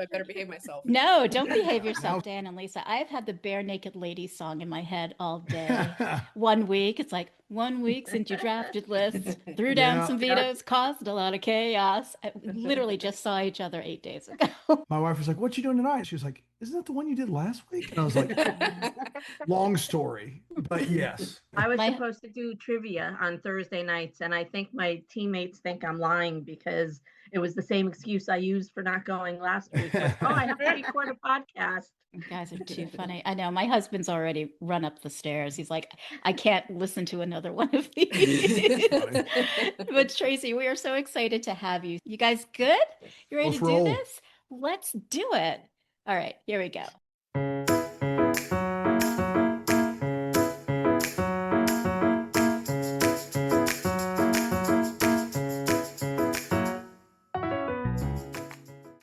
I better behave myself. No, don't behave yourself, Dan and Lisa. I've had the Bare Naked Ladies song in my head all day. 1 week, it's like 1 week since you drafted lists, threw down Yeah. some vetoes, caused a lot of chaos. We literally just saw each other 8 days ago. My wife was like, "What you doing tonight?" She was like, "Isn't that the one you did last week?" And I was like, "Long story, but yes." I was My supposed to do trivia on Thursday nights, and I think my teammates think I'm lying because it was the same excuse I used for not going last week. Like, oh, I have to record a podcast. You guys are too funny. I know my husband's already run up the stairs. He's like, I can't listen to another one of these. But Tracy, we are so excited to have you. You guys good? You ready Let's to do roll. this? Let's do it. All right, here we go.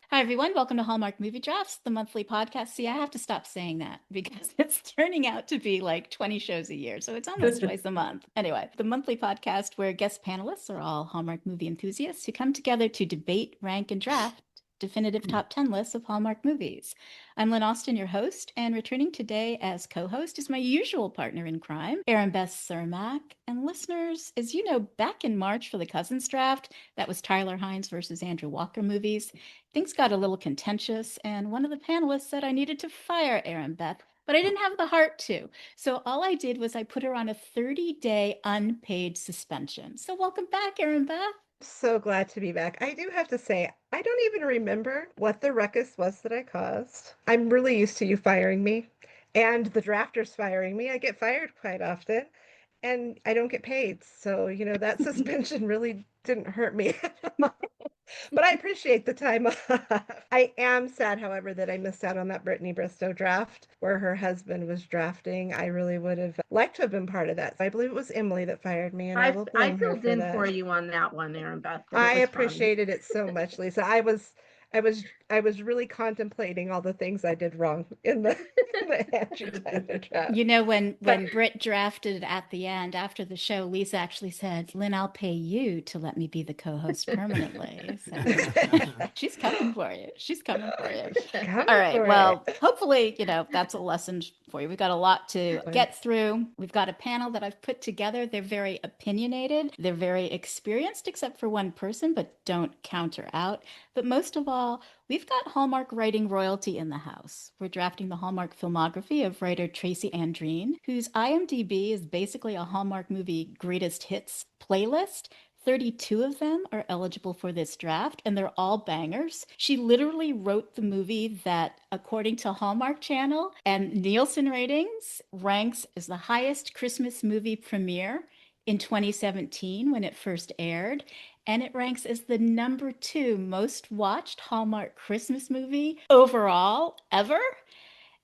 Hi, everyone. Welcome to Hallmark Movie Drafts, the monthly podcast. See, I have to stop saying that because it's turning out to be like 20 shows a year. So it's almost twice a month. Anyway, the monthly podcast where guest panelists are all Hallmark movie enthusiasts who come together to debate, rank, and draft definitive top 10 lists of Hallmark movies. I'm Lynn Austin, your host, and returning today as co-host is my usual partner in crime, Erinbeth Cermak. And listeners, as you know, back in March for the Cousins draft, that was Tyler Hines versus Andrew Walker movies, things got a little contentious, and one of the panelists said I needed to fire Erinbeth, but I didn't have the heart to. So all I did was I put her on a 30-day unpaid suspension. So welcome back, Erinbeth. So glad to be back. I do have to say, I don't even remember what the ruckus was that I caused. I'm really used to you firing me and the drafters firing me. I get fired quite often and I don't get paid. So, that suspension really didn't hurt me. But I appreciate the time off. I am sad, however, that I missed out on that Brittany Bristow draft where her husband was drafting. I really would have liked to have been part of that. I believe it was Emily that fired me, and I will I blame her filled for in that. for you on that one, Erinbeth. I appreciated it so much, Lisa. I was really contemplating all the things I did wrong in the Andrew Tyler draft. You know, when Britt drafted at the end after the show, Lisa actually said, Lynn, I'll pay you to let me be the co-host permanently. So she's coming for you. She's coming for you. All right. Well, hopefully, that's a lesson for you. We've got a lot to get through. We've got a panel that I've put together. They're very opinionated. They're very experienced, except for one person, but don't counter out. But most of all, we've got Hallmark writing royalty in the house. We're drafting the Hallmark filmography of writer Tracy Andreen, whose IMDb is basically a Hallmark movie greatest hits playlist. 32 of them are eligible for this draft, and they're all bangers. She literally wrote the movie that, according to Hallmark Channel and Nielsen ratings, ranks as the highest Christmas movie premiere in 2017 when it first aired. And it ranks as the number 2 most watched Hallmark Christmas movie overall ever.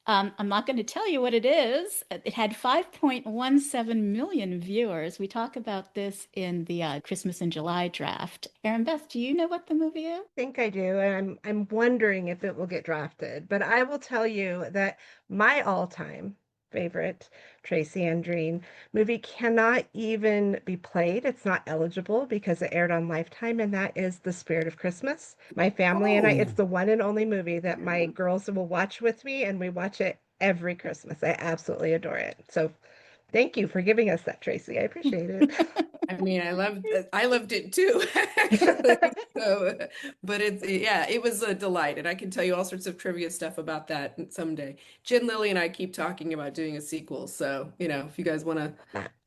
I'm not going to tell you what it is. It had 5.17 million viewers. We talk about this in the Christmas in July draft. Erinbeth, do you know what the movie is? I think I do, and I'm wondering if it will get drafted. But I will tell you that my all-time favorite Tracy Andreen movie cannot even be played. It's not eligible because it aired on Lifetime, and that is The Spirit of Christmas. My family and I, it's the one and only movie that my girls will watch with me, and we watch it every Christmas. I absolutely adore it. So thank you for giving us that, Tracy. I appreciate it. I mean, I loved it too, actually. So, but it was a delight, and I can tell you all sorts of trivia stuff about that someday. Jen, Lily, and I keep talking about doing a sequel, so if you guys want to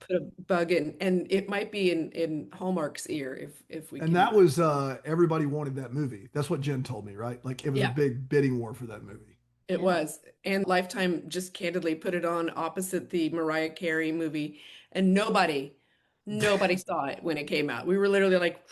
put a bug in, and it might be in Hallmark's ear if we. And that was everybody wanted that movie. That's what Jen told me, right? Like it was a big bidding war for that movie. It was, and Lifetime just candidly put it on opposite the Mariah Carey movie, and nobody saw it when it came out. We were literally like,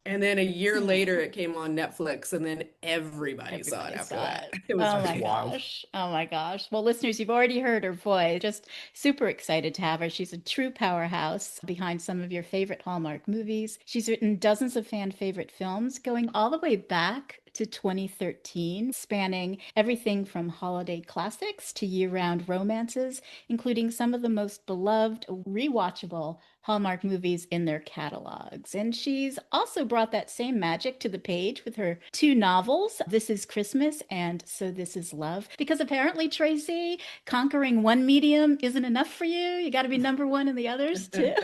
and then a year later it came on Netflix, and then everybody saw it after that. It was wild. Oh my gosh. Well, listeners, you've already heard her voice. Just super excited to have her. She's a true powerhouse behind some of your favorite Hallmark movies. She's written dozens of fan favorite films, going all the way back to 2013, spanning everything from holiday classics to year-round romances, including some of the most beloved, rewatchable Hallmark movies in their catalogs. And she's also brought that same magic to the page with her two novels, This Is Christmas and So This Is Love. Because apparently, Tracy, conquering one medium isn't enough for you. You got to be number one in the others too.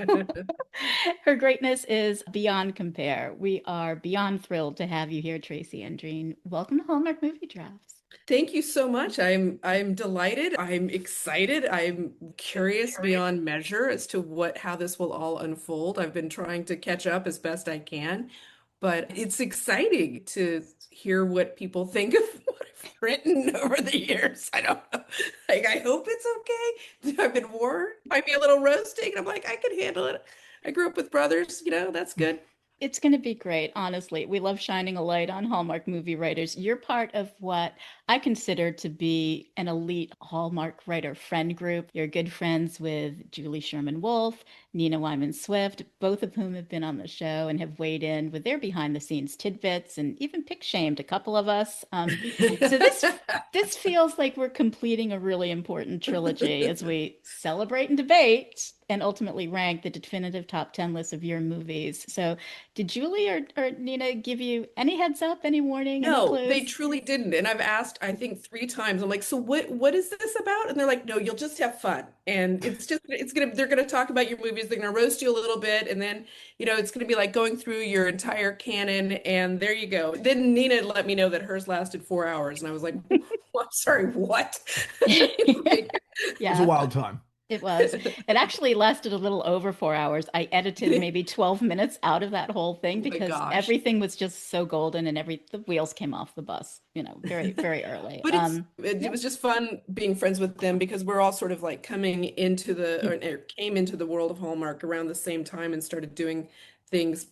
Her greatness is beyond compare. We are beyond thrilled to have you here, Tracy Andreen. Welcome to Hallmark Movie Drafts. Thank you so much. I'm delighted. I'm excited. I'm curious beyond measure as to how this will all unfold. I've been trying to catch up as best I can, but it's exciting to hear what people think of what I've written over the years. I don't know. Like, I hope it's okay. I've been warned. Might be a little roasting. And I'm like, I can handle it. I grew up with brothers, that's good. It's going to be great, honestly. We love shining a light on Hallmark movie writers. You're part of what I consider to be an elite Hallmark writer friend group. You're good friends with Julie Sherman-Wolfe, Nina Wyman-Swift, both of whom have been on the show and have weighed in with their behind-the-scenes tidbits and even pick-shamed a couple of us. So this feels like we're completing a really important trilogy as we celebrate and debate and ultimately rank the definitive top 10 lists of your movies. So did Julie or Nina give you any heads up, any warning, any No, clues? they truly didn't. And I've asked, I think 3 times, I'm like, so what is this about? And they're like, no, you'll just have fun. And they're gonna talk about your movies, they're gonna roast you a little bit, and then, it's gonna be like going through your entire canon, and there you go. Then Nina let me know that hers lasted 4 hours, and I was like, I'm sorry, what? It was a Yeah. wild time. It was. It actually lasted a little over 4 hours. I edited maybe 12 minutes out of that whole thing Oh my because gosh. everything was just so golden and the wheels came off the bus, very, very early. But Yeah. it was just fun being friends with them because we're all sort of like coming into or came into the world of Hallmark around the same time and started doing things,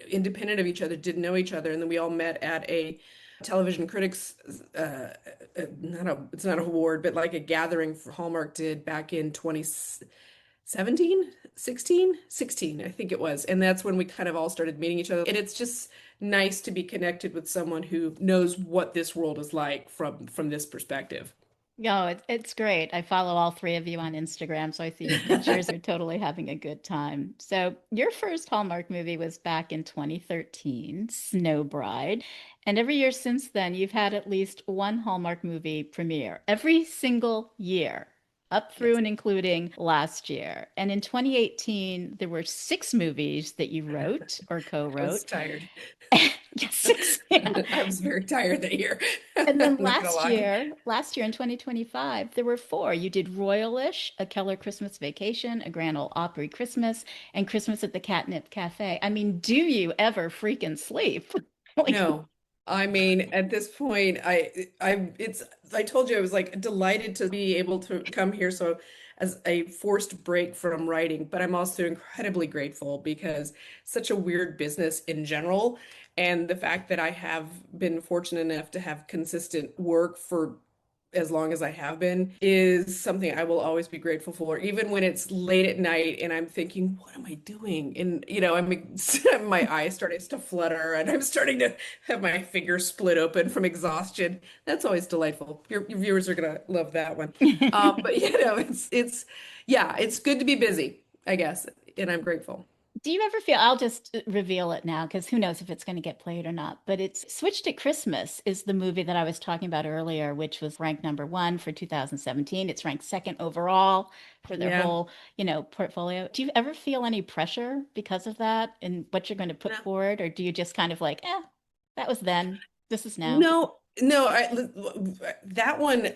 independent of each other, didn't know each other. And then we all met at a television critics, it's not an award, but like a gathering for Hallmark did back in 2017, 16, I think it was. And that's when we kind of all started meeting each other. And it's just nice to be connected with someone who knows what this world is like from this perspective. No, it's great. I follow all three of you on Instagram, so I see your pictures. You're totally having a good time. So your first Hallmark movie was back in 2013, Snow Bride. And every year since then, you've had at least one Hallmark movie premiere every single year, up through Yes. and including last year. And in 2018, there were 6 movies that you wrote or I was co-wrote. tired. Yes, 6. Yeah. I was very tired that year. And then I'm not gonna lie. last year in 2025, there were 4. You did Royalish, A Keller Christmas Vacation, A Grand Ole Opry Christmas, and Christmas at the Catnip Cafe. I mean, do you ever freaking sleep? Like, No, I mean, at this point, I told you I was like delighted to be able to come here. So as a forced break from writing, but I'm also incredibly grateful because such a weird business in general. And the fact that I have been fortunate enough to have consistent work for as long as I have been is something I will always be grateful for, even when it's late at night and I'm thinking, what am I doing? And my eyes starting to flutter and I'm starting to have my fingers split open from exhaustion. That's always delightful. Your viewers are gonna love that one. But yeah, it's good to be busy, I guess, and I'm grateful. do you ever feel, I'll just reveal it now because who knows if it's going to get played or not, but it's Switched at Christmas is the movie that I was talking about earlier, which was ranked number 1 for 2017. It's ranked second overall for their Yeah. whole, portfolio. Do you ever feel any pressure because of that and what you're going to put No. forward? Or do you just kind of like, that was then, this is now? No, that one,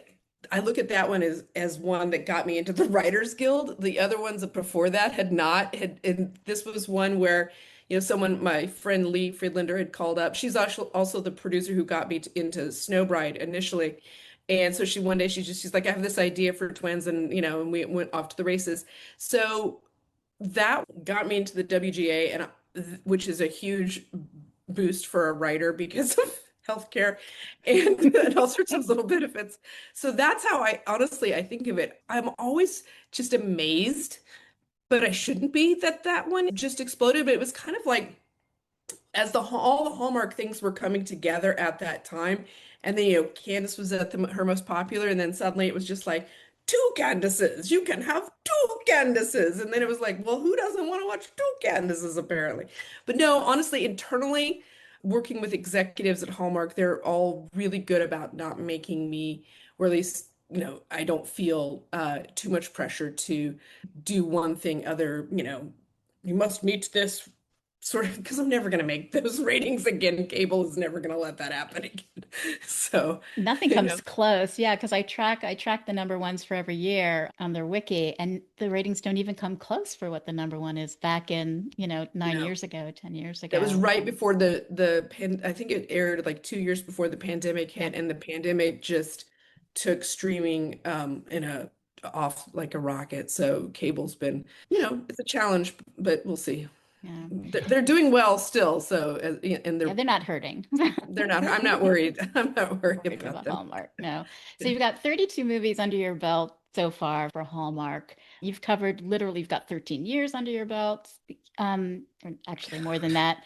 I look at that one as one that got me into the Writers Guild. The other ones before that had not and this was one where, my friend Lee Friedlander had called up. She's also the producer who got me into Snow Bride initially. And so one day she's like, I have this idea for twins and we went off to the races. So that got me into the WGA which is a huge boost for a writer because of healthcare and all sorts of little benefits. So that's how I think of it. I'm always just amazed, but I shouldn't be that one just exploded. But it was kind of like as all the Hallmark things were coming together at that time, and then Candace was at her most popular, and then suddenly it was just like two Candaces. You can have two Candaces. And then it was like, well, who doesn't want to watch two Candaces apparently? But no, honestly, internally, working with executives at Hallmark, they're all really good about not making me, or at least, I don't feel too much pressure to do one thing other, you must meet this sort of, because I'm never going to make those ratings again. Cable is never going to let that happen again. So, Nothing comes close. Yeah, because I track the number ones for every year on their wiki, and the ratings don't even come close for what the number one is back in, 9 years ago, 10 years ago. That was right before I think it aired like 2 years before the pandemic hit, and the pandemic just took streaming off like a rocket. So cable's been, it's a challenge, but we'll see. Yeah. They're doing well still, so and Yeah, they're not hurting. they're not. I'm not worried. I'm not worried Worried about about them. Hallmark. No. So you've got 32 movies under your belt so far for Hallmark. You've got 13 years under your belt. Or actually more than that.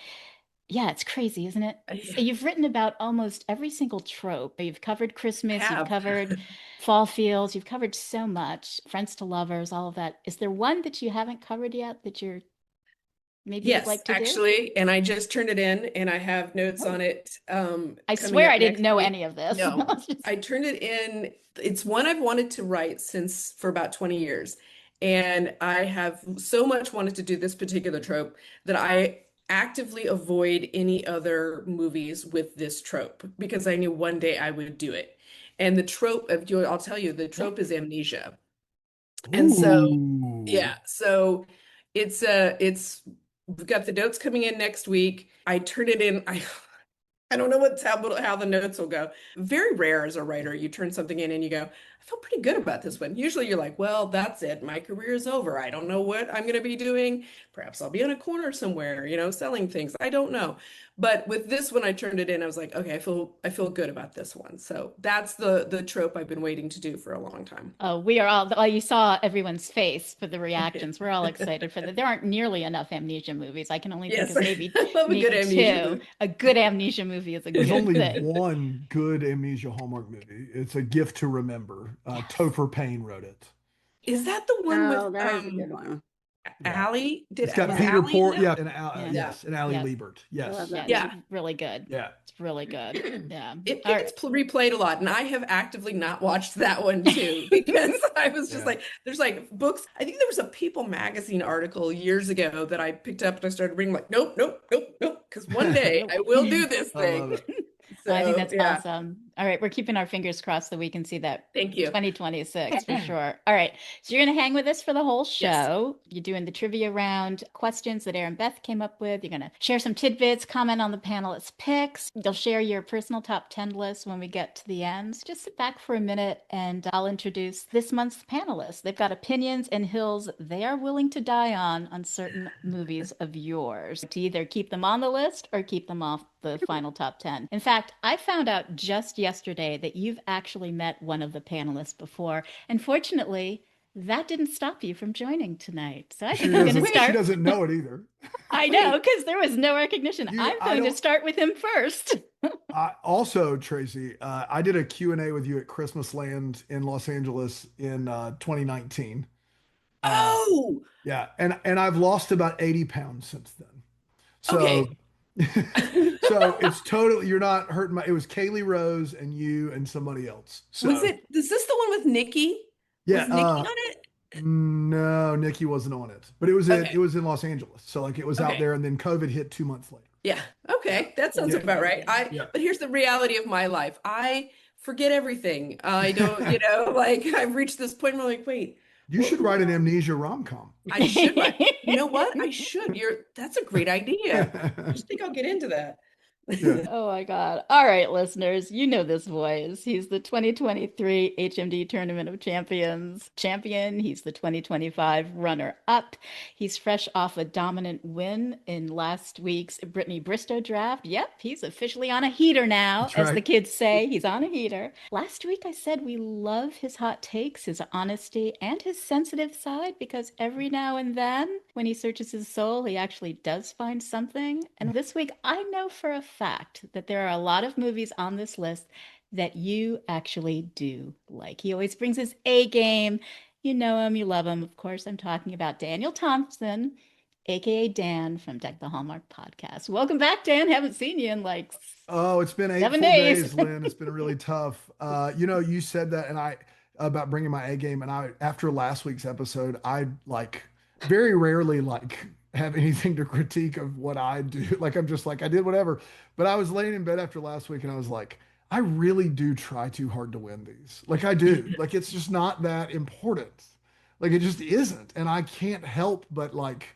Yeah, it's crazy, isn't it? So you've written about almost every single trope. You've covered Christmas, you've covered fall fields, you've covered so much, Friends to Lovers, all of that. Is there one that you haven't covered yet that you're maybe Yes, would like to do? actually, and I just turned it in, and I have notes on it. I coming swear up I didn't next know week. any of this. No, I turned it in. It's one I've wanted to write for about 20 years. And I have so much wanted to do this particular trope that I actively avoid any other movies with this trope because I knew one day I would do it. And the trope I'll tell you, the trope is amnesia. And so, Ooh. yeah, so it's we've got the notes coming in next week. I turn it in. I don't know how the notes will go. Very rare as a writer, you turn something in and you go, I feel pretty good about this one. Usually you're like, well, that's it. My career is over. I don't know what I'm going to be doing. Perhaps I'll be on a corner somewhere, selling things. I don't know. But with this one, I turned it in. I was like, okay, I feel good about this one. So that's the trope I've been waiting to do for a long time. Oh, we are all, you saw everyone's face for the reactions. We're all excited for that. There aren't nearly enough amnesia movies. I can only think Yes, of maybe, I love a maybe good amnesia two. movie. A good amnesia movie is a There's good only thing. one good amnesia Hallmark movie. It's A Gift to Remember. Yes. Topher Payne wrote it. Is that the one Oh, with that is a good one. Yeah. Allie? It's got was Peter Allie in Port, that? yeah, and Yeah. yes, and Allie Yes. Liebert. Yes. love that. Yeah, Yeah. it's really good. Yeah. It's really good. Yeah. It All gets replayed a lot, and I have actively not watched that one too because I was just Yeah. like, there's like books. I think there was a People magazine article years ago that I picked up and I started reading, like, nope, nope, nope, nope, because one day I will do this I love thing. it. Well, I think So, that's yeah, awesome. All right, we're keeping our fingers crossed that we can see that thank you. 2026 for sure. All right, so you're going to hang with us for the whole show. You're doing the trivia round questions that Erinbeth came up with. You're going to share some tidbits, comment on the panelists' picks. You'll share your personal top 10 list when we get to the end. So just sit back for a minute and I'll introduce this month's panelists. They've got opinions and hills they are willing to die on certain movies of yours to either keep them on the list or keep them off the final top 10. In fact, I found out just yesterday that you've actually met one of the panelists before. And fortunately, that didn't stop you from joining tonight. So I think I'm going to She start. doesn't know it either. I know, because there was no recognition. I'm going to start with him first. Also, Tracy, I did a Q&A with you at Christmas Land in Los Angeles in 2019. Oh, Yeah, and I've lost about 80 pounds since then. So, okay. so it's totally, you're not hurting it was Kaylee Rose and you and somebody else. So Is this the one with Nikki? yeah, Was Nikki on it? no, Nikki wasn't on it, but it was Okay. it was in Los Angeles. So like it was out Okay. there and then COVID hit 2 months later. Yeah. Okay. That sounds Yeah. about right. Yeah. But here's the reality of my life. I forget everything. I don't, like I've reached this point where I'm like, wait, You should write an amnesia rom-com. I should write. You know what? I should. That's a great idea. I just think I'll get into that. Yeah. Oh my God. All right, listeners, you know this voice. He's the 2023 HMD Tournament of Champions champion. He's the 2025 runner-up. He's fresh off a dominant win in last week's Brittany Bristow draft. Yep, he's officially on a heater now, That's as the right. kids say. He's on a heater. Last week I said we love his hot takes, his honesty, and his sensitive side because every now and then when he searches his soul, he actually does find something. And this week I know for a fact that there are a lot of movies on this list that you actually do like. He always brings his A game. You know him, you love him. Of course, I'm talking about Daniel Thompson, aka Dan from Deck the Hallmark podcast. Welcome back, Dan. Haven't seen you in like Oh, it's been 8 7 full days. days, Lynn. It's been really tough. You know, you said that, and I about bringing my A game, and I after last week's episode, I like very rarely like have anything to critique of what I do. Like I'm just like I did whatever. But I was laying in bed after last week, and I was like, I really do try too hard to win these. Like I do. Like it's just not that important. Like it just isn't, and I can't help but like.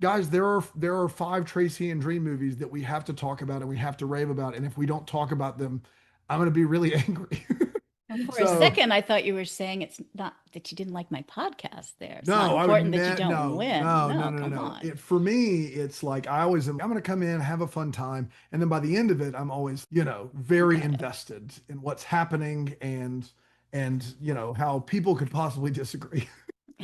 Guys, there are 5 Tracy Andreen movies that we have to talk about and we have to rave about, and if we don't talk about them, I'm going to be really angry. And for a So second, I thought you were saying it's not that you didn't like my podcast there. It's not no, I would important that you don't no, win. no. Come on. For me, it's like I always am. I'm going to come in, have a fun time, and then by the end of it, I'm always, very invested in what's happening and how people could possibly disagree.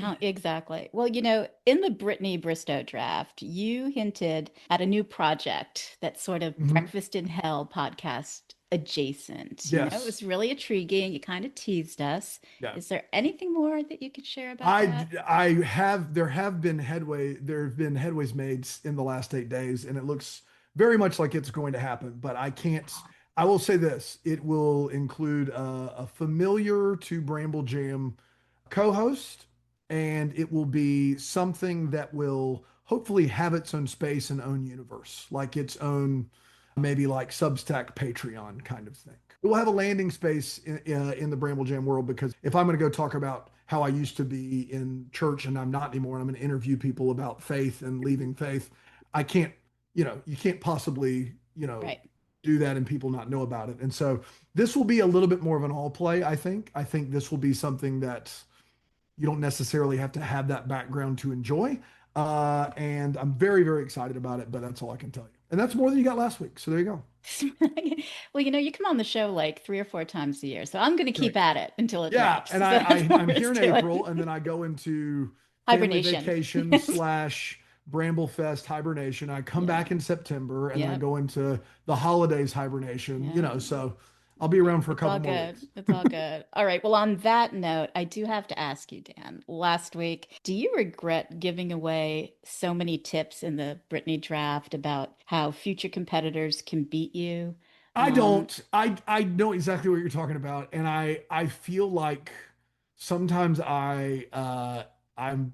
Oh, exactly. Well, in the Brittany Bristow draft, you hinted at a new project that's sort of Mhm. Breakfast in Hell podcast adjacent. It Yes. was really intriguing. You kind of teased us. Yeah. Is there anything more that you could share about I that? I have there have been headways made in the last 8 days, and it looks very much like it's going to happen. But I can't. I will say this: it will include a familiar to Bramble Jam co-host, and it will be something that will hopefully have its own space and own universe, like its own maybe like Substack, Patreon kind of thing. It will have a landing space in the Bramble Jam world, because if I'm going to go talk about how I used to be in church and I'm not anymore, and I'm going to interview people about faith and leaving faith, I can't, you can't possibly, Right. do that and people not know about it. And so this will be a little bit more of an all play, I think. I think this will be something that you don't necessarily have to have that background to enjoy. And I'm very, very excited about it, but that's all I can tell you. And that's more than you got last week. So there you go. Well, you come on the show like 3 or 4 times a year, so I'm going to keep Right. at it until it Yeah. drops. And So that's I'm more here in to it. April, and then I go into family Hibernation. vacation / Bramblefest hibernation. I come Yeah. back in September, and then I Yep. go into the holidays hibernation, Yeah. So I'll be around for a It's all couple more good. weeks. It's all good. All right. Well, on that note, I do have to ask you, Dan, last week, do you regret giving away so many tips in the Brittany draft about how future competitors can beat you? I don't. I know exactly what you're talking about, and I feel like sometimes I'm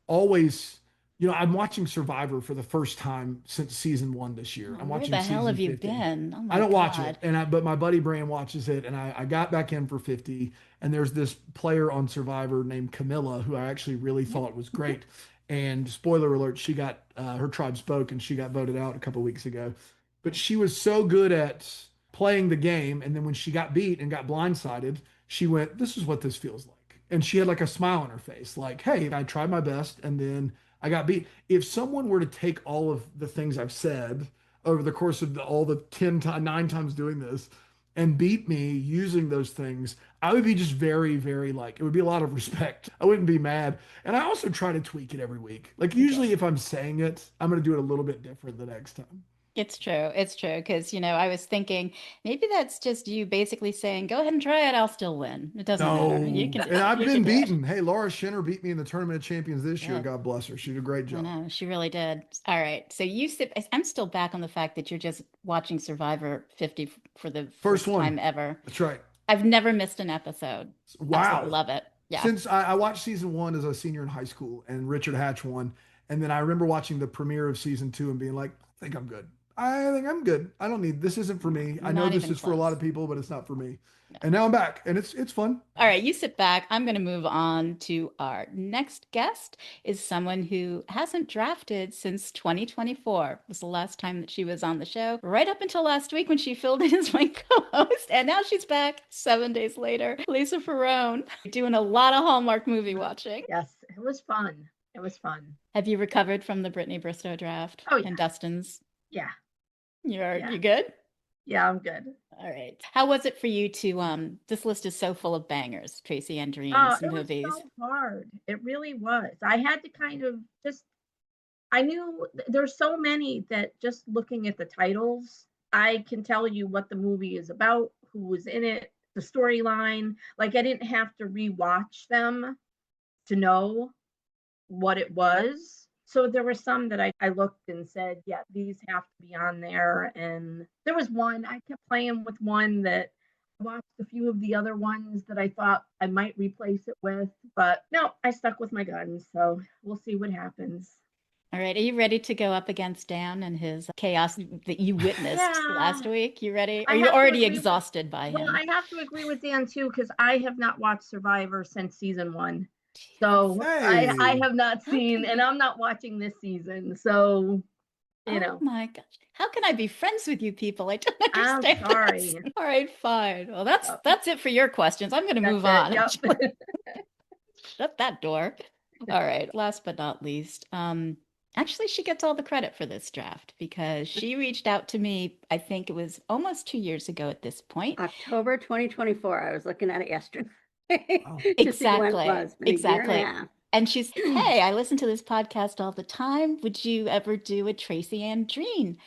always, I'm watching Survivor for the first time since season 1 this year. Oh, I'm where watching the hell season have you 50. been? Oh I my don't watch it, God. but my buddy Bram watches it, and I got back in for 50, and there's this player on Survivor named Camilla who I actually really thought was great. And spoiler alert, she got her tribe spoke, and she got voted out a couple weeks ago. But she was so good at playing the game, and then when she got beat and got blindsided, she went, "This is what this feels like," and she had like a smile on her face, like, "Hey, I tried my best, and then I got beat." If someone were to take all of the things I've said over the course of all the 9 times doing this and beat me using those things, I would be just very, very like, it would be a lot of respect. I wouldn't be mad. And I also try to tweak it every week. Like usually if I'm saying it, I'm going to do it a little bit different the next time. It's true. It's true. Because, I was thinking maybe that's just you basically saying, go ahead and try it. I'll still win. It doesn't matter. You No, can do and it. I've You been can do it. beaten. Hey, Laura Schinner beat me in the Tournament of Champions this year. Yeah. God bless her. She did a great I job. know, she really did. All right. So I'm still back on the fact that you're just watching Survivor 50 for the First first one. time ever. That's right. I've never missed an episode. Wow. Absolutely love it. Yeah. Since I watched season 1 as a senior in high school, and Richard Hatch won. And then I remember watching the premiere of season 2 and being like, I think I'm good. I think I'm good. I don't need, this isn't for me. I know Not this even is for a lot close. of people, but it's not for me. No. And now I'm back, and it's fun. All right, you sit back. I'm going to move on to our next guest is someone who hasn't drafted since 2024. It was the last time that she was on the show, right up until last week when she filled in as my co-host. And now she's back 7 days later. Lisa Ferreone, doing a lot of Hallmark movie watching. Yes, it was fun. It was fun. Have you recovered from the Brittany Bristow draft? Oh, yeah. And Dustin's? Yeah. You Yeah. good? Yeah, I'm good. All right. How was it for you to this list is so full of bangers, Tracy Oh, Andreen's it was movies. so hard. It really was. I had to kind of just, I knew there's so many that just looking at the titles, I can tell you what the movie is about, who was in it, the storyline. Like I didn't have to rewatch them to know what it was. So there were some that I looked and said, yeah, these have to be on there. And there was one, I kept playing with one that I watched a few of the other ones that I thought I might replace it with, but no, I stuck with my guns. So we'll see what happens. All right. Are you ready to go up against Dan and his chaos that you witnessed last Yeah. week? You ready? I Are you have to already agree with- exhausted by Well, him? I have to agree with Dan too, because I have not watched Survivor since season 1. So I Hey. have not seen, Okay. and I'm not watching this season. So, you Oh know, my gosh. How can I be friends with you people? I don't I'm understand this. sorry. All right, fine. Well, that's Yep. that's it for your questions. I'm going to move on. That's it. Yep. Shut that door. All right. Last but not least, actually, she gets all the credit for this draft because she reached out to me, I think it was almost 2 years ago at this point. October 2024. I was looking at it yesterday Oh. to see when it was. Been a year and a Exactly. half. And she's, hey, I listen to this podcast all the time. Would you ever do a Tracy Andreen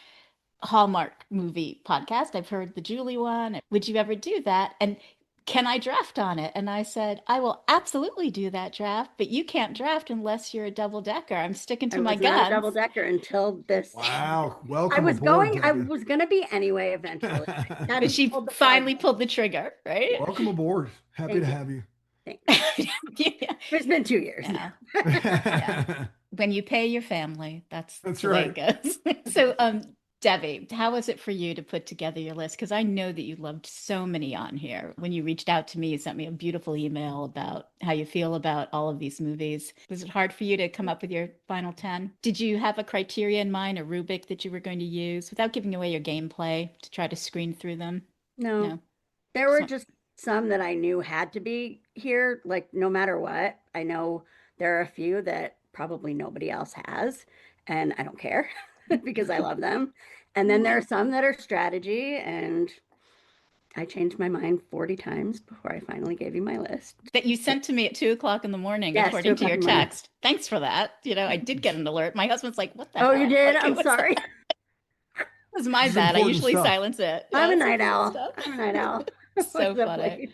Hallmark movie podcast? I've heard the Julie one. Would you ever do that? And can I draft on it? And I said, I will absolutely do that draft, but you can't draft unless you're a double decker. I'm sticking to I my was not a double guns. decker until this. Wow. I Welcome was aboard, going, I Debbie. was going to be anyway eventually. Got But she pulled the finally plug. pulled the trigger, right? Welcome aboard. Happy Thank to you. have you. Thanks. Yeah. It's been 2 years Yeah. now. When you pay your family, that's That's the way right. it goes. So, Debbie, how was it for you to put together your list? Because I know that you loved so many on here. When you reached out to me, you sent me a beautiful email about how you feel about all of these movies. Was it hard for you to come up with your final 10? Did you have a criteria in mind, a rubric that you were going to use without giving away your gameplay to try to screen through them? No. There were So- just some that I knew had to be here, like no matter what. I know there are a few that probably nobody else has, and I don't care because I love them. And then there are some that are strategy, and I changed my mind 40 times before I finally gave you my list. That you sent to me at 2 o'clock in the morning, Yes, according 2 to your o'clock in the morning. text. Thanks for that. You know, I did get an alert. My husband's like, what the Oh, hell? you did? Like, it I'm was- sorry. It was my This is bad. I important usually stuff. silence it. I'm a it's night important owl. stuff. I'm a night owl. So What's up, funny. lady?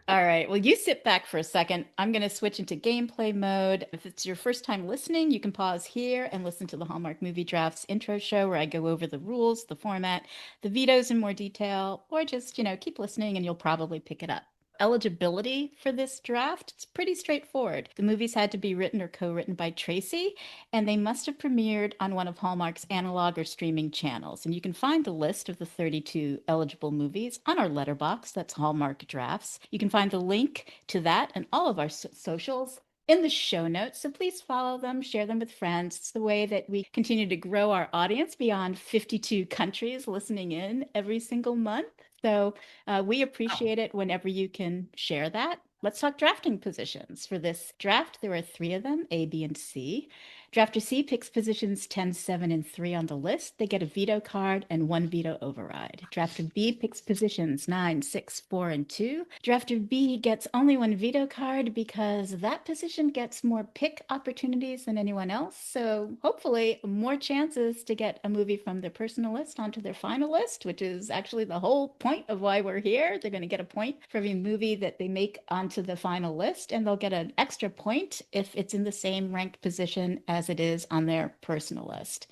All right. Well, you sit back for a second. I'm going to switch into gameplay mode. If it's your first time listening, you can pause here and listen to the Hallmark Movie Drafts intro show where I go over the rules, the format, the vetoes in more detail, or just, keep listening and you'll probably pick it up. Eligibility for this draft, it's pretty straightforward. The movies had to be written or co-written by Tracy, and they must have premiered on one of Hallmark's analog or streaming channels. And you can find the list of the 32 eligible movies on our letterbox. That's Hallmark Drafts. You can find the link to that and all of our socials in the show notes. So please follow them, share them with friends. It's the way that we continue to grow our audience beyond 52 countries listening in every single month. So we appreciate it whenever you can share that. Let's talk drafting positions. For this draft, there are 3 of them, A, B, and C. Drafter C picks positions 10, 7, and 3 on the list. They get a veto card and 1 veto override. Drafter B picks positions 9, 6, 4, and 2. Drafter B gets only 1 veto card because that position gets more pick opportunities than anyone else. So hopefully more chances to get a movie from their personal list onto their final list, which is actually the whole point of why we're here. They're going to get a point for every movie that they make onto the final list, and they'll get an extra point if it's in the same ranked position as it is on their personal list.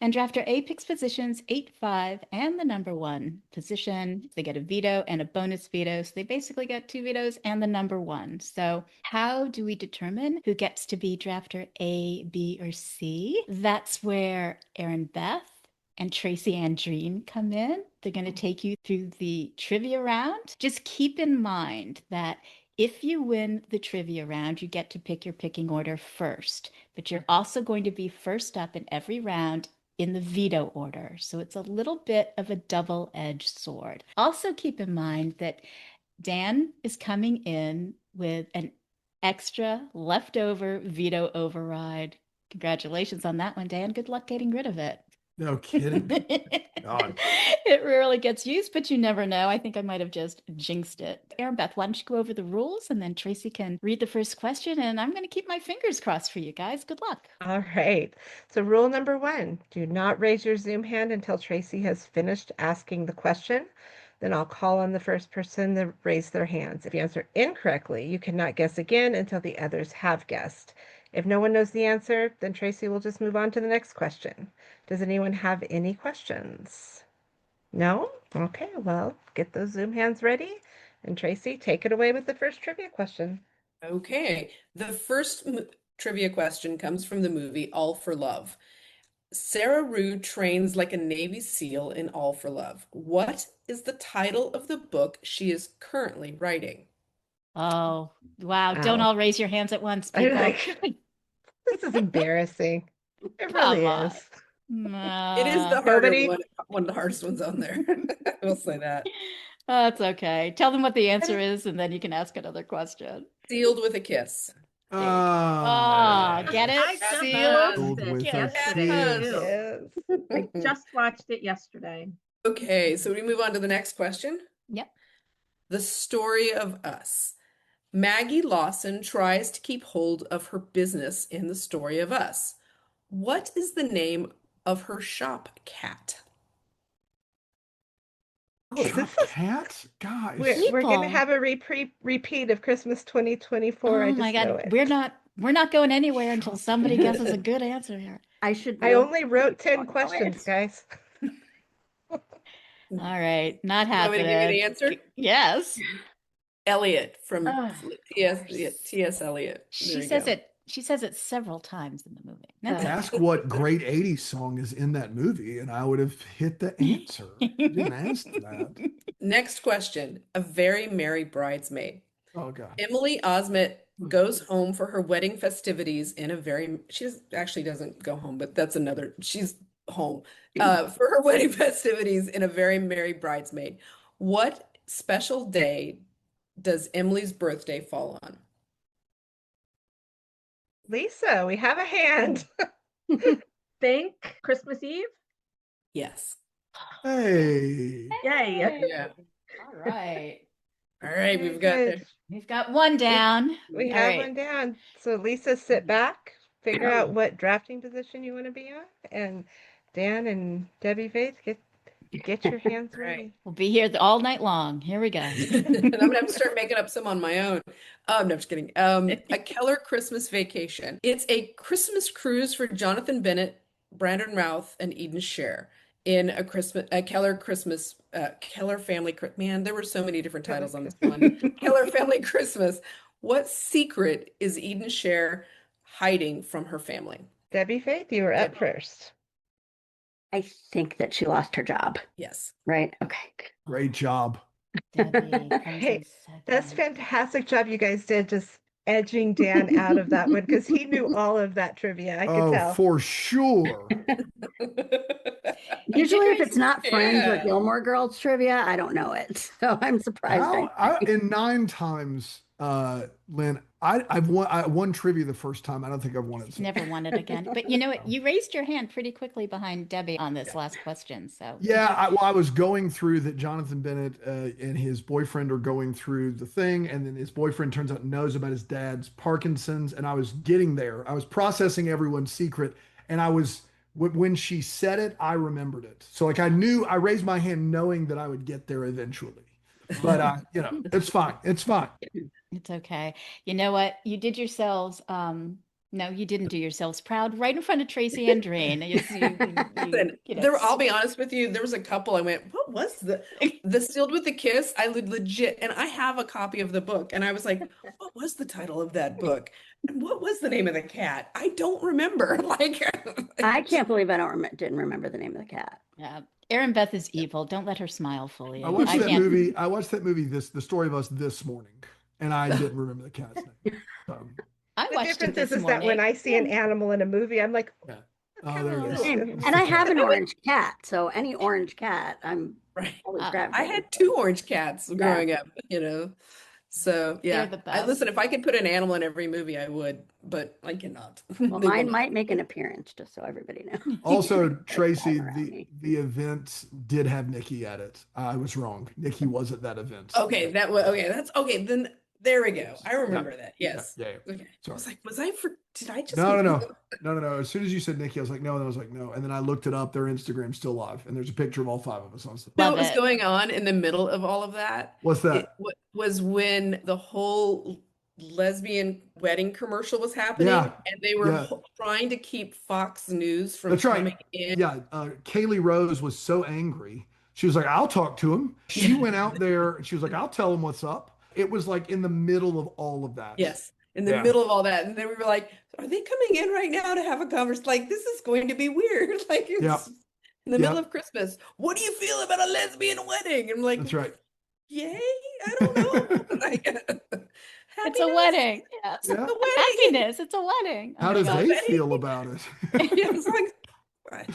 And drafter A picks positions 8, 5, and the number 1 position. They get a veto and a bonus veto. So they basically get 2 vetoes and the number 1. So how do we determine who gets to be drafter A, B, or C? That's where Erinbeth and Tracy Andreen come in. They're going to take you through the trivia round. Just keep in mind that if you win the trivia round, you get to pick your picking order first, but you're also going to be first up in every round in the veto order. So it's a little bit of a double-edged sword. Also keep in mind that Dan is coming in with an extra leftover veto override. Congratulations on that one, Dan. Good luck getting rid of it. No kidding. God. It rarely gets used, but you never know. I think I might have just jinxed it. Erinbeth, why don't you go over the rules and then Tracy can read the first question, and I'm going to keep my fingers crossed for you guys. Good luck. All right. So rule number 1, do not raise your Zoom hand until Tracy has finished asking the question. Then I'll call on the first person to raise their hands. If you answer incorrectly, you cannot guess again until the others have guessed. If no one knows the answer, then Tracy will just move on to the next question. Does anyone have any questions? No? Okay, well, get those Zoom hands ready. And Tracy, take it away with the first trivia question. Okay, the first trivia question comes from the movie All for Love. Sarah Rue trains like a Navy SEAL in All for Love. What is the title of the book she is currently writing? Oh, wow. Don't Ow. all raise your hands at once, I'm people. like, this is embarrassing. It Come really on. is. It is the No. harder Nobody- one of the hardest ones on there. I will say that. That's okay. Tell them what the answer is, and then you can ask another question. Sealed with a kiss. Ah, get it? I just Sealed watched it with a yesterday kiss. too. Yes. I just watched it yesterday. Okay, so we move on to the next question. Yep. The Story of Us. Maggie Lawson tries to keep hold of her business in The Story of Us. What is the name of her shop cat? Oh, Shop this is cat? Guys. we're gonna People. have a repeat of Christmas 2024. I Oh just my know God. it. We're not going anywhere until Shop somebody cat. guesses a good answer here. I should I know. only wrote 10 Oh, no, questions, it's- guys. All right, not You want me to give you the happening. answer? Yes. Elliot from Oh, T.S. of course. T.S. Eliot. She There you says go. it. She says it several times in the movie. That's Uh, Ask what great 80s song is in that movie, and I would have hit the answer. You didn't ask that. Next question. A Very Merry Bridesmaid. Oh, God. Emily Osment goes home for her wedding festivities actually doesn't go home, but that's another, she's home for her wedding festivities in A Very Merry Bridesmaid. What special day does Emily's birthday fall on? Lisa, we have a hand. Think Christmas Eve? Yes. Hey. Yay. Yeah. All right. All right, Very we've got good. We've got one down. We All have right. one down. So Lisa, sit back, figure out what drafting position you want to be on, and Dan and Debbie Faith, get your hands Right. ready. We'll be here all night long. Here we go. And I'm gonna have to start making up some on my own. No, I'm just kidding. A Keller Christmas Vacation. It's a Christmas cruise for Jonathan Bennett, Brandon Routh, and Eden Scher in a Keller Christmas, Keller Family. Man, there were so many different titles on this one. Keller Family Christmas. What secret is Eden Scher hiding from her family? Debbie Faith, you were up Debbie. first. I think that she lost her job, Yes. right? Okay. Great job. Debbie comes Hey, in second. That's fantastic job you guys did just edging Dan out of that one because he knew all of that trivia. I could Oh, tell. for sure. Usually, if it's not Friends or Yeah. Gilmore Girls trivia, I don't know it. So I'm surprised. In 9 times, Lynn, I've won trivia the first time. I don't think I've won it. She's never won it again. But you know what? You raised your hand pretty quickly behind Debbie on this last question. So Yeah, I was going through that Jonathan Bennett and his boyfriend are going through the thing, and then his boyfriend turns out knows about his dad's Parkinson's, and I was getting there. I was processing everyone's secret, and when she said it, I remembered it. So like I raised my hand knowing that I would get there eventually. But it's fine. It's fine. it's okay. You know what? You did yourselves. No, you didn't do yourselves proud right in front of Tracy Andreen. I'll be honest with you. There was a couple I went, what was the Sealed with a Kiss? I legit, and I have a copy of the book, and I was like, what was the title of that book? And what was the name of the cat? I don't remember. Like, I can't believe I didn't remember the name of the cat. Yeah. Erinbeth is evil. Don't let her smile fully. I watched that can't- movie. I watched that movie, The Story of Us, this morning, and I didn't remember the cat's name. I The watched it difference this is that when morning. I see an animal in a movie, I'm like, Oh, there it is. And I have an orange cat, so any orange cat, I'm right. always I gravitating. had 2 orange cats growing up, So yeah, the listen, best. if I could put an animal in every movie, I would, but I cannot. Well, They will mine not. might make an appearance, just so everybody knows. Also, Tracy, around me. the event did have Nikki at it. I was wrong. Nikki was at that event. Okay, that's okay. Then There we go. I remember that. Yes. Yeah. Okay. I Sorry. was like, did I just No. As soon as you said Nikki, I was like, no. And I was like, no. And then I looked it up. Their Instagram's still live. And there's a picture of all 5 of us on stage. know Love what was it. going on in the middle of all of that? What's that? Was when the whole lesbian wedding commercial was happening, Yeah. and they were Yeah. trying to keep Fox News from That's right. coming in. Yeah. Kaylee Rose was so angry. She was like, I'll talk to him. She went out there and she was like, I'll tell him what's up. It was like in the middle of all of that. Yes, in the Yeah. middle of all that. And then we were like, are they coming in right now to have a conversation? Like, this is going to be weird. Like, it's Yeah. in the middle Yeah. of Christmas. What do you feel about a lesbian wedding? I'm like, That's right. yay? I don't know. Like, It's a happiness? wedding. Yeah. It's a Yeah. wedding. Happiness. It's a wedding. Oh How my does God. they Wedding. feel about it? It's like,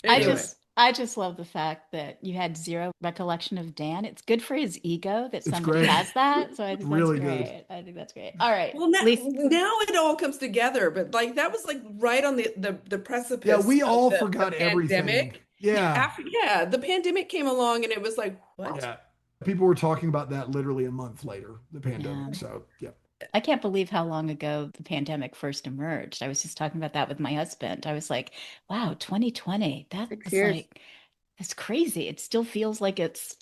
anyway. I just love the fact that you had zero recollection of Dan. It's good for his ego that somebody great. has that. So I think Really that's good. great. I think that's great. All right. Well, now Lisa, it all comes together, but like that was like right on the precipice. Yeah, we of all the forgot everything. pandemic. Yeah. The pandemic came along, and it was like, what? Yeah. People were talking about that literally a month later, the pandemic. Yeah. So, yeah. I can't believe how long ago the pandemic first emerged. I was just talking about that with my husband. I was like, wow, 2020. That 6 was years. like, it's crazy. It still feels like it's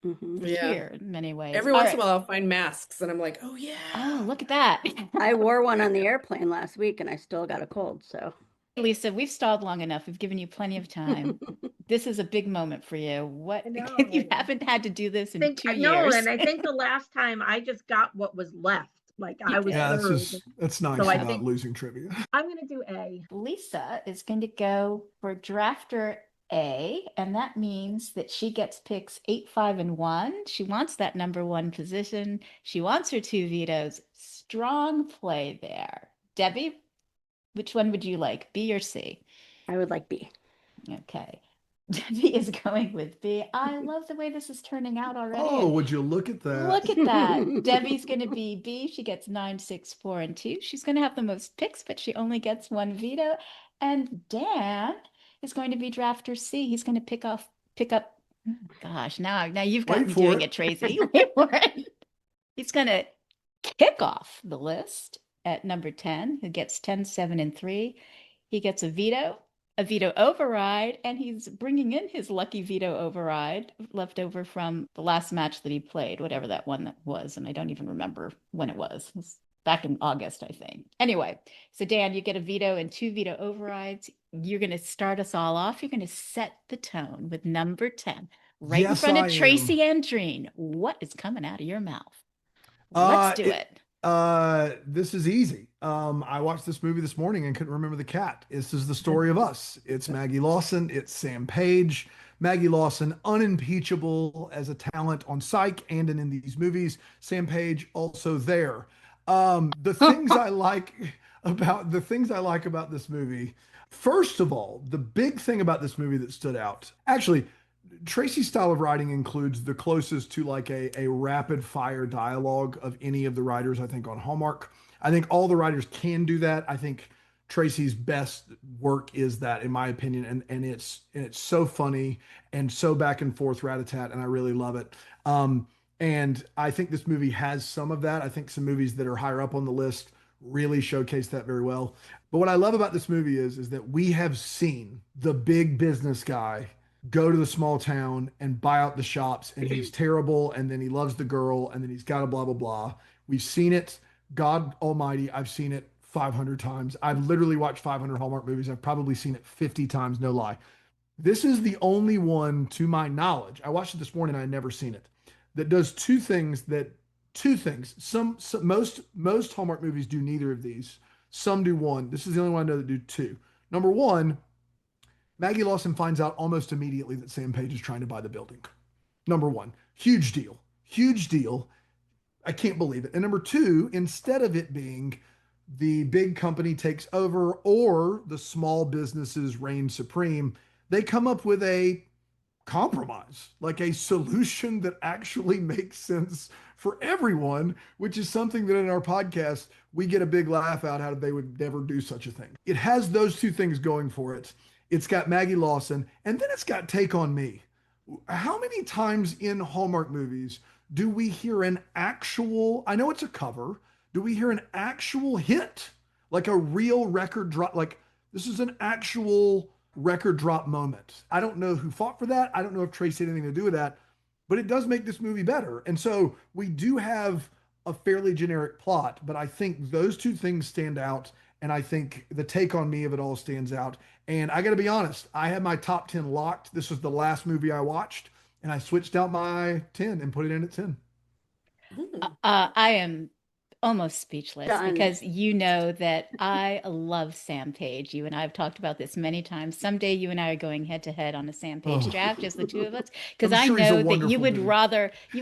Mhm. Yeah. here in many ways. Every All once in right. a while, I'll find masks, and I'm like, oh yeah. Oh, look at that. I wore one on the airplane last week and I still got a cold. So Lisa, we've stalled long enough. We've given you plenty of time. This is a big moment for you. What I know. you haven't had to do this in think 2 no, years. and I think the last time I just got what was left. Like I was Yeah, third. that's nice So I about think- losing trivia. I'm gonna do A. Lisa is going to go for drafter A, and that means that she gets picks 8, 5, and 1. She wants that number 1 position. She wants her 2 vetoes. Strong play there. Debbie, which one would you like, B or C? I would like B. Okay. Debbie is going with B. I love the way this is turning out already. Oh, would you look at that? Look at that. Debbie's going to be B. She gets 9, 6, 4, and 2. She's going to have the most picks, but she only gets 1 veto. And Dan is going to be drafter C. He's going to pick up. Oh, gosh, now you've got Wait me for doing it. it, Tracy. Wait for it. He's going to kick off the list at number 10, who gets 10, 7, and 3. He gets a veto override, and he's bringing in his lucky veto override left over from the last match that he played, whatever that one that was, and I don't even remember when it was. It was back in August, I think. Anyway, so Dan, you get a veto and 2 veto overrides. You're going to start us all off. You're going to set the tone with number 10, right in Yes, front of I Tracy Andreen. What is coming out of your mouth? Let's do it. This is easy. I watched this movie this morning and couldn't remember the cat. This is the story of us. It's Maggie Lawson. It's Sam Page. Maggie Lawson, unimpeachable as a talent on Psych and in these movies. Sam Page also there. The things I like about this movie. First of all, the big thing about this movie that stood out, actually, Tracy's style of writing includes the closest to like a rapid fire dialogue of any of the writers, I think, on Hallmark. I think all the writers can do that. I think Tracy's best work is that, in my opinion, and it's so funny and so back and forth rat-a-tat, and I really love it. And I think this movie has some of that. I think some movies that are higher up on the list really showcase that very well. But what I love about this movie is that we have seen the big business guy go to the small town and buy out the shops, and he's terrible, and then he loves the girl, and then he's got a blah, blah, blah. We've seen it. God almighty, I've seen it 500 times. I've literally watched 500 Hallmark movies. I've probably seen it 50 times, no lie. This is the only one, to my knowledge, I watched it this morning, I had never seen it, that does two things. Most Hallmark movies do neither of these. Some do one. This is the only one I know that do two. Number one, Maggie Lawson finds out almost immediately that Sam Page is trying to buy the building. Number one, huge deal. I can't believe it. And number two, instead of it being the big company takes over or the small businesses reign supreme, they come up with a compromise, like a solution that actually makes sense for everyone, which is something that in our podcast, we get a big laugh out how they would never do such a thing. It has those two things going for it. It's got Maggie Lawson, and then it's got Take on Me. How many times in Hallmark movies do we hear an actual, I know it's a cover, do we hear an actual hit? Like a real record drop? Like this is an actual record drop moment. I don't know who fought for that. I don't know if Tracy had anything to do with that, but it does make this movie better. And so we do have a fairly generic plot, but I think those two things stand out. And I think the take on me of it all stands out. And I got to be honest, I had my top 10 locked. This was the last movie I watched, and I switched out my 10 and put it in at 10. I am almost speechless Done. because you know that I love Sam Page. You and I have talked about this many times. Someday you and I are going head to head on a Sam Page Oh. draft, just the two of us, because I'm I sure he's a know that wonderful you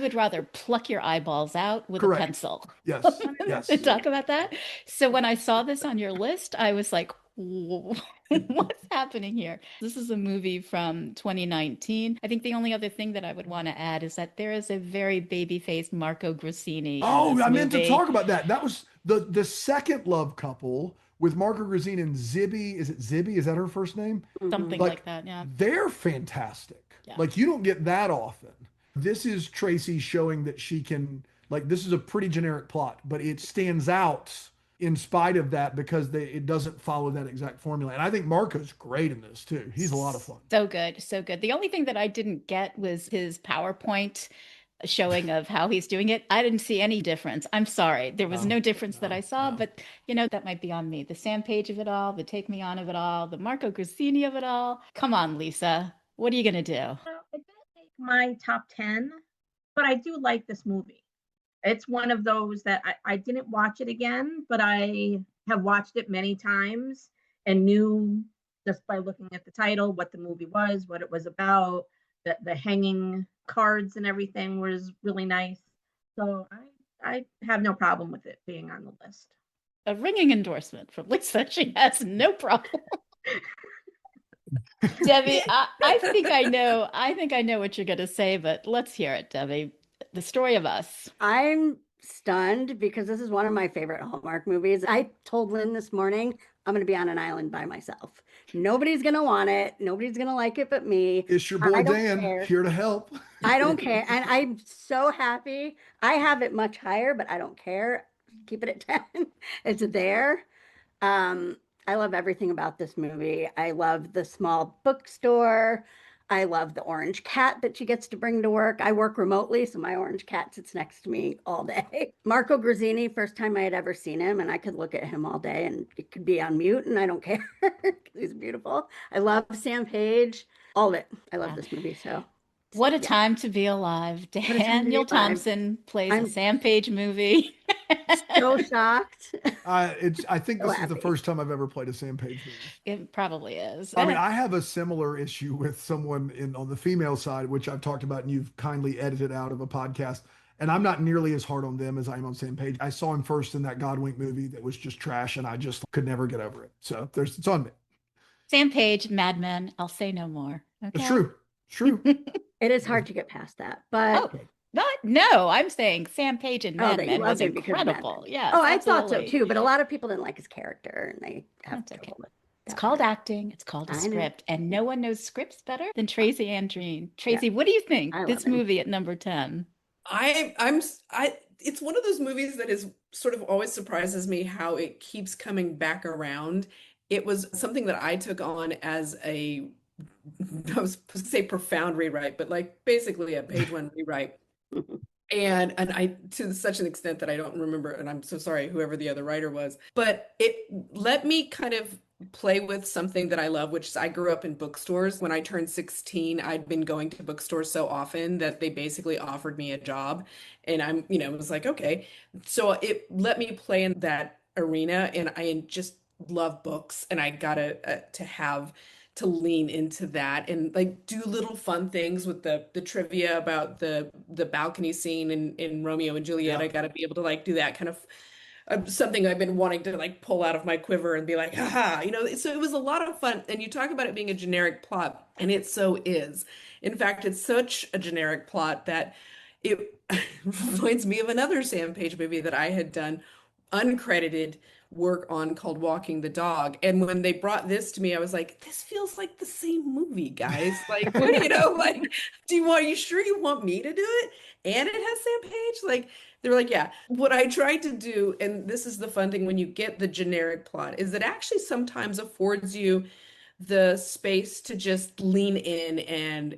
would rather pluck your eyeballs out with Correct. a pencil. Yes. Yes. To talk about that. So when I saw this on your list, I was like, what's happening here? This is a movie from 2019. I think the only other thing that I would want to add is that there is a very baby-faced Marco Grassini in Oh, this I meant to movie. talk about that. That was the second love couple with Marco Grazzini and Zibby. Is it Zibby? Is that her first name? Something Like, like that, yeah. They're fantastic. Yeah. Like you don't get that often. This is Tracy showing that she can, like, this is a pretty generic plot, but it stands out in spite of that because it doesn't follow that exact formula. And I think Marco's great in this too. He's a lot of fun. So good, so good. The only thing that I didn't get was his PowerPoint showing of how he's doing it. I didn't see any difference. I'm sorry. There was no difference that I saw, but that might be on me. The Sam Page of it all, the Take Me On of it all, the Marco Grassini of it all. Come on, Lisa. What are you going to do? Well, it didn't make my top 10, but I do like this movie. It's one of those that I didn't watch it again, but I have watched it many times and knew just by looking at the title what the movie was, what it was about. The hanging cards and everything was really nice. So I have no problem with it being on the list. A ringing endorsement from Lisa. She has no problem. Debbie, I think I know what you're going to say, but let's hear it, Debbie. The Story of Us. I'm stunned because this is one of my favorite Hallmark movies. I told Lynn this morning, I'm going to be on an island by myself. Nobody's going to want it. Nobody's going to like it but me. It's your boy I don't Dan care. here to help. I don't care. And I'm so happy. I have it much higher, but I don't care. Keep it at 10. It's there. I love everything about this movie. I love the small bookstore. I love the orange cat that she gets to bring to work. I work remotely, so my orange cat sits next to me all day. Marco Grazzini, first time I had ever seen him, and I could look at him all day and it could be on mute and I don't care. He's beautiful. I love Sam Page, all of it. I love this movie. So what a time to be alive. Daniel Thompson plays a Sam Page movie. So shocked. I think So this is the happy. first time I've ever played a Sam Page movie. It probably is. I mean, I have a similar issue with someone on the female side, which I've talked about and you've kindly edited out of a podcast. And I'm not nearly as hard on them as I am on Sam Page. I saw him first in that Godwink movie that was just trash, and I just could never get over it. So it's on me. Sam Page, Mad Men. I'll say no more. Okay? It's true. It's true. It is hard to get past that, but No, I'm saying Sam Page in Mad that you Men loved was him because of Mad incredible. Men. Yeah. Oh, I thought so too, but a lot of people didn't like his character and they have That's okay. trouble with It's that called part. acting. It's called a I know. script. And no one knows scripts better than Tracy Andreen. Tracy, what do you think? I This love him. movie at number 10. It's one of those movies that is sort of always surprises me how it keeps coming back around. It was something that I took on as I was supposed to say profound rewrite, but like basically a page one rewrite. And I, to such an extent that I don't remember, and I'm so sorry, whoever the other writer was, but it let me kind of play with something that I love, which is I grew up in bookstores. When I turned 16, I'd been going to bookstores so often that they basically offered me a job. And it was like, okay. So it let me play in that arena, and I just love books, and I gotta to lean into that and like do little fun things with the trivia about the balcony scene in Romeo and Juliet. Yeah. I got to be able to like do that kind of something I've been wanting to like pull out of my quiver and be like, haha, so it was a lot of fun. And you talk about it being a generic plot, and it so is. In fact, it's such a generic plot that it reminds me of another Sam Page movie that I had done uncredited work on called Walking the Dog. And when they brought this to me, I was like, this feels like the same movie, guys. Like, what do you know? Like, are you sure you want me to do it? And it has Sam Page? Like, they were like, yeah. What I tried to do, and this is the fun thing when you get the generic plot, is it actually sometimes affords you the space to just lean in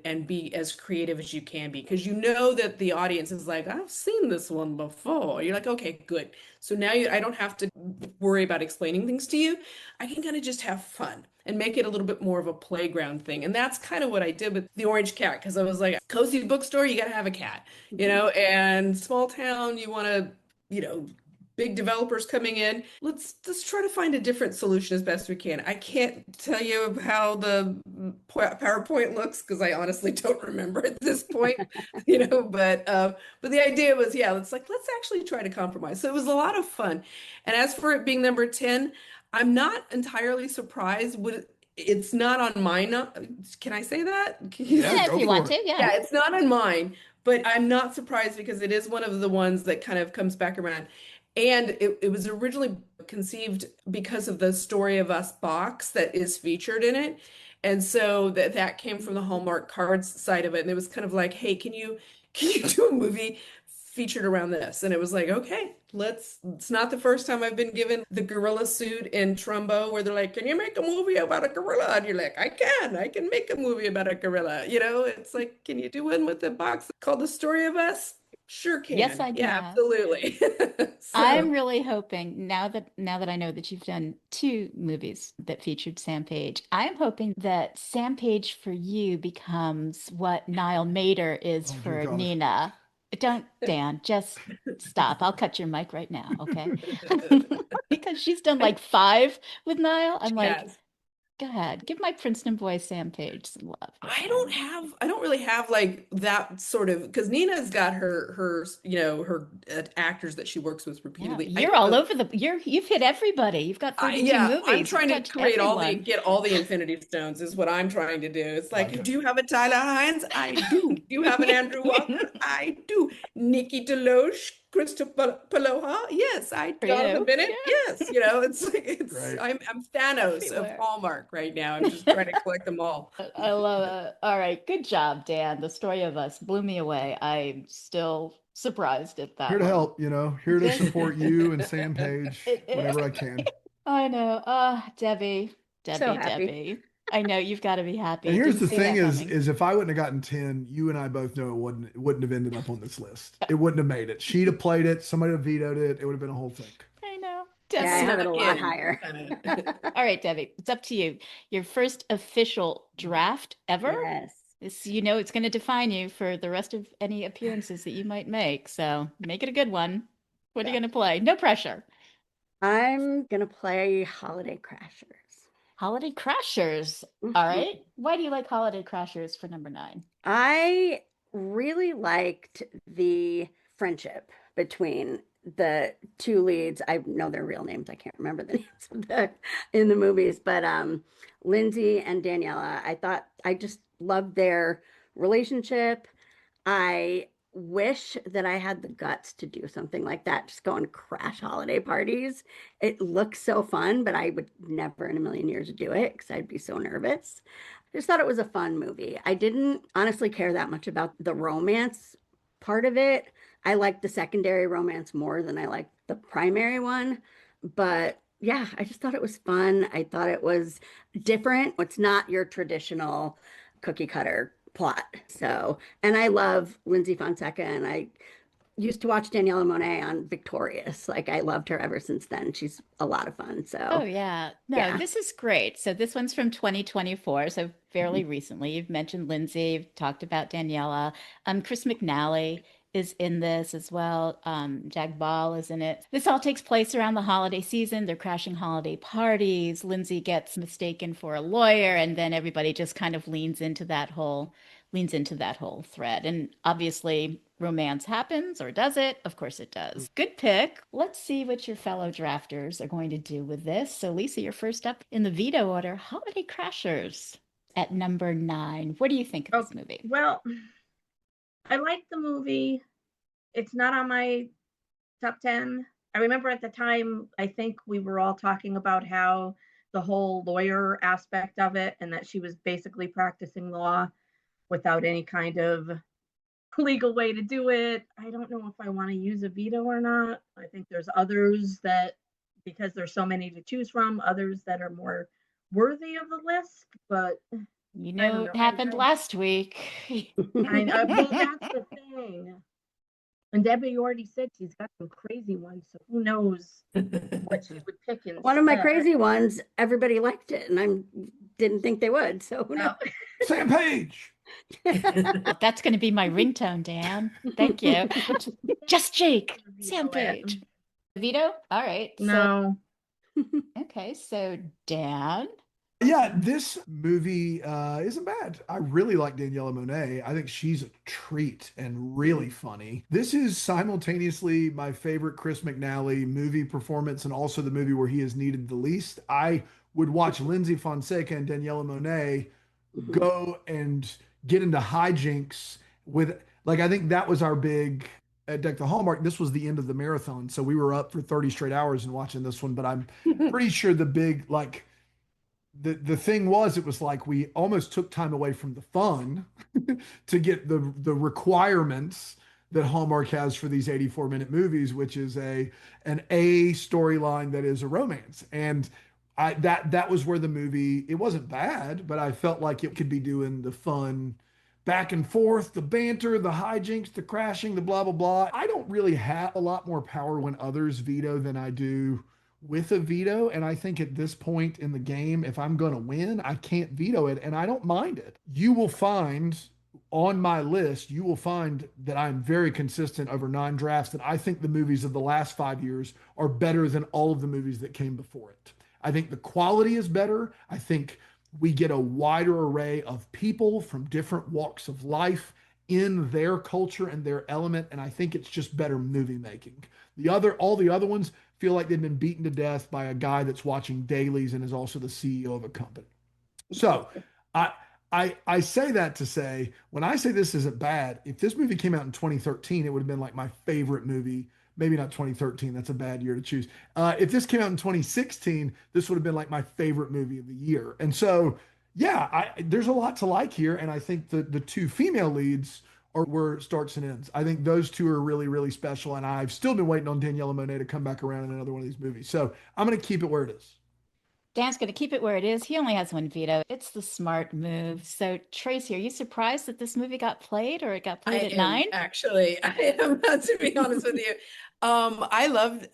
and be as creative as you can be, because you know that the audience is like, I've seen this one before. You're like, okay, good. So now I don't have to worry about explaining things to you. I can kind of just have fun and make it a little bit more of a playground thing. And that's kind of what I did with the Orange Cat, because I was like, cozy bookstore, you got to have a cat, and small town, you want to, big developers coming in. Let's try to find a different solution as best we can. I can't tell you how the PowerPoint looks because I honestly don't remember at this point, but the idea was, let's actually try to compromise. So it was a lot of fun. And as for it being number 10, I'm not entirely surprised. It's not on mine. Can I say that? Yeah, if you want to, Yeah, it's not on mine, but I'm not surprised because it is one of the ones that kind of comes back around. And it was originally conceived because of the Story of Us box that is featured in it. And so that came from the Hallmark cards side of it. And it was kind of like, hey, can you do a movie featured around this? And it was like, okay, it's not the first time I've been given the gorilla suit in Trumbo where they're like, can you make a movie about a gorilla? And you're like, I can make a movie about a gorilla. It's like, can you do one with a box called The Story of Us? Sure can. Yes, I Yeah, can. absolutely. I'm really hoping now that I know that you've done 2 movies that featured Sam Page, I'm hoping that Sam Page for you becomes what Niall Mater is Oh, dear for God. Nina. Don't, Dan, just stop. I'll cut your mic right now, okay? Because she's done like 5 with Niall. I'm like, Yes. go ahead, give my Princeton boy Sam Page some love. I don't really have like that sort of, because Nina's got her actors that she works with Yeah, repeatedly. you're all over you've hit everybody. You've got 32 I'm movies. trying You've to touched create everyone. get all the Infinity Stones is what I'm trying to do. It's like, Gotcha. do you have a Tyler Hines? I do. Do you have an Andrew Walker? I do. Nikki Deloche, Christopher Paloha? Yes, I For Jonathan you. Bennett? Yeah. Yes. It's like Great. I'm Thanos of Everywhere. Hallmark right now. I'm just trying to collect them all. I love it. All right, good job, Dan. The Story of Us blew me away. I'm still surprised at that Here to one. help, here to This- support you and Sam Page It whenever is. I can. I know. Debbie, So happy. Debbie. I know you've got to be happy. And here's Didn't the see thing that is, coming. is if I wouldn't have gotten 10, you and I both know it wouldn't have ended up on this list. It wouldn't have made it. She'd have played it, somebody would have vetoed it, it would have been a whole thing. I know. Yeah, I Debbie. have it a lot Again, higher. All right, Debbie, it's up to you. Your first official draft ever. Yes. It's going to define you for the rest of any appearances that you might make. So make it a good one. What are you going to play? No pressure. I'm gonna play Holiday Crashers. Holiday Crashers. All right. Why do you like Holiday Crashers for number 9? I really liked the friendship between the 2 leads. I know their real names. I can't remember the names of in the movies, but Lindsay and Daniela. I just loved their relationship. I wish that I had the guts to do something like that, just go and crash holiday parties. It looks so fun, but I would never in a million years do it because I'd be so nervous. I just thought it was a fun movie. I didn't honestly care that much about the romance part of it. I liked the secondary romance more than I liked the primary one. But yeah, I just thought it was fun. I thought it was different. It's not your traditional cookie cutter plot. So, and I love Lindsay Fonseca, and I used to watch Daniela Monet on Victorious. Like, I loved her ever since then. She's a lot of fun. Oh, So, yeah. No, yeah. this is great. So this one's from 2024, so fairly recently. You've mentioned Lindsay, you've talked about Daniela. Chris McNally is in this as well. Jag Ball is in it. This all takes place around the holiday season. They're crashing holiday parties. Lindsay gets mistaken for a lawyer, and then everybody just kind of leans into that whole thread. And obviously, romance happens, or does it? Of course it does. Good pick. Let's see what your fellow drafters are going to do with this. So, Lisa, you're first up in the veto order. Holiday Crashers at number 9. What do you think of this movie? Well, I like the movie. It's not on my top 10. I remember at the time, I think we were all talking about how the whole lawyer aspect of it, and that she was basically practicing law without any kind of legal way to do it. I don't know if I want to use a veto or not. I think there's others that, because there's so many to choose from, others that are more worthy of the list. But You I know, don't it know. happened last week. I know. Well, that's the thing. And Debbie already said she's got some crazy ones, so who knows what she would pick instead. One of my crazy ones, everybody liked it, and I didn't think they would. So who knows? Sam Page. That's going to be my ringtone, Dan. Thank you. Just Jake, Veto Sam it. Page. Veto? All right. No. Okay, so Dan. Yeah, this movie isn't bad. I really like Daniela Monet. I think she's a treat and really funny. This is simultaneously my favorite Chris McNally movie performance and also the movie where he is needed the least. I would watch Lindsay Fonseca and Daniela Monet go and get into hijinks with, like, I think that was our big at Deck the Hallmark. This was the end of the marathon. So we were up for 30 straight hours and watching this one, but I'm pretty sure the big, like, the thing was, it was like we almost took time away from the fun to get the requirements that Hallmark has for these 84-minute movies, which is an A storyline that is a romance. And that was where the movie, it wasn't bad, but I felt like it could be doing the fun back and forth, the banter, the hijinks, the crashing, the blah blah blah. I don't really have a lot more power when others veto than I do with a veto. And I think at this point in the game, if I'm going to win, I can't veto it, and I don't mind it. You will find on my list, you will find that I'm very consistent over 9 drafts, that I think the movies of the last 5 years are better than all of the movies that came before it. I think the quality is better. I think we get a wider array of people from different walks of life in their culture and their element. And I think it's just better movie making. All the other ones feel like they've been beaten to death by a guy that's watching dailies and is also the CEO of a company. So I say that to say, when I say this isn't bad, if this movie came out in 2013, it would have been like my favorite movie. Maybe not 2013. That's a bad year to choose. If this came out in 2016, this would have been like my favorite movie of the year. And so, yeah, there's a lot to like here. And I think the 2 female leads are where it starts and ends. I think those 2 are really, really special. And I've still been waiting on Daniela Monet to come back around in another one of these movies. So I'm going to keep it where it is. Dan's going to keep it where it is. He only has 1 veto. It's the smart move. So, Tracy, are you surprised that this movie got played, or it got played at 9? Actually, I am, to be honest with you. I loved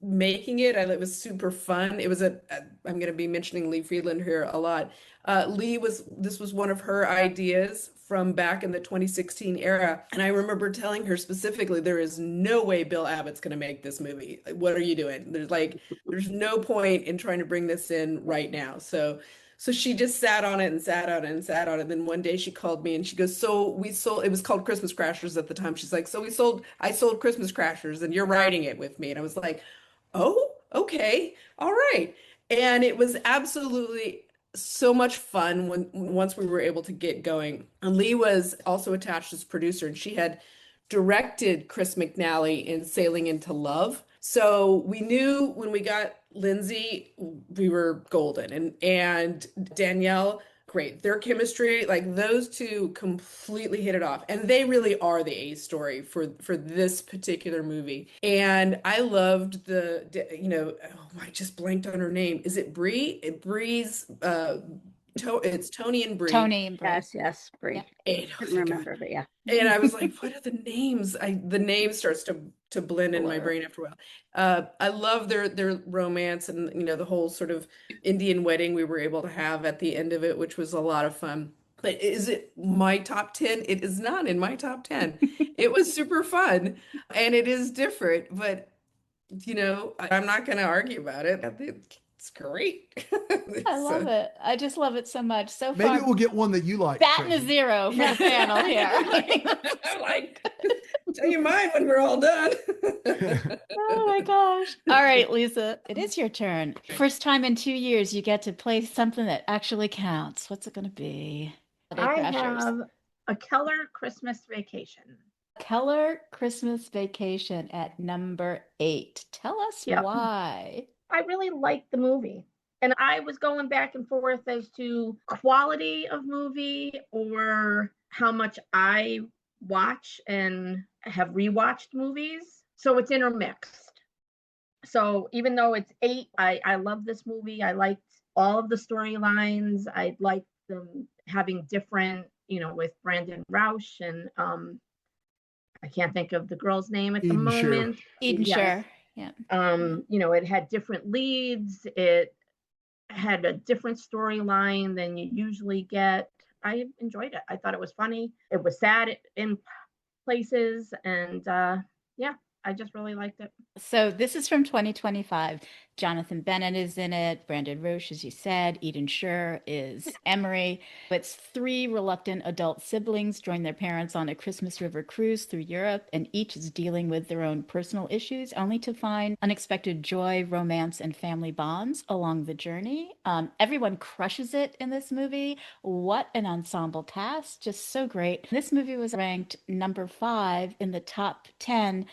making it. It was super fun. It was I'm going to be mentioning Lee Friedland here a lot. This was one of her ideas from back in the 2016 era. And I remember telling her specifically, there is no way Bill Abbott's going to make this movie. What are you doing? There's no point in trying to bring this in right now. So she just sat on it and sat on it and sat on it. Then one day she called me and she goes, so we sold, it was called Christmas Crashers at the time. She's like, I sold Christmas Crashers and you're writing it with me. And I was like, oh, okay. All right. And it was absolutely so much fun once we were able to get going. And Lee was also attached as producer, and she had directed Chris McNally in Sailing into Love. So we knew when we got Lindsay, we were golden. And Danielle, great. Their chemistry, like those 2 completely hit it off. And they really are the A story for this particular movie. And I loved I just blanked on her name. Is it Bree? Bree's it's Tony and Bree. Tony and Bree. Yes, Bree. Yeah. I couldn't remember, but yeah. And I was like, what are the names? The name starts to blend in my brain after a while. I love their romance and, the whole sort of Indian wedding we were able to have at the end of it, which was a lot of fun. But is it my top 10? It is not in my top 10. It was super fun and it is different, but I'm not going to argue about it. I think it's great. I love it. I just love it so much. So Maybe far, we'll get one that you like. batting a Tracy. 0 for the panel here. Tell you mine when we're all done. Oh my gosh. All right, Lisa, it is your turn. First time in 2 years, you get to play something that actually counts. What's it going to be? I have A Keller Christmas Vacation. Keller Christmas Vacation at number 8. Tell us Yep. why. I really liked the movie. And I was going back and forth as to quality of movie or how much I watch and have rewatched movies. So it's intermixed. So even though it's 8, I love this movie. I liked all of the storylines. I liked them having different, with Brandon Roush and I can't think of the girl's name at the Eden Sher. moment. Eden Yes. Sher. Yeah. It had different leads. It had a different storyline than you usually get. I enjoyed it. I thought it was funny. It was sad in places, and yeah, I just really liked it. So this is from 2025. Jonathan Bennett is in it. Brandon Roche, as you said. Eden Sher is Emery. It's 3 reluctant adult siblings join their parents on a Christmas River cruise through Europe, and each is dealing with their own personal issues, only to find unexpected joy, romance, and family bonds along the journey. Everyone crushes it in this movie. What an ensemble cast. Just so great. This movie was ranked number 5 in the top 10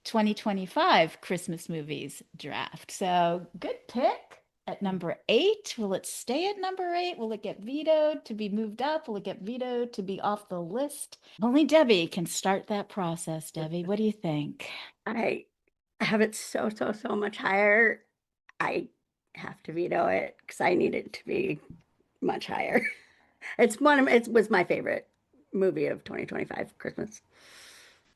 2025 Christmas movies draft. So good pick at number 8. Will it stay at number 8? Will it get vetoed to be moved up? Will it get vetoed to be off the list? Only Debbie can start that process. Debbie, what do you think? I have it so much higher. I have to veto it because I need it to be much higher. It was my favorite movie of 2025 Christmas.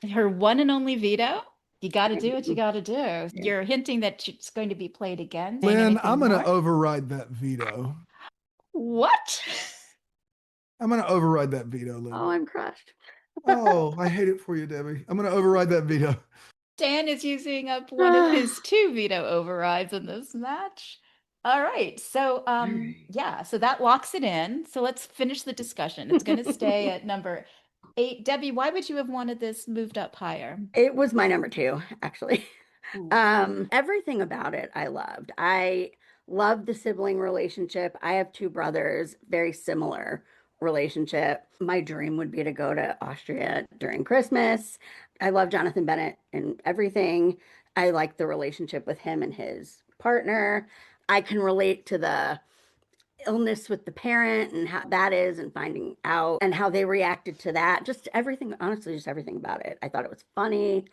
Her one and only veto? You got to do what you got to do. You're hinting that it's going to be played again. Lynn, I'm going to override that veto. What? I'm going to override that veto, Lynn. Oh, I'm crushed. Oh, I hate it for you, Debbie. I'm going to override that veto. Dan is using up one of his 2 veto overrides in this match. All right. So, yeah, so that locks it in. So let's finish the discussion. It's going to stay at number 8. Debbie, why would you have wanted this moved up higher? It was my number 2, actually. Everything about it I loved. I loved the sibling relationship. I have 2 brothers, very similar relationship. My dream would be to go to Austria during Christmas. I love Jonathan Bennett and everything. I like the relationship with him and his partner. I can relate to the illness with the parent and how that is and finding out and how they reacted to that. Just everything, honestly, just everything about it. I thought it was funny,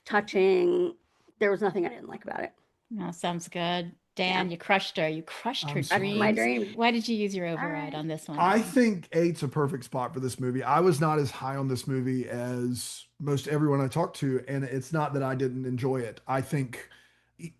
touching. There was nothing I didn't like about it. Oh, sounds good. Dan, you crushed her. You crushed her dreams. My dream. Why did you use your override on this one? I think 8's a perfect spot for this movie. I was not as high on this movie as most everyone I talked to, and it's not that I didn't enjoy it. I think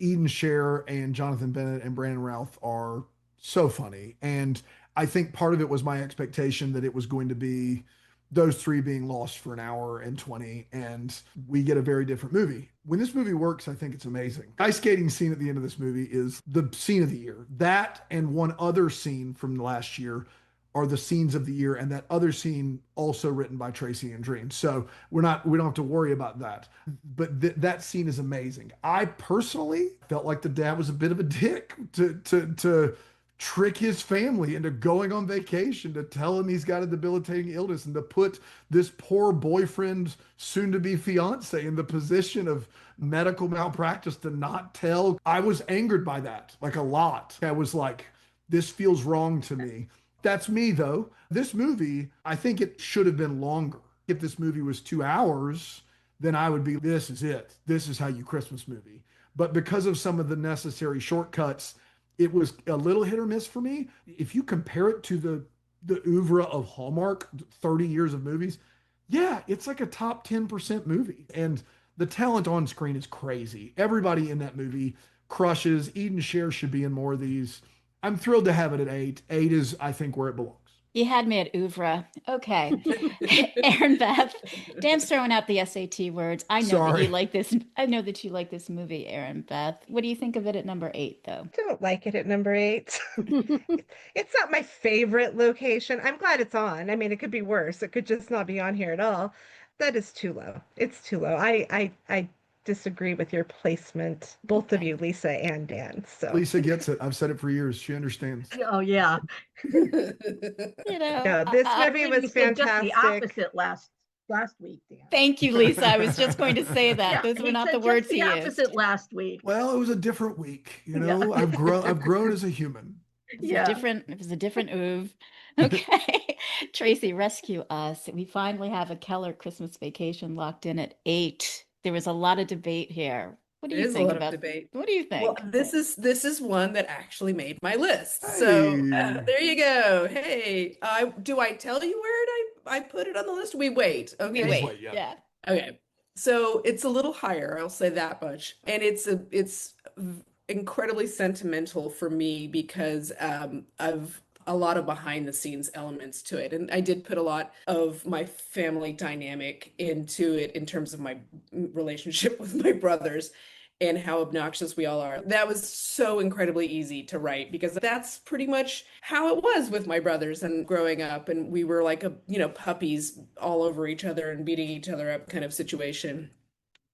Eden Sher and Jonathan Bennett and Brandon Routh are so funny. And I think part of it was my expectation that it was going to be those 3 being lost for an hour and 20, and we get a very different movie. When this movie works, I think it's amazing. Ice skating scene at the end of this movie is the scene of the year. That and one other scene from last year are the scenes of the year, and that other scene also written by Tracy Andreen. So we don't have to worry about that. But that scene is amazing. I personally felt like the dad was a bit of a dick to trick his family into going on vacation, to tell him he's got a debilitating illness, and to put this poor boyfriend, soon to be fiance, in the position of medical malpractice to not tell. I was angered by that, like a lot. I was like, this feels wrong to me. That's me though. This movie, I think it should have been longer. If this movie was 2 hours, then I would be, this is it. This is how you Christmas movie. But because of some of the necessary shortcuts, it was a little hit or miss for me. If you compare it to the oeuvre of Hallmark, 30 years of movies, yeah, it's like a top 10% movie. And the talent on screen is crazy. Everybody in that movie crushes. Eden Sher should be in more of these. I'm thrilled to have it at 8. 8 is, I think, where it belongs. You had me at oeuvre. Okay. Erinbeth, Dan's throwing out the SAT words. I know that you like this. I know that you like this movie, Erinbeth. What do you think of it at number 8, though? Don't like it at number 8. It's not my favorite location. I'm glad it's on. I mean, it could be worse. It could just not be on here at all. That is too low. It's too low. I disagree with your placement, both of you, Lisa and Dan. So Lisa gets it. I've said it for years. She understands. Oh yeah. You know, no, this movie was fantastic. Just the opposite last last week, Dan. Thank you, Lisa. I was just going to say that. Yeah, Those were he not said the words just the he opposite used. last week. Well, it was a different week. You Yeah. know, I've grown as a human. It was Yeah. a different oeuvre. Okay. Tracy, rescue us. We finally have a Keller Christmas Vacation locked in at 8. There was a lot of debate here. What do There you is a think lot of about debate. What do you Well, think? this is one that actually made my list. So Hey. there you go. Hey, do I tell you where I put it on the list? We wait. We Okay. Just wait. wait, yeah. Yeah. Okay. So it's a little higher, I'll say that much. And it's incredibly sentimental for me because of a lot of behind the scenes elements to it. And I did put a lot of my family dynamic into it in terms of my relationship with my brothers and how obnoxious we all are. That was so incredibly easy to write because that's pretty much how it was with my brothers and growing up. And we were like puppies all over each other and beating each other up kind of situation.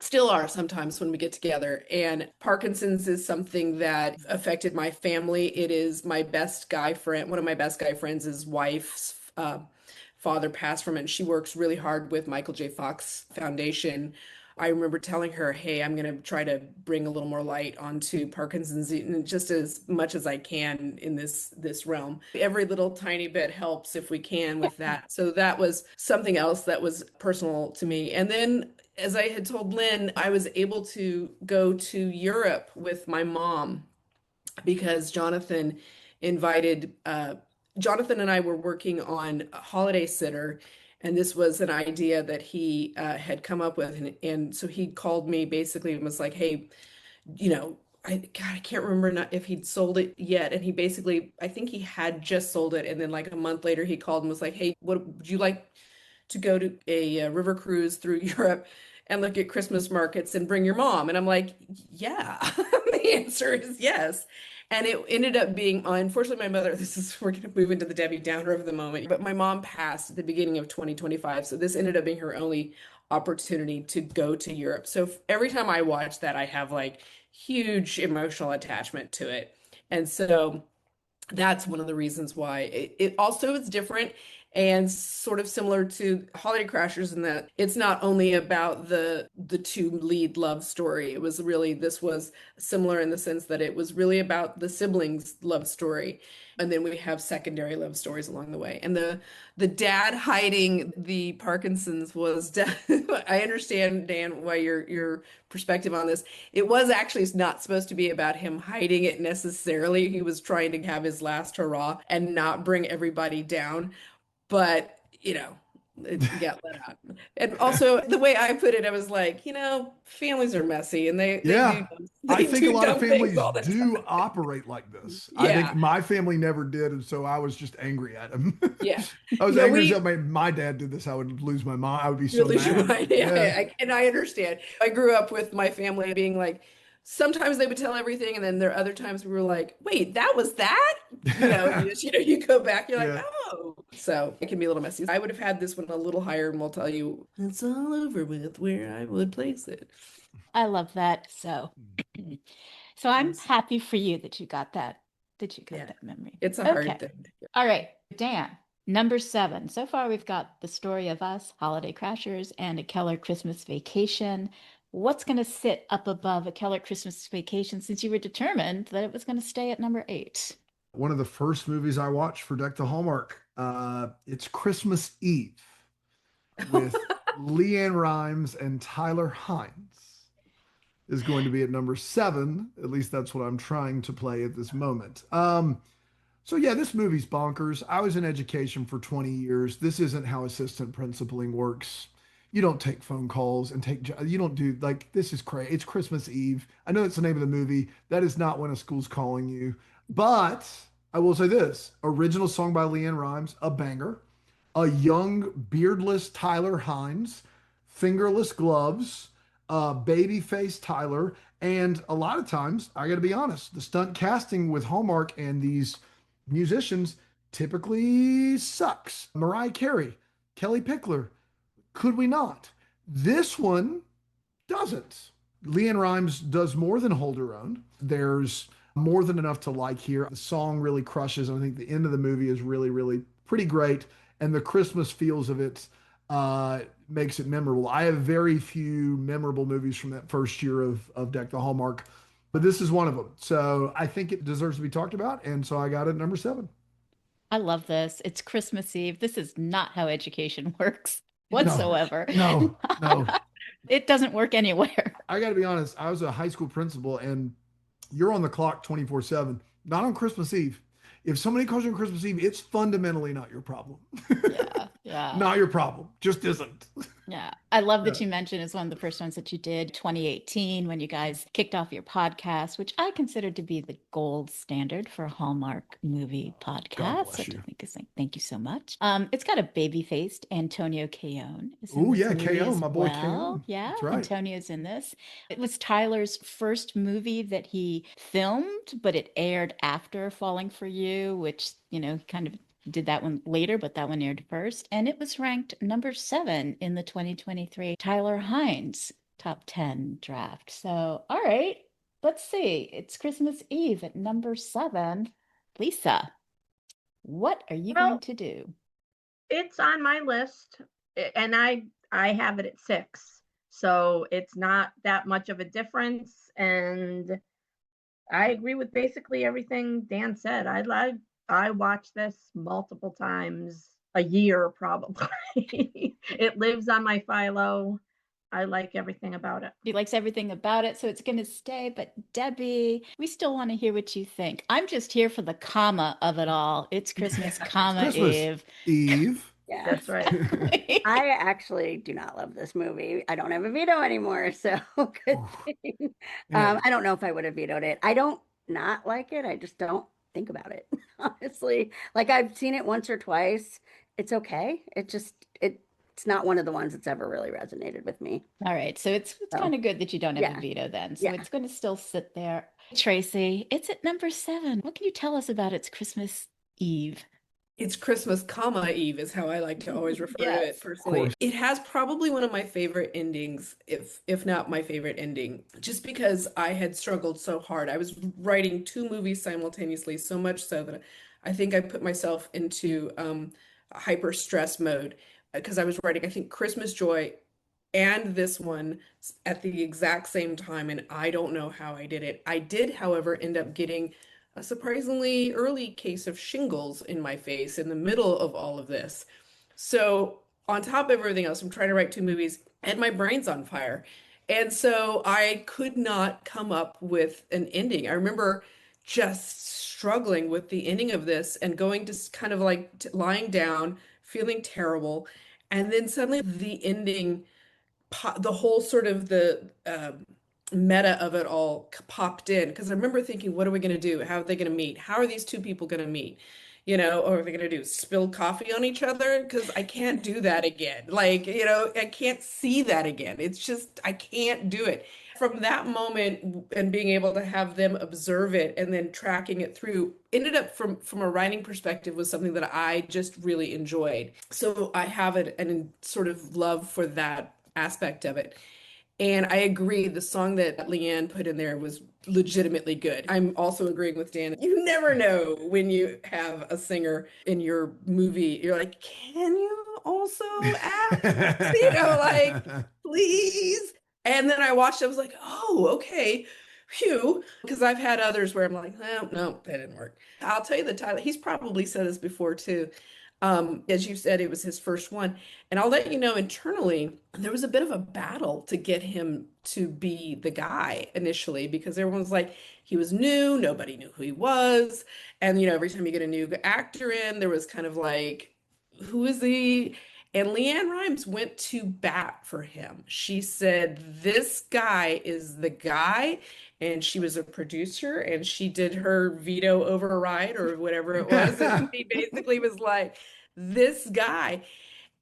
Still are sometimes when we get together. And Parkinson's is something that affected my family. It is my best guy friend. One of my best guy friends' wife's father passed from it. And she works really hard with Michael J. Fox Foundation. I remember telling her, hey, I'm going to try to bring a little more light onto Parkinson's just as much as I can in this realm. Every little tiny bit helps if we can with that. So that was something else that was personal to me. And then, as I had told Lynn, I was able to go to Europe with my mom because Jonathan and I were working on a holiday sitter, and this was an idea that he had come up with. And so he called me basically and was like, hey, I can't remember if he'd sold it yet. And he basically, I think he had just sold it. And then like a month later, he called and was like, hey, would you like to go to a river cruise through Europe and look at Christmas markets and bring your mom? And I'm like, yeah, the answer is yes. And it ended up being, unfortunately, my mother, we're going to move into the Debbie Downer of the moment, but my mom passed at the beginning of 2025. So this ended up being her only opportunity to go to Europe. So every time I watch that, I have like huge emotional attachment to it. And so that's one of the reasons why it also is different and sort of similar to Holiday Crashers in that it's not only about the two lead love story. This was similar in the sense that it was really about the siblings' love story. And then we have secondary love stories along the way. And the dad hiding the Parkinson's was I understand, Dan, why your perspective on this. It was actually not supposed to be about him hiding it necessarily. He was trying to have his last hurrah and not bring everybody down. But, it got let out. And also the way I put it, I was like, families are messy and they Yeah. I think a lot of dumb things families all the do time. operate like this. I Yeah. think my family never did, and so I was just angry at him. Yeah. I was No, angry as my dad did this. I would lose my mind. I would be so Really mad. right. Yeah. And I understand. I grew up with my family being like, sometimes they would tell everything, and then there are other times we were like, wait, that was that? You go back, you're like, Yeah. oh. So it can be a little messy. I would have had this one a little higher, and we'll tell you it's all over with where I would place it. I love that. So I'm happy for you that you got that Yeah. that memory. It's a hard Okay. thing. All right, Dan, number 7. So far, we've got The Story of Us, Holiday Crashers, and A Keller Christmas Vacation. What's going to sit up above A Keller Christmas Vacation since you were determined that it was going to stay at number 8? One of the first movies I watched for Deck the Hallmark. It's Christmas Eve with Leanne Rimes and Tyler Hines is going to be at number 7. At least that's what I'm trying to play at this moment. So yeah, this movie's bonkers. I was in education for 20 years. This isn't how assistant principaling works. You don't take phone calls and you don't do like, this is crazy. It's Christmas Eve. I know it's the name of the movie. That is not when a school's calling you. But I will say this, original song by Leanne Rimes, a banger. A young beardless Tyler Hines, fingerless gloves, babyface Tyler. And a lot of times, I got to be honest, the stunt casting with Hallmark and these musicians typically sucks. Mariah Carey, Kelly Pickler, could we not? This one doesn't. Leanne Rimes does more than hold her own. There's more than enough to like here. The song really crushes. I think the end of the movie is really, really pretty great. And the Christmas feels of it makes it memorable. I have very few memorable movies from that first year of Deck the Hallmark, but this is one of them. So I think it deserves to be talked about. And so I got it at number 7. I love this. It's Christmas Eve. This is not how education works No, whatsoever. no, no. It doesn't work anywhere. I got to be honest. I was a high school principal, and you're on the clock 24/7, not on Christmas Eve. If somebody calls you on Christmas Eve, it's fundamentally not your problem. Yeah, yeah. Not your problem. Just isn't. Yeah. I love that you mentioned it's one of the first ones that you did 2018 when you guys kicked off your podcast, which I consider to be the gold standard for Hallmark movie God podcasts. bless I you. think is like, thank you so much. It's got a baby-faced Antonio Keone. is in Oh this yeah, movie KO, as my boy well. KO. Yeah, That's right. Antonio's in this. It was Tyler's first movie that he filmed, but it aired after Falling for You, which, he kind of did that one later, but that one aired first. And it was ranked number 7 in the 2023 Tyler Hines top 10 draft. So, all right, let's see. It's Christmas Eve at number 7. Lisa, what are you going Well, to do? it's on my list, and I have it at 6. So it's not that much of a difference. And I agree with basically everything Dan said. I watch this multiple times a year probably. It lives on my philo. I like everything about it. He likes everything about it, so it's going to stay. But Debbie, we still want to hear what you think. I'm just here for the comma of it all. It's Christmas, comma, Christmas Eve. Eve. Yeah. That's right. I actually do not love this movie. I don't have a veto anymore, so good thing. Yeah. I don't know if I would have vetoed it. I don't not like it. I just don't think about it, honestly. Like I've seen it once or twice. It's okay. It's not one of the ones that's ever really resonated with me. All right, so it's So, kind of good that you don't have yeah. a veto then. So Yeah. it's going to still sit there. Tracy, it's at number 7. What can you tell us about It's Christmas Eve? It's Christmas, comma, Eve is how I like to always refer to Yes. it personally. course. It has probably one of my favorite endings, if not my favorite ending, just because I had struggled so hard. I was writing 2 movies simultaneously, so much so that I think I put myself into hyper stress mode because I was writing, I think, Christmas Joy and this one at the exact same time, and I don't know how I did it. I did, however, end up getting a surprisingly early case of shingles in my face in the middle of all of this. So, on top of everything else, I'm trying to write 2 movies and my brain's on fire. And so I could not come up with an ending. I remember just struggling with the ending of this and going to kind of like lying down, feeling terrible. And then suddenly the ending, the whole sort of the meta of it all popped in because I remember thinking, what are we going to do? How are they going to meet? How are these 2 people going to meet? Or are they going to do spill coffee on each other? Because I can't do that again. Like, I can't see that again. It's just, I can't do it. From that moment and being able to have them observe it and then tracking it through ended up from a writing perspective was something that I just really enjoyed. So I have an sort of love for that aspect of it. And I agree, the song that Leanne put in there was legitimately good. I'm also agreeing with Dan. You never know when you have a singer in your movie. You're like, can you also act? Like, please. And then I watched it, I was like, oh, okay. Phew. Because I've had others where I'm like, oh, no, that didn't work. I'll tell you the title. He's probably said this before too. As you said, it was his first one. And I'll let you know internally, there was a bit of a battle to get him to be the guy initially because everyone was like, he was new, nobody knew who he was. And, every time you get a new actor in, there was kind of like, who is he? And Leanne Rimes went to bat for him. She said, this guy is the guy. And she was a producer and she did her veto override or whatever it was. And he basically was like, this guy.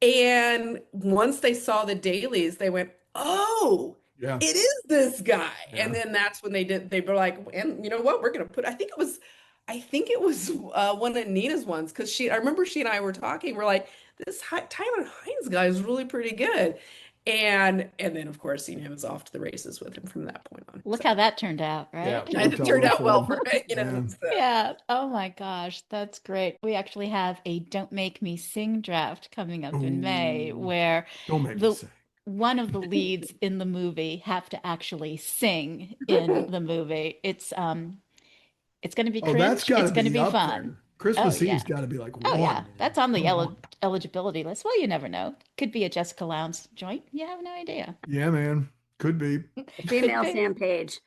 And once they saw the dailies, they went, oh, Yeah. it is this guy. Yeah. And then that's when they were like, and you know what, we're going to put, I think it was one of Nina's ones. Cause I remember she and I were talking, we're like, this Tyler Hines guy is really pretty good. And then of course, it was off to the races with him from that point on. Look So how that turned out, Yeah. right? it Worked out turned well out for well him. for it, Yeah. so. Yeah. Oh my gosh, that's great. We actually have a Don't Make Me Sing draft coming up in May, Ooh. where Don't make me the say. one of the leads in the movie have to actually sing in the movie. It's going to be Oh, that's cringe. got It's to going to be be up fun. there. Oh Christmas yeah. Eve's got to be like Oh one. yeah. Man. That's on the Come on. eligibility list. Well, you never know. Could be a Jessica Lowndes joint. You have no idea. Yeah, man. Could be. Female be. Sam Page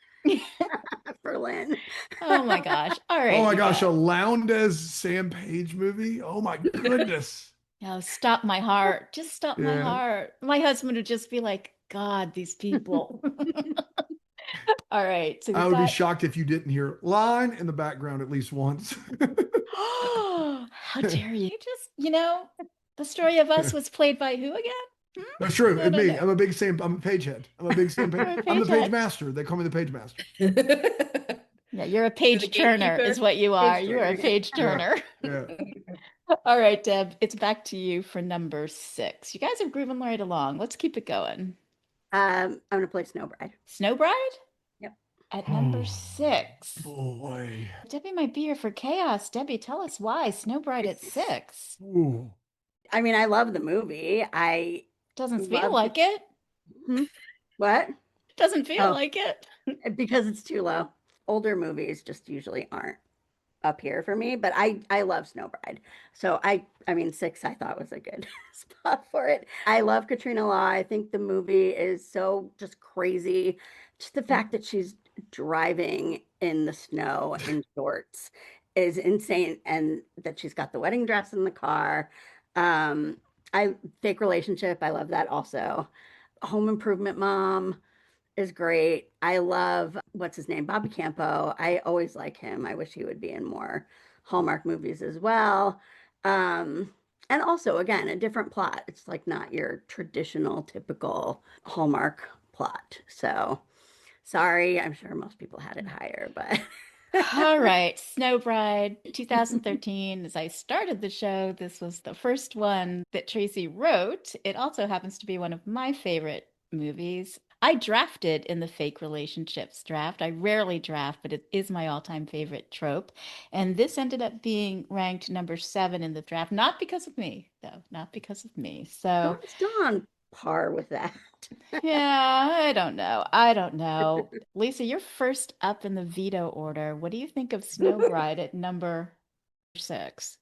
for Lynn. Oh my gosh. All right, Oh my you gosh, a guys. Lowndes Sam Page movie. Oh my goodness. Oh, stop my heart. Just stop my Yeah. heart. My husband would just be like, God, these people. All right. So I we've would be got. shocked if you didn't hear line in the background at least once. How dare you? The story of us was played by who again? That's true. No, It's no, me. no. I'm a big Sam. I'm a page head. I'm a big Sam Page. You're a I'm the page page head. master. They call me the page master. Yeah, you're a page turner, gatekeeper? is what you are. Page You are a turner. page turner. Yeah. All right, Deb, it's back to you for number 6. You guys are grooving right along. Let's keep it going. I'm gonna play Snowbride. Snowbride? Yep. At number Oh, 6. boy. Debbie might be here for chaos. Debbie, tell us why Snowbride at 6. Ooh. I mean, I love the movie. I Doesn't feel love like it. what? Doesn't feel Oh. like it. Because it's too low. Older movies just usually aren't up here for me, but I love Snowbride. So I mean 6 I thought was a good spot for it. I love Katrina Law. I think the movie is so just crazy. Just the fact that she's driving in the snow in shorts is insane, and that she's got the wedding dress in the car. I Fake Relationship, I love that also. Home Improvement Mom is great. I love, what's his name? Bobby Campo. I always like him. I wish he would be in more Hallmark movies as well. And also, again, a different plot. It's like not your traditional, typical Hallmark plot. So sorry, I'm sure most people had it higher, but All right, Snowbride, 2013. As I started the show, this was the first one that Tracy wrote. It also happens to be one of my favorite movies. I drafted in the fake relationships draft. I rarely draft, but it is my all-time favorite trope. And this ended up being ranked number 7 in the draft, not because of me, though, not because of me. So, it's still on par with that. yeah, I don't know. I don't know. Lisa, you're first up in the veto order. What do you think of Snowbride at number 6?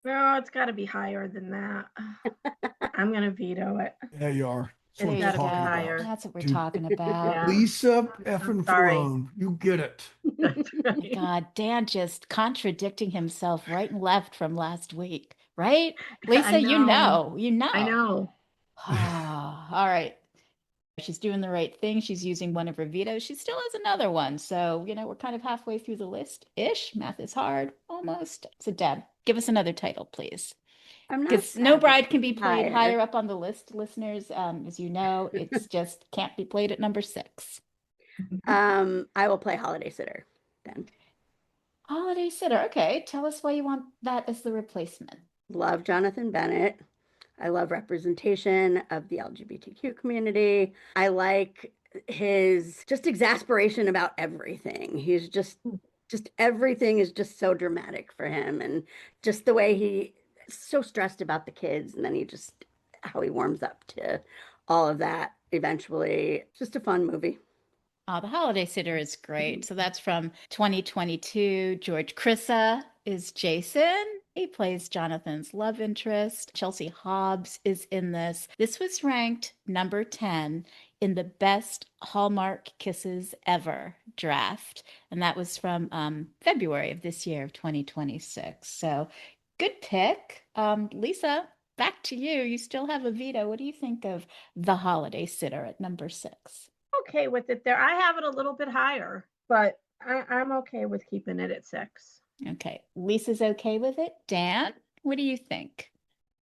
No, it's got to be higher than that. I'm going to veto it. Yeah, you are. That's There what I'm you gotta be go. talking higher. about. That's what we're Dude. talking about. Yeah. Lisa effing sorry. Ferreone. You get it. That's My right. God, Dan just contradicting himself right and left from last week, right? Lisa, you know. I know. All right. She's doing the right thing. She's using one of her vetoes. She still has another one. So, we're kind of halfway through the list-ish. Math is hard, almost. So, Deb, give us another title, please. I'm not Because sad that Snowbride can it's be played higher. higher up on the list, listeners. As you know, it's just can't be played at number 6. I will play Holiday Sitter then. Holiday Sitter. Okay, tell us why you want that as the replacement. Love Jonathan Bennett. I love representation of the LGBTQ community. I like his just exasperation about everything. He's just everything is just so dramatic for him, and just the way he's so stressed about the kids, and then how he warms up to all of that eventually. Just a fun movie. Oh, The Holiday Sitter is great. So that's from 2022. George Crissa is Jason. He plays Jonathan's love interest. Chelsea Hobbs is in this. This was ranked number 10 in the best Hallmark kisses ever draft. And that was from February of this year of 2026. So good pick. Lisa, back to you. You still have a veto. What do you think of The Holiday Sitter at number 6? Okay with it there. I have it a little bit higher, but I'm okay with keeping it at 6. Okay. Lisa's okay with it. Dan, what do you think?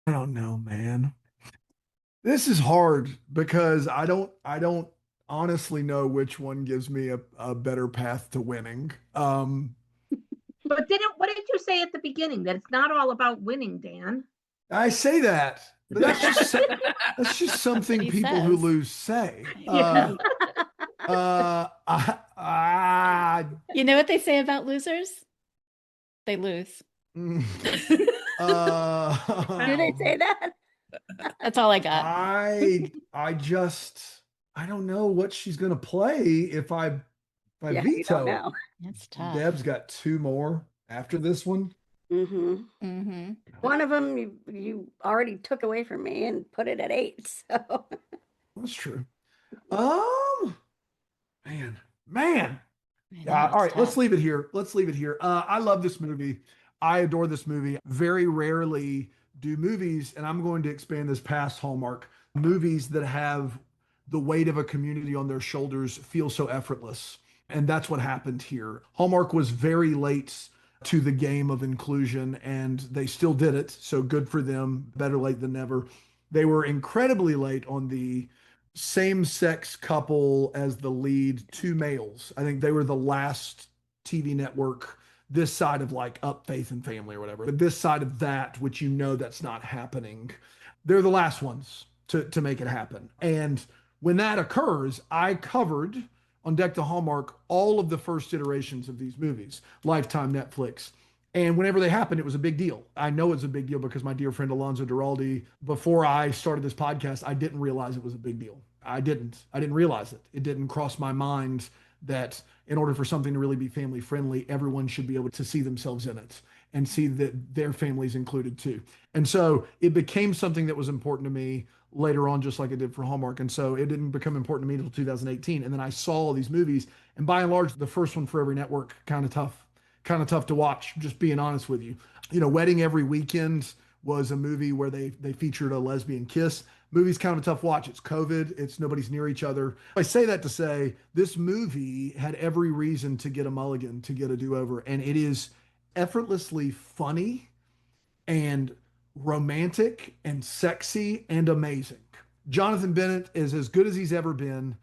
I don't know, man. This is hard because I don't honestly know which one gives me a better path to winning. But what did you say at the beginning? That it's not all about winning, Dan. I say that, But that's just something he people who says. lose say. Yeah. You know what they say about losers? They lose. Mm, Do they say that? That's all I got. I just I don't know what she's gonna play if I Yeah, you don't veto it. know. That's tough. Deb's got two more after this one. hmm Mm-hmm. One of them you already took away from me and put it at 8. So That's true. Um, man. I know, Yeah, all it's right, let's tough. leave it here. Let's leave it here. I love this movie. I adore this movie. Very rarely do movies, and I'm going to expand this past Hallmark, movies that have the weight of a community on their shoulders feel so effortless. And that's what happened here. Hallmark was very late to the game of inclusion, and they still did it. So good for them. Better late than never. They were incredibly late on the same-sex couple as the lead, two males. I think they were the last TV network this side of like Up Faith and Family or whatever. But this side of that, which you know that's not happening, they're the last ones to make it happen. And when that occurs, I covered on Deck the Hallmark all of the first iterations of these movies, Lifetime, Netflix. And whenever they happened, it was a big deal. I know it's a big deal because my dear friend Alonzo Duraldi, before I started this podcast, I didn't realize it was a big deal. I didn't realize it. It didn't cross my mind that in order for something to really be family friendly, everyone should be able to see themselves in it and see that their family's included too. And so it became something that was important to me later on, just like it did for Hallmark. And so it didn't become important to me until 2018. And then I saw all these movies, and by and large, the first one for every network, kind of tough to watch, just being honest with you. You know, Wedding Every Weekend was a movie where they featured a lesbian kiss. Movie's kind of a tough watch. It's COVID. It's nobody's near each other. I say that to say this movie had every reason to get a mulligan, to get a do-over. And it is effortlessly funny and romantic and sexy and amazing. Jonathan Bennett is as good as he's ever been.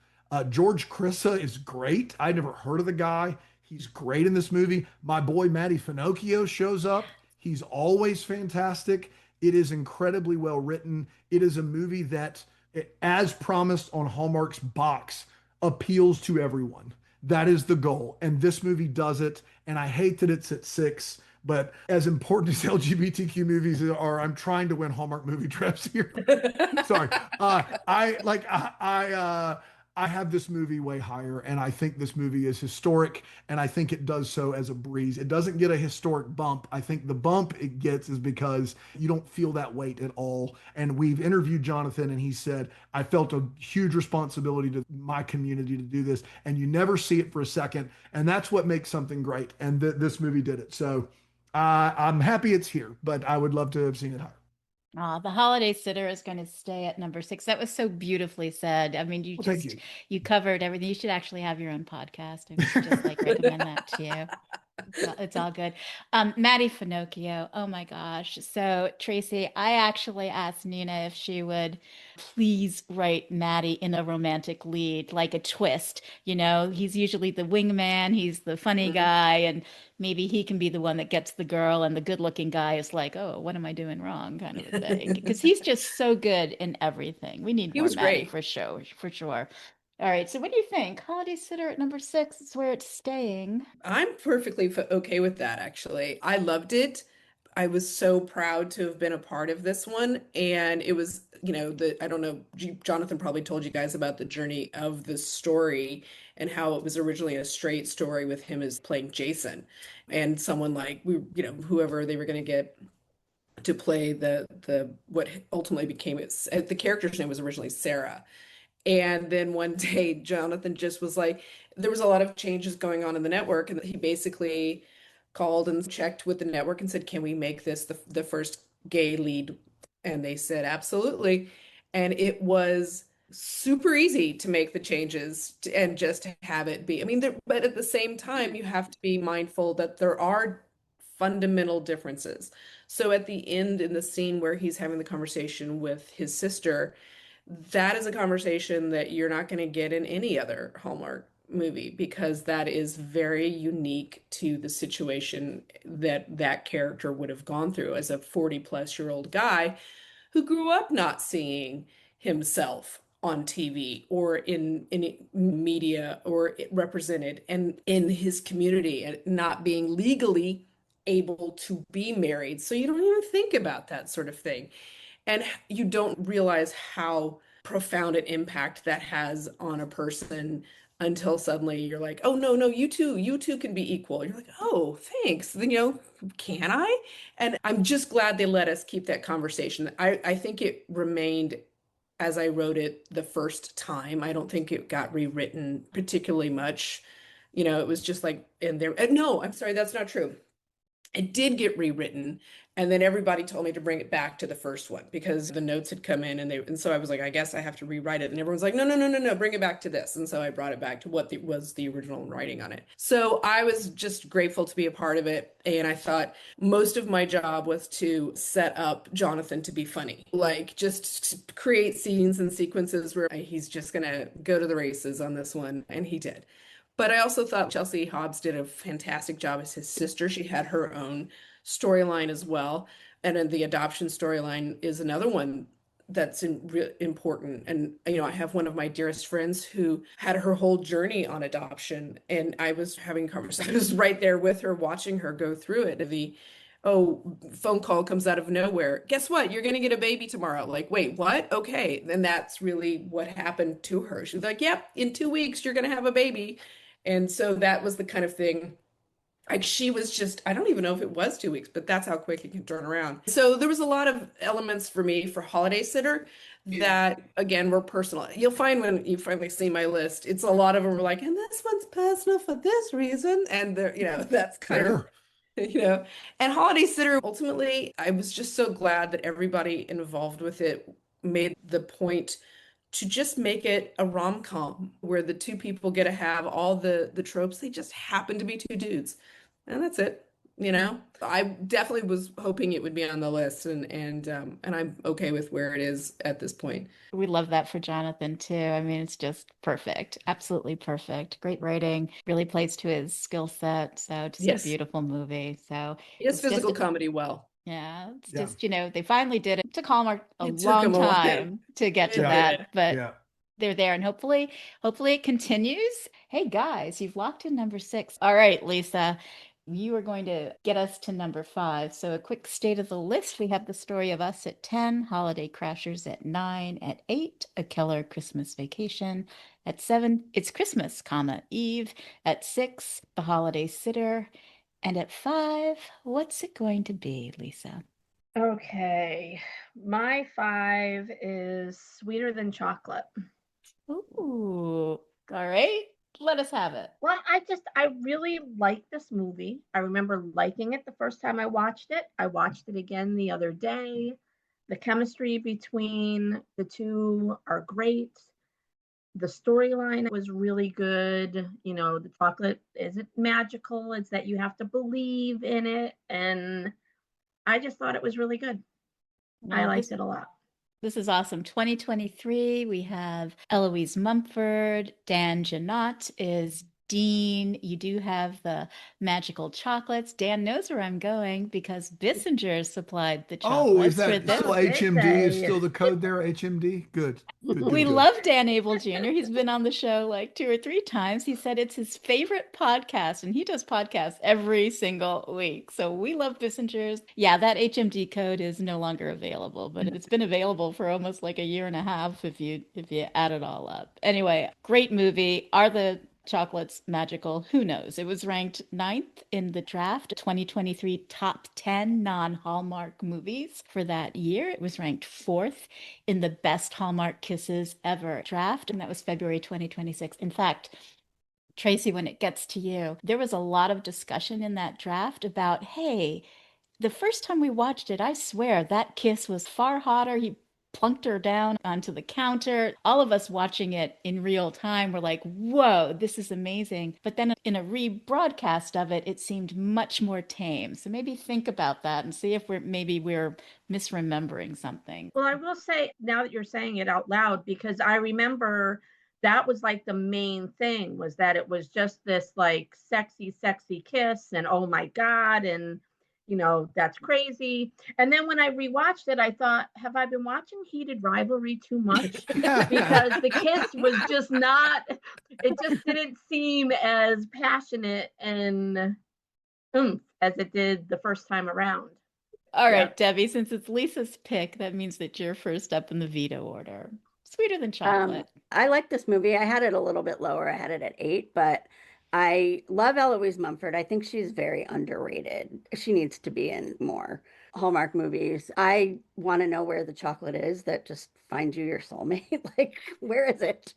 George Crissa is great. I'd never heard of the guy. He's great in this movie. My boy Matty Finocchio shows up. He's always fantastic. It is incredibly well written. It is a movie that, as promised on Hallmark's box, appeals to everyone. That is the goal. And this movie does it. And I hate that it's at 6. But as important as LGBTQ movies are, I'm trying to win Hallmark movie drafts here. Sorry. I have this movie way higher, and I think this movie is historic, and I think it does so as a breeze. It doesn't get a historic bump. I think the bump it gets is because you don't feel that weight at all. And we've interviewed Jonathan, and he said, I felt a huge responsibility to my community to do this, and you never see it for a second. And that's what makes something great. And this movie did it. So I'm happy it's here, but I would love to have seen it higher. The Holiday Sitter is going to stay at number 6. That was so beautifully said. I mean, Well, thank you. you covered everything. You should actually have your own podcast. I would just like recommend that to you. It's all good. Maddie Finocchio. Oh my gosh. So Tracy, I actually asked Nina if she would please write Maddie in a romantic lead, like a twist. You know, he's usually the wingman, he's the funny guy, and maybe he can be the one that gets the girl, and the good-looking guy is like, oh, what am I doing wrong? Kind of a thing. Because he's just so good in everything. We need He more was Maddie great. for sure, for sure. All right, so what do you think? Holiday Sitter at number 6 is where it's staying. I'm perfectly okay with that, actually. I loved it. I was so proud to have been a part of this one. And it was, I don't know, Jonathan probably told you guys about the journey of the story and how it was originally a straight story with him as playing Jason and someone like whoever they were going to get to play the what ultimately became the character's name was originally Sarah. And then one day, Jonathan just was like, there was a lot of changes going on in the network, and he basically called and checked with the network and said, "Can we make this the first gay lead?" And they said, "Absolutely." And it was super easy to make the changes and just to have it be. I mean, but at the same time, you have to be mindful that there are fundamental differences. So at the end, in the scene where he's having the conversation with his sister, that is a conversation that you're not going to get in any other Hallmark movie because that is very unique to the situation that that character would have gone through as a 40-plus-year-old guy who grew up not seeing himself on TV or in media or represented and in his community and not being legally able to be married. So you don't even think about that sort of thing. And you don't realize how profound an impact that has on a person until suddenly you're like, oh no, no, you two can be equal. You're like, oh, thanks. Then, can I? And I'm just glad they let us keep that conversation. I think it remained as I wrote it the first time. I don't think it got rewritten particularly much. It was just like in there. No, I'm sorry, that's not true. It did get rewritten, and then everybody told me to bring it back to the first one because the notes had come in, and so I was like, I guess I have to rewrite it. And everyone's like, no, no, no, no, no, bring it back to this. And so I brought it back to what was the original writing on it. So I was just grateful to be a part of it, and I thought most of my job was to set up Jonathan to be funny, like just create scenes and sequences where he's just gonna go to the races on this one, and he did. But I also thought Chelsea Hobbs did a fantastic job as his sister. She had her own storyline as well. And then the adoption storyline is another one that's important. And, I have one of my dearest friends who had her whole journey on adoption. And I was having conversations, I was right there with her, watching her go through it. Phone call comes out of nowhere. Guess what? You're going to get a baby tomorrow. Like, wait, what? Okay. Then that's really what happened to her. She was like, yep, in 2 weeks, you're going to have a baby. And so that was the kind of thing, like she was just, I don't even know if it was 2 weeks, but that's how quick it can turn around. So there was a lot of elements for me for Holiday Sitter that, again, were personal. You'll find when you finally see my list, it's a lot of them are like, and this one's personal for this reason. And that's kind of, and Holiday Sitter, ultimately, I was just so glad that everybody involved with it made the point to just make it a rom-com where the two people get to have all the tropes. They just happen to be two dudes. And that's it. I definitely was hoping it would be on the list, and I'm okay with where it is at this point. We love that for Jonathan too. I mean, it's just perfect. Absolutely perfect. Great writing. Really plays to his skill set. So just a beautiful movie. So He does it's physical just comedy well. Yeah, it's just, they finally did it. It took Hallmark a It took long him a while. time to get to It that, did. but they're there, and hopefully it continues. Hey guys, you've locked in number 6. All right, Lisa, you are going to get us to number 5. So a quick state of the list. We have The Story of Us at 10, Holiday Crashers at 9, at 8, A Killer Christmas Vacation, at 7, It's Christmas, Eve, at 6, The Holiday Sitter, and at 5, what's it going to be, Lisa? Okay, my 5 is Sweeter Than Chocolate. Ooh, all right. Let us have it. Well, I really like this movie. I remember liking it the first time I watched it. I watched it again the other day. The chemistry between the two are great. The storyline was really good. The chocolate isn't magical. It's that you have to believe in it. And I just thought it was really good. I liked it a lot. This is awesome. 2023, we have Eloise Mumford. Dan Janot is Dean. You do have the magical chocolates. Dan knows where I'm going because Bissinger supplied the chocolates. Oh, is that for this. still HMD? Is still the code there? HMD? Good. We love Dan Abel Jr. He's been on the show like 2 or 3 times. He said it's his favorite podcast, and he does podcasts every single week. So we love Bissinger's. Yeah, that HMD code is no longer available, but it's been available for almost like a year and a half if you add it all up. Anyway, great movie. Are the chocolates magical? Who knows? It was ranked 9th in the draft 2023 top 10 non-Hallmark movies for that year. It was ranked 4th in the best Hallmark kisses ever draft, and that was February 2026. In fact, Tracy, when it gets to you, there was a lot of discussion in that draft about, hey, the first time we watched it, I swear that kiss was far hotter. He plunked her down onto the counter. All of us watching it in real time were like, whoa, this is amazing. But then in a rebroadcast of it, it seemed much more tame. So maybe think about that and see if we're misremembering something. Well, I will say now that you're saying it out loud, because I remember that was like the main thing, was that it was just this like sexy, sexy kiss and oh my God. And that's crazy. And then when I rewatched it, I thought, have I been watching Heated Rivalry too much? Because the kiss was just not, it just didn't seem as passionate and as it did the first time around. All Yeah. right, Debbie, since it's Lisa's pick, that means that you're first up in the veto order. Sweeter Than Chocolate. I like this movie. I had it a little bit lower. I had it at 8, but I love Eloise Mumford. I think she's very underrated. She needs to be in more Hallmark movies. I want to know where the chocolate is that just finds you your soulmate. Like, where is it?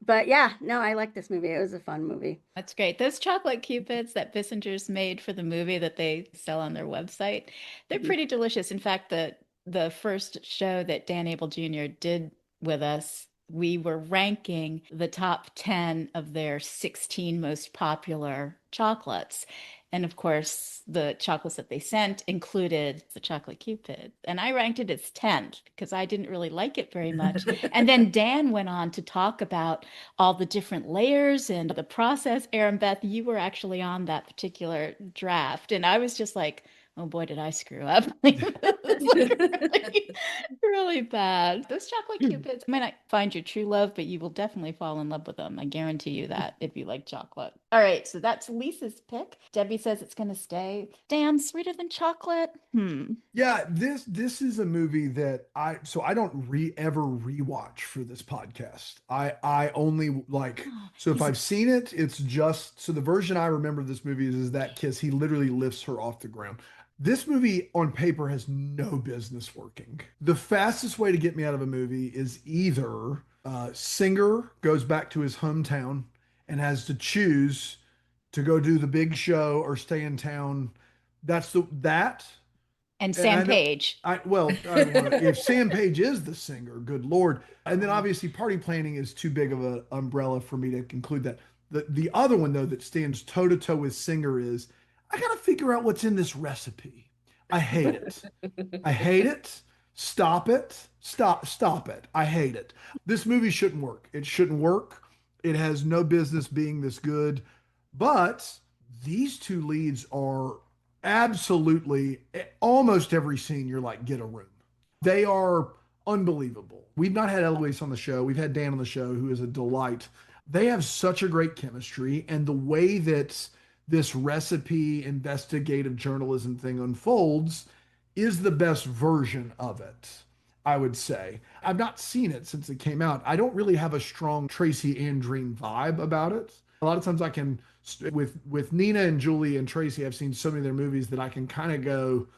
But yeah, no, I like this movie. It was a fun movie. That's great. Those chocolate cupids that Bissinger's made for the movie that they sell on their website, they're pretty delicious. In fact, the first show that Dan Abel Jr. did with us, we were ranking the top 10 of their 16 most popular chocolates. And of course, the chocolates that they sent included the chocolate cupid. And I ranked it as 10th because I didn't really like it very much. And then Dan went on to talk about all the different layers and the process. Erinbeth, you were actually on that particular draft. And I was just like, oh boy, did I screw up. Really, really bad. Those chocolate cupids may not find your true love, but you will definitely fall in love with them. I guarantee you that if you like chocolate. All right, so that's Lisa's pick. Debbie says it's going to stay. Dan, Sweeter Than Chocolate? Yeah, this is a movie that I don't ever rewatch for this podcast. I only like, so if I've seen it, it's just, so the version I remember of this movie is that kiss. He literally lifts her off the ground. This movie on paper has no business working. The fastest way to get me out of a movie is either Singer goes back to his hometown and has to choose to go do the big show or stay in town. That. And And Sam I know, Page. I don't wanna, if Sam Page is the singer, good Lord. And then obviously party planning is too big of an umbrella for me to conclude that. The other one though that stands toe to toe with Singer is I gotta figure out what's in this recipe. I hate it. I hate it. Stop it. Stop it. I hate it. This movie shouldn't work. It shouldn't work. It has no business being this good. But these two leads are absolutely, almost every scene you're like, get a room. They are unbelievable. We've not had Eloise on the show. We've had Dan on the show, who is a delight. They have such a great chemistry, and the way that this recipe investigative journalism thing unfolds is the best version of it, I would say. I've not seen it since it came out. I don't really have a strong Tracy Andreen vibe about it. A lot of times I can, with Nina and Julie and Tracy, I've seen so many of their movies that I can kind of go,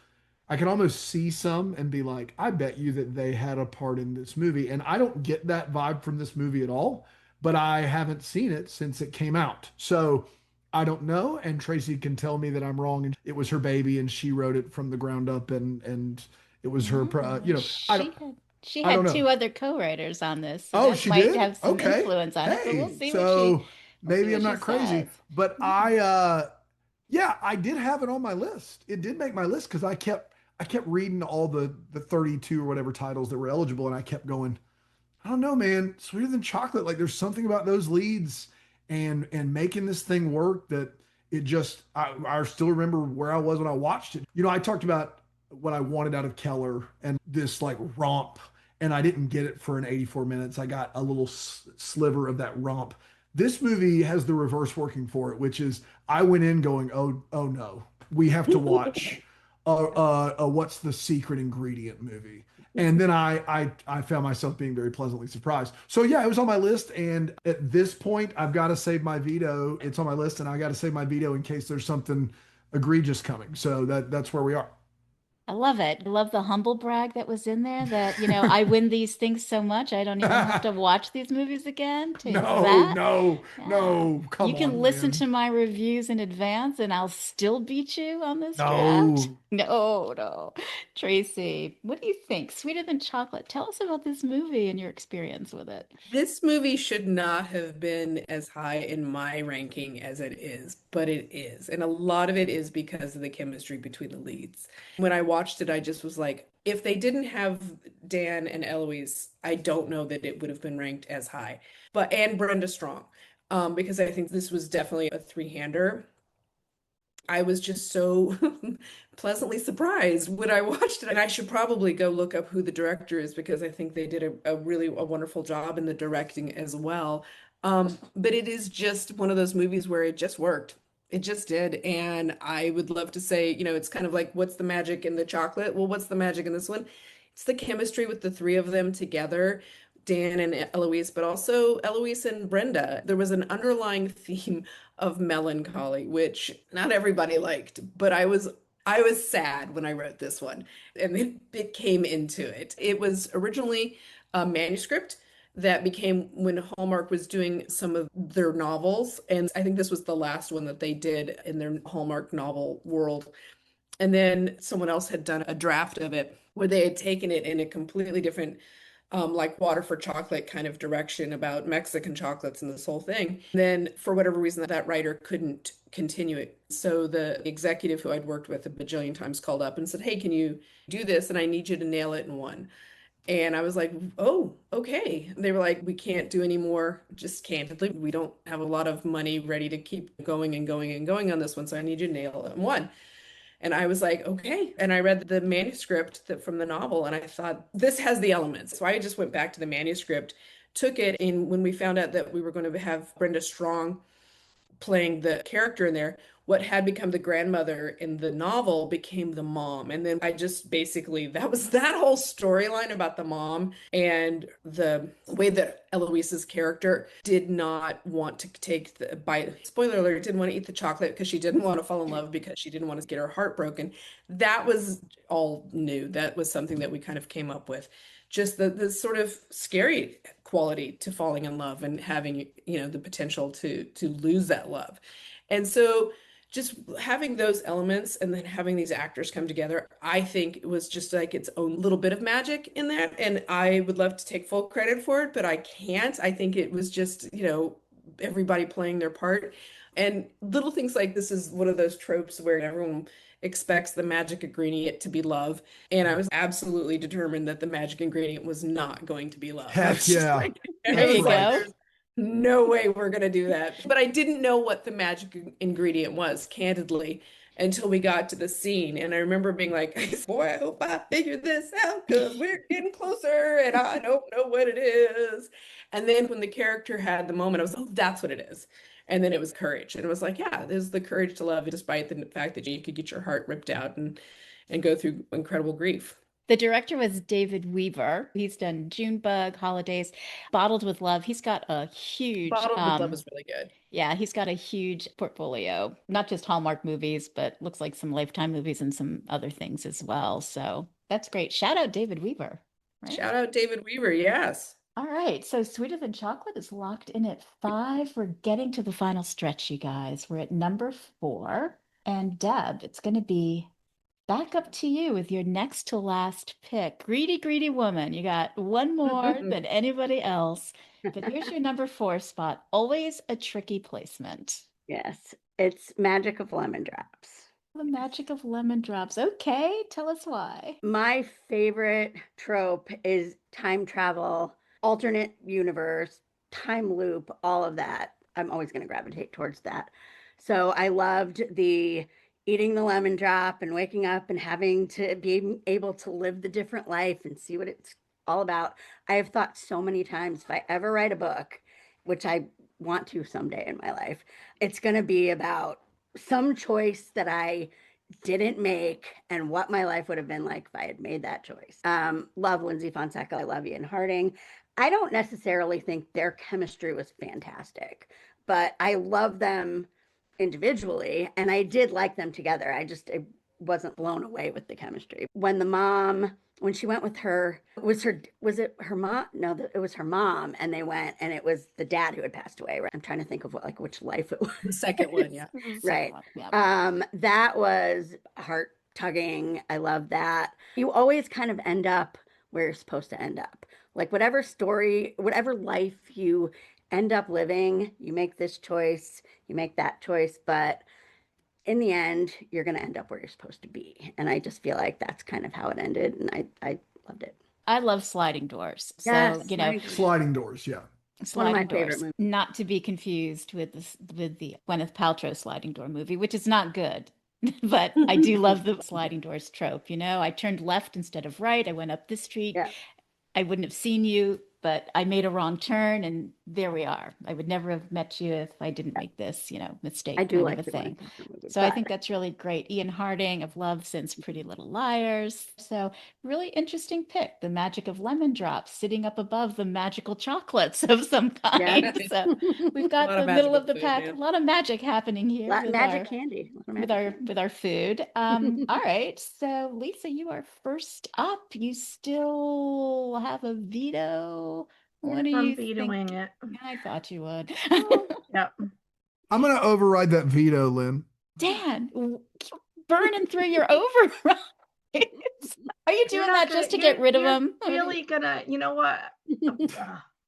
I can almost see some and be like, I bet you that they had a part in this movie. And I don't get that vibe from this movie at all, but I haven't seen it since it came out. So I don't know. And Tracy can tell me that I'm wrong. And it was her baby and she wrote it from the ground up and it was her, She I don't had know. two other co-writers on this, so Oh, that she might did? have some Okay. influence on it. So we'll Hey, see so what maybe I'm she not crazy, says. but yeah, I did have it on my list. It did make my list because I kept reading all the 32 or whatever titles that were eligible, and I kept going, I don't know, man, Sweeter Than Chocolate. Like there's something about those leads and making this thing work that it just, I still remember where I was when I watched it. I talked about what I wanted out of Keller and this like romp, and I didn't get it for an 84 minutes. I got a little sliver of that romp. This movie has the reverse working for it, which is I went in going, oh no, we have to watch what's the secret ingredient movie. And then I found myself being very pleasantly surprised. So yeah, it was on my list. And at this point, I've got to save my veto. It's on my list, and I got to save my veto in case there's something egregious coming. So that's where we are. I love it. I love the humble brag that was in there that, I win these things so much I don't even have to watch these movies again. Take No, that. no, Yeah. no. Come You can on, listen man. to my reviews in advance and I'll still beat you on this draft. No. No, no. Tracy, what do you think? Sweeter Than Chocolate. Tell us about this movie and your experience with it. This movie should not have been as high in my ranking as it is, but it is. And a lot of it is because of the chemistry between the leads. When I watched it, I just was like, if they didn't have Dan and Eloise, I don't know that it would have been ranked as high. And Brenda Strong, because I think this was definitely a three-hander. I was just so pleasantly surprised when I watched it. And I should probably go look up who the director is because I think they did a really a wonderful job in the directing as well. But it is just one of those movies where it just worked. It just did. And I would love to say, it's kind of like, what's the magic in the chocolate? Well, what's the magic in this one? It's the chemistry with the three of them together. Dan and Eloise, but also Eloise and Brenda. There was an underlying theme of melancholy, which not everybody liked, but I was sad when I wrote this one, and it came into it. It was originally a manuscript that became when Hallmark was doing some of their novels, and I think this was the last one that they did in their Hallmark novel world. And then someone else had done a draft of it where they had taken it in a completely different like water for chocolate kind of direction about Mexican chocolates and this whole thing. Then, for whatever reason, that writer couldn't continue it. So the executive who I'd worked with a bajillion times called up and said, "Hey, can you do this? And I need you to nail it in one." And I was like, "Oh, okay." They were like, "We can't do any more, just candidly. We don't have a lot of money ready to keep going and going and going on this one. So I need you to nail it in one." And I was like, okay. And I read the manuscript from the novel and I thought, this has the elements. So I just went back to the manuscript, took it, and when we found out that we were going to have Brenda Strong playing the character in there, what had become the grandmother in the novel became the mom. And then I just basically, that was that whole storyline about the mom and the way that Eloise's character did not want to take the bite. Spoiler alert, didn't want to eat the chocolate because she didn't want to fall in love because she didn't want to get her heart broken. That was all new. That was something that we kind of came up with. Just the sort of scary quality to falling in love and having, the potential to lose that love. And so just having those elements and then having these actors come together, I think it was just like its own little bit of magic in that. And I would love to take full credit for it, but I can't. I think it was just, everybody playing their part. And little things like this is one of those tropes where everyone expects the magic ingredient to be love. And I was absolutely determined that the magic ingredient was not going to be love. I Heck was just yeah. like, There you right. go. there's no way we're going to do that. But I didn't know what the magic ingredient was, candidly, until we got to the scene. And I remember being like, boy, I hope I figure this out because we're getting closer and I don't know what it is. And then when the character had the moment, I was, oh, that's what it is. And then it was courage. And it was like, yeah, there's the courage to love, despite the fact that you could get your heart ripped out and go through incredible grief. The director was David Weaver. He's done Junebug, Holidays, Bottled with Love. He's got a huge, Bottled with Love was really good. yeah, he's got a huge portfolio, not just Hallmark movies, but looks like some Lifetime movies and some other things as well. So that's great. Shout out David Weaver, right? Shout out David Weaver, yes. All right, so Sweeter Than Chocolate is locked in at 5. We're getting to the final stretch, you guys. We're at number 4. And Deb, it's going to be back up to you with your next to last pick. Greedy, greedy woman. You got one more than anybody else. But here's your number 4 spot. Always a tricky placement. Yes, it's Magic of Lemon Drops. The magic of lemon drops. Okay, tell us why. My favorite trope is time travel, alternate universe, time loop, all of that. I'm always going to gravitate towards that. So I loved the eating the lemon drop and waking up and having to be able to live the different life and see what it's all about. I have thought so many times if I ever write a book, which I want to someday in my life, it's going to be about some choice that I didn't make and what my life would have been like if I had made that choice. Love Lindsay Fonseca. I love Ian Harding. I don't necessarily think their chemistry was fantastic, but I love them individually and I did like them together. I wasn't blown away with the chemistry. When she went with was it her mom? No, it was her mom. And they went and it was the dad who had passed away. Right? I'm trying to think of which life it was. The second one, yeah. Right. Yeah. That was heart tugging. I love that. You always kind of end up where you're supposed to end up. Like whatever story, whatever life you end up living, you make this choice, you make that choice, but in the end, you're going to end up where you're supposed to be. And I just feel like that's kind of how it ended. And I loved it. I love sliding doors. So, Yes, you know, Sliding doors, yeah. It's one of my Sliding favorite doors, movies. not to be confused with the Gwyneth Paltrow sliding door movie, which is not good. But I do love the sliding doors trope. I turned left instead of right. I went up this street. Yeah. I wouldn't have seen you, but I made a wrong turn, and there we are. I would never have met you if I didn't make this, mistake I do kind like of a the thing. Gwyneth Paltrow movie, So I but think that's really great. Ian Harding, I've loved since Pretty Little Liars. So really interesting pick. The magic of lemon drops sitting up above the magical chocolates of some kind. Yes. So we've A got lot the of middle of magical the food, pack. yeah. A lot of magic happening here with magic our candy. A lot of with magic our candy. with our food. All right. So Lisa, you are first up. You still have a veto. What do I'm you vetoing think? it. I thought you would. Yep. I'm going to override that veto, Lynn. Dan, burning through your overrides. Are you doing that just to get rid of them? Really gonna, you know what?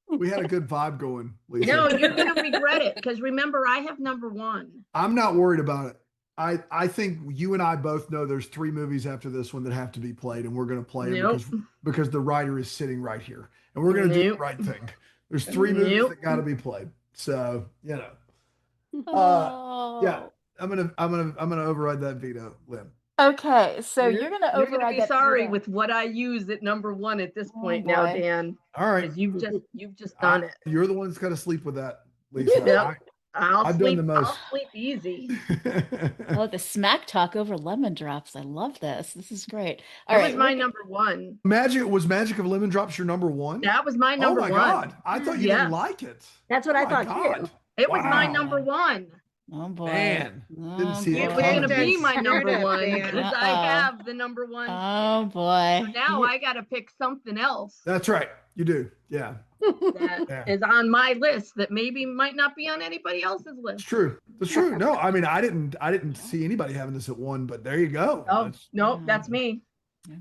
We had a good vibe going, Lisa. No, you're gonna regret it because remember, I have number one. I'm not worried about it. I think you and I both know there's 3 movies after this one that have to be played, and we're going to play Nope. them because the writer is sitting right here, and we're going to do the Nope. right thing. There's 3 movies Nope. that got to be played, so yeah, Oh. I'm gonna override that veto, Lynn. Okay, so you're gonna You're gonna override be that sorry veto. with what I use at number one at this Oh, point now, boy. Dan. All right, Because you've just done it. You're the one that's got to sleep with that, Lisa. Yep. I'll I've sleep. done the most. I'll sleep easy. Oh, the smack talk over lemon drops. I love this. This is great. All That right, was my we're number one. Magic of Lemon Drops your number one? That was my number oh my one. God, I thought you Yeah. didn't like it. That's what I Oh my thought God. too. It was my Wow. number one. Oh boy. Man, didn't Oh, see It it was coming. gonna be my Turn number it, one Dan. because I Uh-oh. have the number one. Oh boy. So now You- I got to pick something else That's right, you do. Yeah, that is Yeah. on my list that maybe might not be on anybody else's it's list. true. It's true. No, I mean, I didn't see anybody having this at 1, but there you go. Oh That's- no, that's me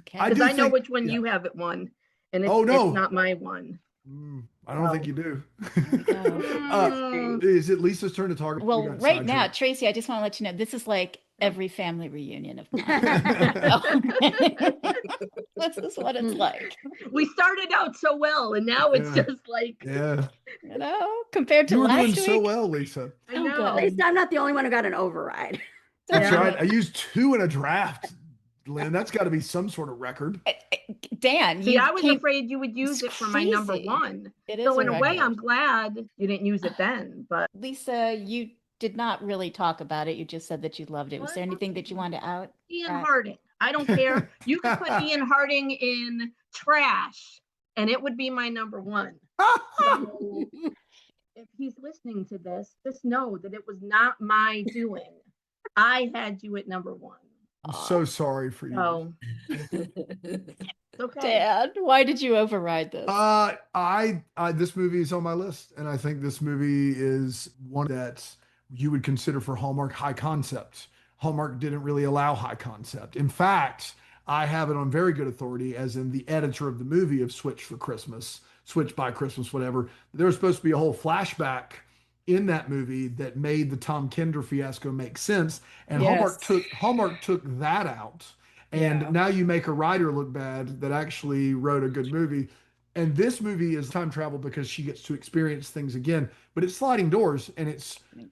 Okay. I because do I know think- which one yeah. you have at one, and it's, Oh, no. it's not my one. I don't think Oh. you do. we go. Mm, Is it Lisa's turn to talk? We Well, got right now, sidetracked. Tracy, I just want to let you know this is like every family reunion of mine. This is what it's like. we started out so well, and now it's Yeah. just like Yeah, Compared to you were doing last so week. well, Lisa. I Oh, know. good. At least I'm not the only one who got an override. That's Yeah. right. I used 2 in a draft, Lynn. That's got to be some sort of record. Dan, See, you I was came- afraid you would use It's it for my number crazy. one. It is So in a way, record. I'm glad you didn't use it then. But Lisa, you did not really talk about it. You just said that you loved it. Was there anything that you wanted to out? Ian Right. Harding, I don't care. You could put Ian Harding in trash, and it would be my number one. So if he's listening to this, just know that it was not my doing. I had you at number one. I'm so sorry for you. So it's okay. Dan, why did you override this? I this movie is on my list, and I think this movie is one that you would consider for Hallmark high concept. Hallmark didn't really allow high concept. In fact, I have it on very good authority, as in the editor of the movie of Switch by Christmas, whatever. There was supposed to be a whole flashback in that movie that made the Tom Kinder fiasco make sense, and Yes. Hallmark took that out. And Yeah. now you make a writer look bad that actually wrote a good movie. And this movie is time travel because she gets to experience things again, but it's sliding doors, and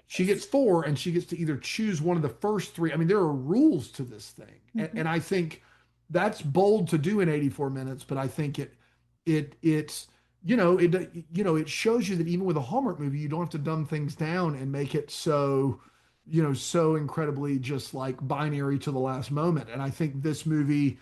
she gets 4, and she gets to either choose one of the first 3. I mean, there are rules to this thing. And I think that's bold to do in 84 minutes, but I think it shows you that even with a Hallmark movie, you don't have to dumb things down and make it so incredibly just like binary to the last moment. And I think this movie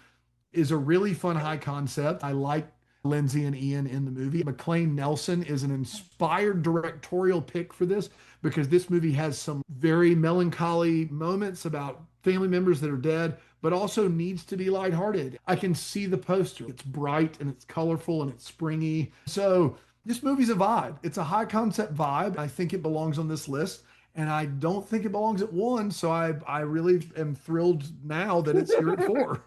is a really fun high concept. I like Lindsay and Ian in the movie. McLean Nelson is an inspired directorial pick for this because this movie has some very melancholy moments about family members that are dead, but also needs to be lighthearted. I can see the poster. It's bright and it's colorful and it's springy. So this movie's a vibe. It's a high concept vibe. I think it belongs on this list. And I don't think it belongs at 1. So I really am thrilled now that it's here at 4.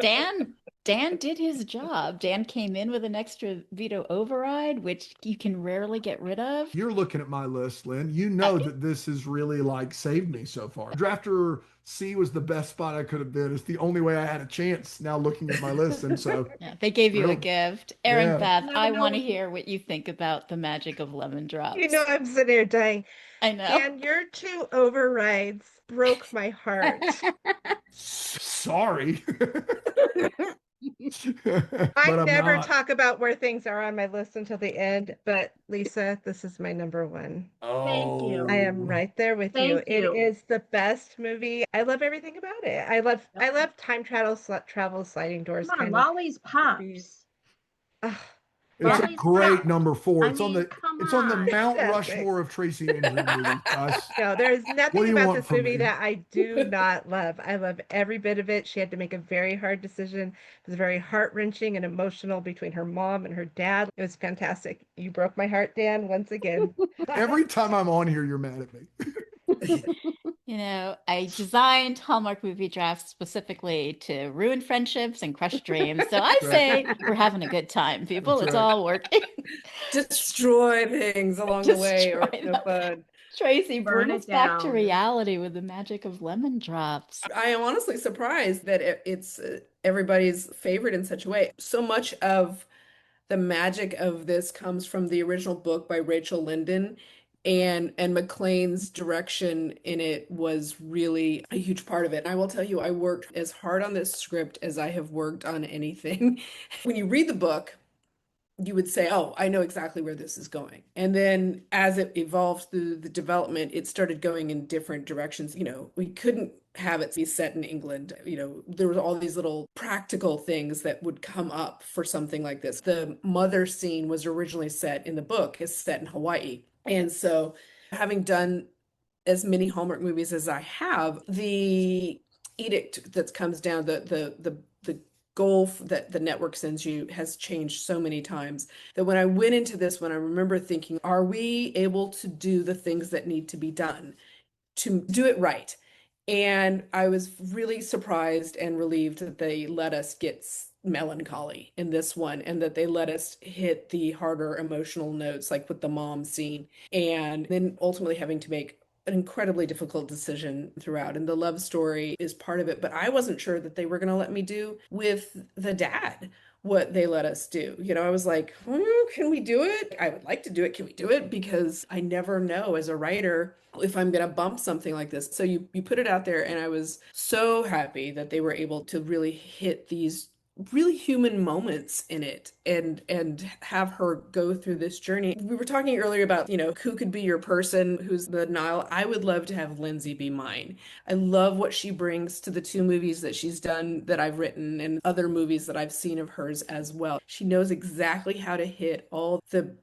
Dan, Dan did his job. Dan came in with an extra veto override, which you can rarely get rid of. You're looking at my list, Lynn. You know that this has really like saved me so far. Drafter C was the best spot I could have been. It's the only way I had a chance now looking at my list. And so Yeah, they gave you a thrilled. gift. Erin Yeah. Beth, No, I no. want to hear what you think about the magic of lemon drops. You know, I'm sitting here dying. I know. And your 2 overrides broke my heart. Sorry. I But I'm never not. talk about where things are on my list until the end, but Lisa, this is my number 1. Thank you. I am right there with you. Thank you. It is the best movie. I love everything about it. I love time travel, sliding doors Come on, kind of. Lolly's Pops. Ugh, It's a Lolly's great Pops. number 4. I It's on mean, the come it's on the on. Mount Fantastic. Rushmore of Tracy Andreen movies, guys. no, there's What nothing do you about want this from movie me? that I do not love. I love every bit of it. She had to make a very hard decision. It was very heart-wrenching and emotional between her mom and her dad. It was fantastic. You broke my heart, Dan, once again. Every time I'm on here, you're mad at me. You know, I designed Hallmark Movie Drafts specifically to ruin friendships and crush dreams. So I say we're having a good time, people. That's It's right. all working. Destroy things along the way, or Destroy it's no them. fun. Tracy, Burn bring it us back to down. reality with the magic of lemon drops. I am honestly surprised that it's everybody's favorite in such a way. So much of the magic of this comes from the original book by Rachel Linden, and McLean's direction in it was really a huge part of it. And I will tell you, I worked as hard on this script as I have worked on anything. When you read the book, you would say, "Oh, I know exactly where this is going." And then as it evolved through the development, it started going in different directions. You know, we couldn't have it be set in England. You know, there was all these little practical things that would come up for something like this. The mother scene was originally set in the book, is set in Hawaii. And so having done as many Hallmark movies as I have, the edict that comes down, the goal that the network sends you has changed so many times that when I went into this one, I remember thinking, are we able to do the things that need to be done to do it right? And I was really surprised and relieved that they let us get melancholy in this one, and that they let us hit the harder emotional notes, like with the mom scene, and then ultimately having to make an incredibly difficult decision throughout. And the love story is part of it, but I wasn't sure that they were going to let me do with the dad what they let us do. You know, I was like, can we do it? I would like to do it. Can we do it? Because I never know as a writer if I'm going to bump something like this. So you put it out there, and I was so happy that they were able to really hit these really human moments in it, and have her go through this journey. We were talking earlier about, you know, who could be your person, who's the Nile. I would love to have Lindsay be mine. I love what she brings to the 2 movies that she's done, that I've written, and other movies that I've seen of hers as well. She knows exactly how to hit all the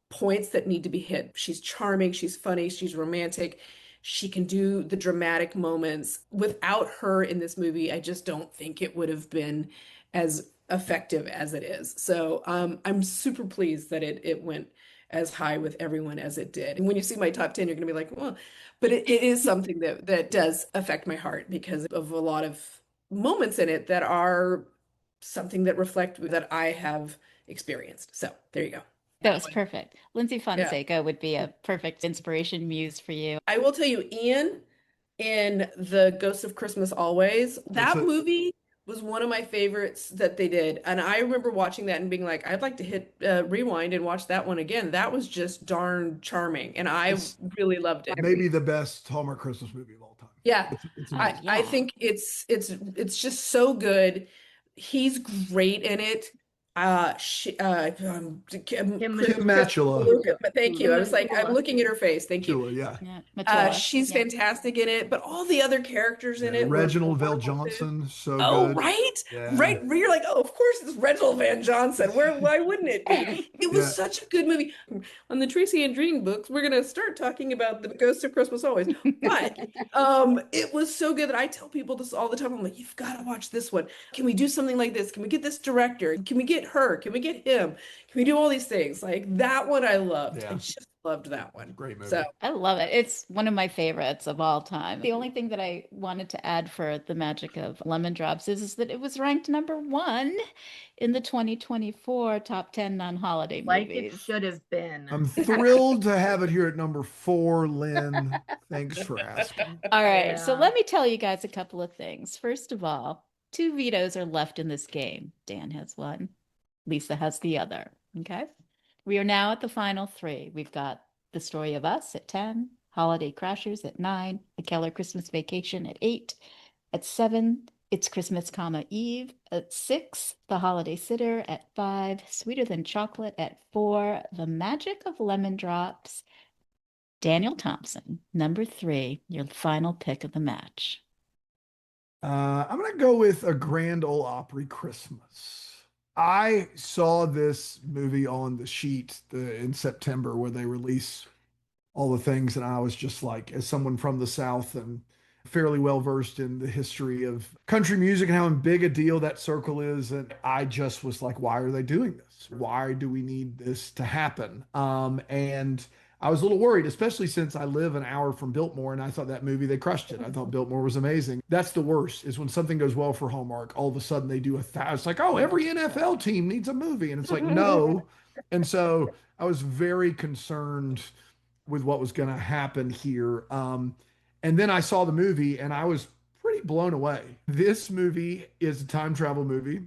points that need to be hit. She's charming, she's funny, she's romantic. She can do the dramatic moments. Without her in this movie, I just don't think it would have been as effective as it is. So I'm super pleased that it went as high with everyone as it did. And when you see my top 10, you're going to be like, well, but it is something that does affect my heart because of a lot of moments in it that are something that reflect that I have experienced. So there you go. That was perfect. Lindsay Yeah. Fonseca would be a perfect inspiration muse for you. I will tell you, Ian in The Ghost of Christmas Always, that movie was one of my favorites that they did. And I remember watching that and being like, I'd like to hit rewind and watch that one again. That was just darn charming. And I really loved it. Maybe the best Hallmark Christmas movie of all time. Yeah. It's I amazing. think it's just so good. He's great in it. Kim Matula. But thank you. I was like, I'm looking at her face. Thank you. Yeah. She's fantastic in it, but all the other characters in it were Reginald Vell wonderful too. Johnson, so Oh, good. right? Yeah. Right. You're like, oh, of course it's Reginald Van Johnson. Why wouldn't it be? It was Yeah. such a good movie. On the Tracy Andreen books, we're gonna start talking about The Ghost of Christmas Always. But it was so good that I tell people this all the time. I'm like, you've got to watch this one. Can we do something like this? Can we get this director? Can we get get her? Can we get him? Can we do all these things? Like that one I loved. I Yeah. just loved that one. Great movie. So I love it. It's one of my favorites of all time. The only thing that I wanted to add for the magic of Lemon Drops is that it was ranked number 1 in the 2024 top 10 non-holiday Like it movies. should have been. I'm thrilled to have it here at number 4, Lynn. Thanks for asking. All right, so Yeah. let me tell you guys a couple of things. First of all, 2 vetoes are left in this game. Dan has one, Lisa has the other. Okay. We are now at the final 3. We've got The Story of Us at 10, Holiday Crashers at 9, The Keller Christmas Vacation at 8, at 7, It's Christmas, Eve at 6, The Holiday Sitter at 5, Sweeter Than Chocolate at 4, The Magic of Lemon Drops. Daniel Thompson, number 3, your final pick of the match. I'm going to go with A Grand Ole Opry Christmas. I saw this movie on the sheet in September where they release all the things, and I was just like, as someone from the South and fairly well versed in the history of country music and how big a deal that circle is, and I just was like, why are they doing this? Why do we need this to happen? And I was a little worried, especially since I live an hour from Biltmore, and I thought that movie, they crushed it. I thought Biltmore was amazing. That's the worst, is when something goes well for Hallmark, all of a sudden they do it's like, oh, every NFL team needs a movie. And it's like, no. And so I was very concerned with what was going to happen here. And then I saw the movie and I was pretty blown away. This movie is a time travel movie.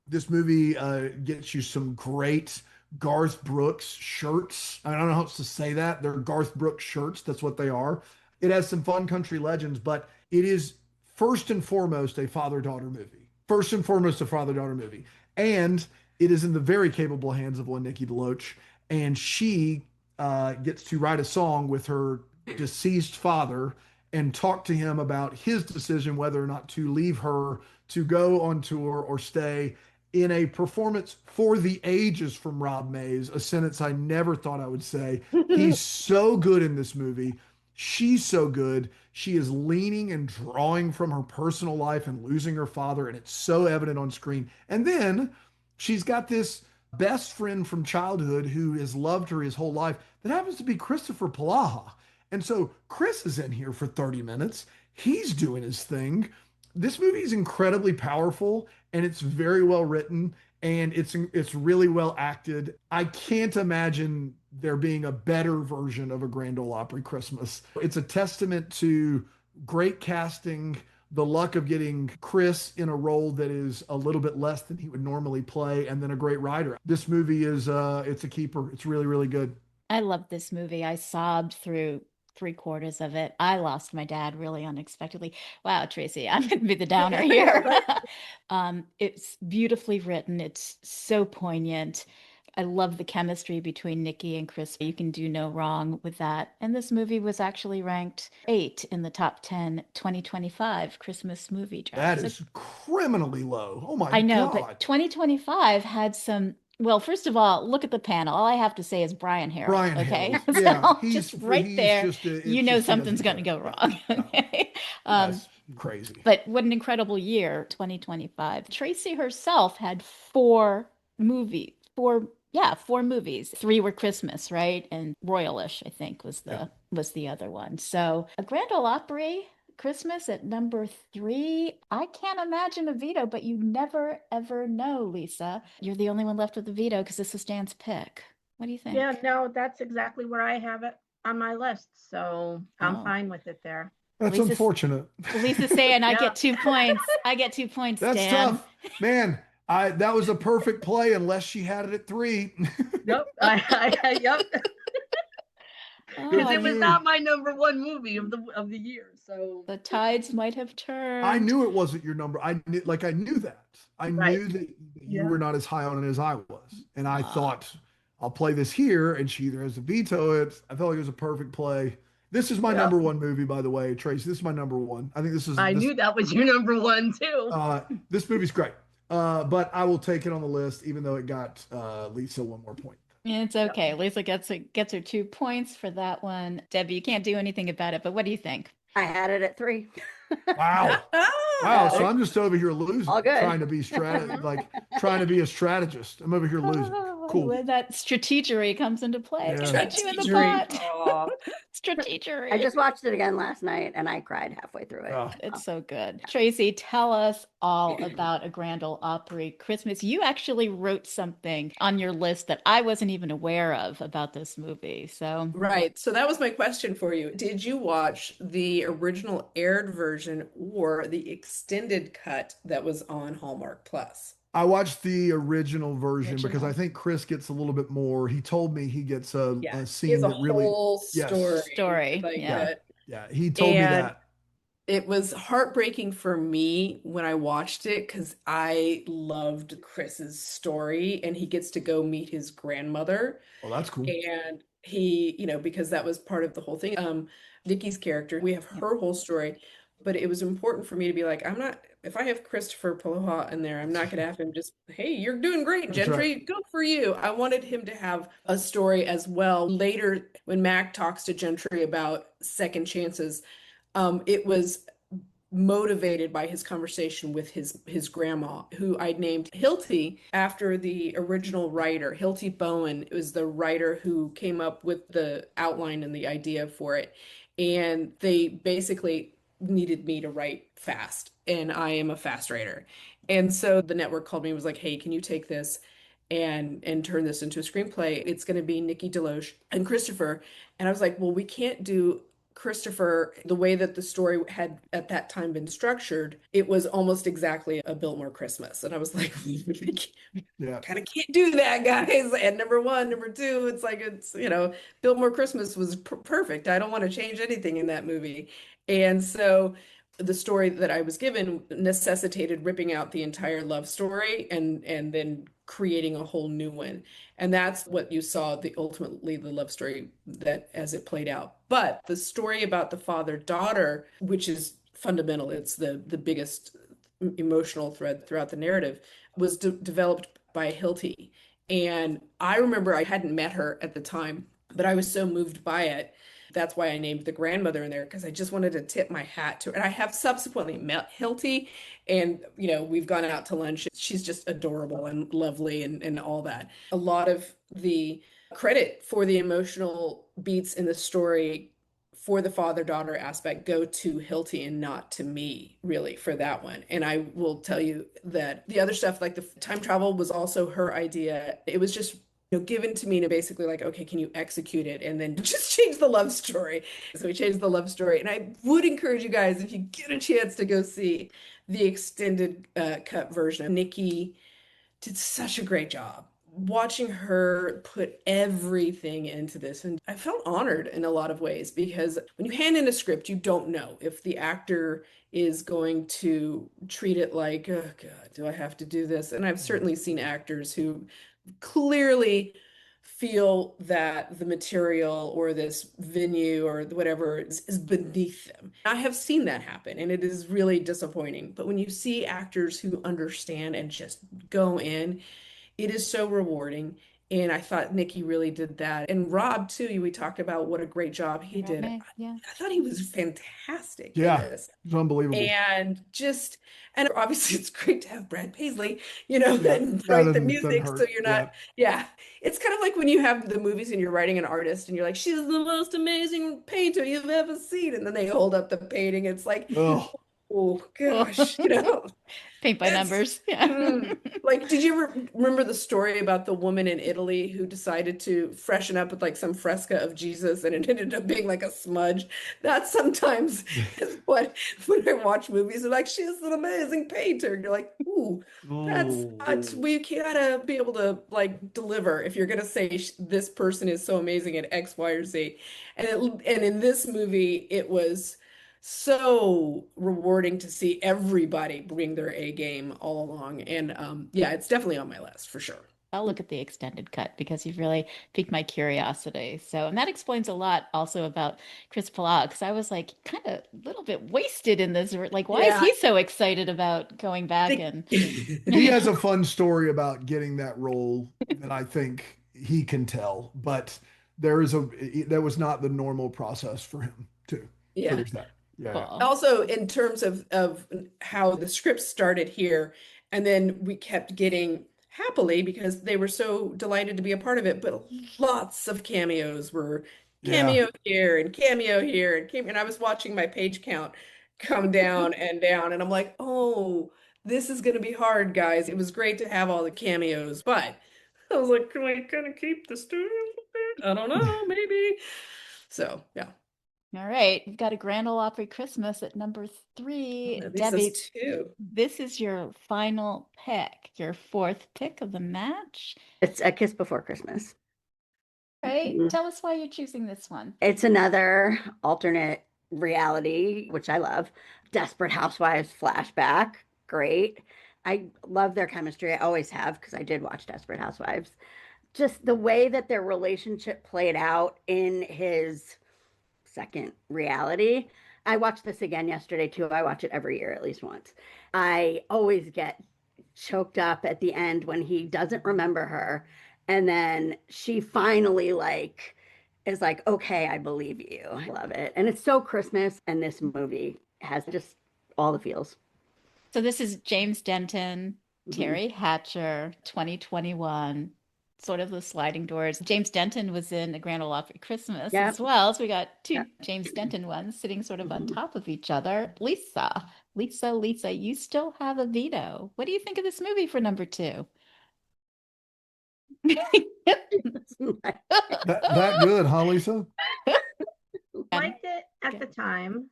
This movie gets you some great Garth Brooks shirts. I don't know how else to say that. They're Garth Brooks shirts. That's what they are. It has some fun country legends, but it is first and foremost a father-daughter movie. First and foremost a father-daughter movie. And it is in the very capable hands of one Nikki DeLoach. And she gets to write a song with her deceased father and talk to him about his decision whether or not to leave her to go on tour or stay, in a performance for the ages from Rob Mays, a sentence I never thought I would say. He's so good in this movie. She's so good. She is leaning and drawing from her personal life and losing her father, and it's so evident on screen. And then she's got this best friend from childhood who has loved her his whole life that happens to be Christopher Palaha. And so Chris is in here for 30 minutes. He's doing his thing. This movie is incredibly powerful, and it's very well written, and it's really well acted. I can't imagine there being a better version of A Grand Ole Opry Christmas. It's a testament to great casting, the luck of getting Chris in a role that is a little bit less than he would normally play, and then a great writer. This movie is it's a keeper. It's really, really good. I love this movie. I sobbed through 3/4 of it. I lost my dad really unexpectedly. Wow, Tracy, I'm going to be the downer here. It's beautifully written. It's so poignant. I love the chemistry between Nikki and Chris. You can do no wrong with that. And this movie was actually ranked 8 in the top 10 2025 Christmas movie drafts. That is criminally low. Oh my God. I know, but 2025 had some. Well, first of all, look at the panel. All I have to say is Brian Harrell. Brian Okay, Harrell. Yeah, so he's just right he's there, just a- it's you know just- he something's going doesn't to care. go wrong. No. Okay, That's crazy. but what an incredible year, 2025. Tracy herself had 4 movies. 4 movies. 3 were Christmas, right? And Royalish, I think, was the other one. So A Grand Ole Opry Christmas at number 3. I can't imagine a veto, but you never ever know, Lisa. You're the only one left with a veto because this was Dan's pick. What do you think? Yeah, no, that's exactly where I have it on my list. So I'm Oh. fine with it there. That's Lisa's- unfortunate. Lisa's saying I Yeah. get 2 points. I get 2 points, That's Dan. tough. Man, that was a perfect play unless she had it at 3. Yep. Yep. Oh, Because I it was knew- not my number 1 movie of the year. So the tides might have turned. I knew it wasn't your number. I knew that. I Right. knew that you Yeah. were not as high on it as I was. And I Ah. thought, I'll play this here, and she either has to veto it. I felt like it was a perfect play. This is my Yeah. number 1 movie, by the way, Tracy. This is my number 1. I think I knew that was your number 1 too. this movie's great. But I will take it on the list, even though it got Lisa 1 more point. It's okay. Lisa gets her 2 points for that one. Debbie, you can't do anything about it, but what do you think? I had it at 3. Wow. Wow. So I'm just over here losing, All good. trying to be trying to be a strategist. I'm over here losing. Cool. When that strategery comes into play, Yeah. get you in the Strategery. pot. Aw. Strategery. I just watched it again last night and I cried halfway through it. Oh. It's so good. Tracy, tell us all about A Grand Ole Opry Christmas. You actually wrote something on your list that I wasn't even aware of about this movie. So, Right. So that was my question for you. Did you watch the original aired version or the extended cut that was on Hallmark Plus? I watched the original version because I Original. think Chris gets a little bit more. He told me he gets a Yeah. He scene has a that really, whole yes, story, like yeah. that. yeah, he told me And that. it was heartbreaking for me when I watched it because I loved Chris's story and he gets to go meet his grandmother. Oh, that's cool. And he, because that was part of the whole thing. Nikki's character, we have Yep. her whole story, but it was important for me to be like, I'm not, if I have Christopher Poloha in there, I'm not gonna have him just, hey, you're doing great, That's right. Gentry, good for you. I wanted him to have a story as well. Later, when Mac talks to Gentry about second chances, it was motivated by his conversation with his grandma, who I named Hilty after the original writer. Hilty Bowen was the writer who came up with the outline and the idea for it. And they basically needed me to write fast, and I am a fast writer. And so the network called me and was like, "Hey, can you take this and turn this into a screenplay? It's going to be Nikki DeLoach and Christopher." And I was like, "Well, we can't do Christopher, the way that the story had at that time been structured, it was almost exactly a Biltmore Christmas." And I was like, Yeah. kind of can't do that, guys. And number one, number two, it's Biltmore Christmas was perfect. I don't want to change anything in that movie. And so the story that I was given necessitated ripping out the entire love story and then creating a whole new one. And that's what you saw, ultimately the love story that as it played out. But the story about the father-daughter, which is fundamental, it's the biggest emotional thread throughout the narrative, was developed by Hilty. And I remember I hadn't met her at the time, but I was so moved by it. That's why I named the grandmother in there, because I just wanted to tip my hat to her. And I have subsequently met Hilty, and we've gone out to lunch. She's just adorable and lovely and all that. A lot of the credit for the emotional beats in the story for the father-daughter aspect go to Hilty and not to me, really, for that one. And I will tell you that the other stuff, like the time travel, was also her idea. It was just given to me to basically like, okay, can you execute it? And then just change the love story. So we changed the love story. And I would encourage you guys, if you get a chance, to go see the extended cut version. Nikki did such a great job watching her put everything into this. And I felt honored in a lot of ways, because when you hand in a script, you don't know if the actor is going to treat it like, oh God, do I have to do this? And I've certainly seen actors who clearly feel that the material or this venue or whatever is beneath them. I have seen that happen, and it is really disappointing. But when you see actors who understand and just go in, it is so rewarding. And I thought Nikki really did that. And Rob, too, we talked about what a great job he did. Yeah. I thought he was fantastic in Yeah. this. It's unbelievable. And obviously it's great to have Brad Paisley, Yeah. and write the Doesn't music. hurt. So you're not, yeah. It's kind of like when you have the movies and you're writing an artist and you're like, she's the most amazing painter you've ever seen. And then they hold up the painting. It's like, Oh, oh gosh, Paint by It's- numbers. Yeah. Like, did you ever remember the story about the woman in Italy who decided to freshen up with like some fresca of Jesus, and it ended up being like a smudge? That sometimes is what, when I watch movies, they're like, she's an amazing painter. And you're like, ooh, that's not, we gotta be able to like deliver if you're gonna say this person is so amazing at X, Y, or Z. And in this movie, it was so rewarding to see everybody bring their A game all along. And yeah, it's definitely on my list for sure. I'll look at the extended cut because you've really piqued my curiosity. So, and that explains a lot also about Chris Palau, because I was like kind of a little bit wasted in this. Like, why is he so excited about going back? And he has a fun story about getting that role that I think he can tell, but that was not the normal process for him too. So Yeah. there's that. Yeah. Cool. Also, in terms of how the script started here, and then we kept getting happily because they were so delighted to be a part of it, but lots of cameos were Yeah. cameo here and cameo here and cameo, and I was watching my page count come down, and I'm like, oh, this is gonna be hard, guys. It was great to have all the cameos, but I was like, can I kind of keep the story a little bit? I don't know, maybe. So yeah. All right, we've got a Grand Ole Opry Christmas at number 3. At least Debbie, that's two. this is your final pick, your 4th pick of the match. It's A Kiss Before Christmas. Right? Mhm. Tell us why you're choosing this one. It's another alternate reality, which I love. Desperate Housewives flashback. Great. I love their chemistry. I always have because I did watch Desperate Housewives. Just the way that their relationship played out in his second reality. I watched this again yesterday too. I watch it every year at least once. I always get choked up at the end when he doesn't remember her and then she finally like is like, okay, I believe you. I love it. And it's so Christmas and this movie has just all the feels. So this is James Denton, Mhm. Terry Hatcher, 2021, sort of the sliding doors. James Denton was in A Grand Ole Opry Christmas Yeah. as well. So we got two Yeah. James Denton ones sitting sort of on Mhm. top of each other. Lisa, you still have a veto. What do you think of this movie for number 2? That good, huh, Lisa? Liked it at the time.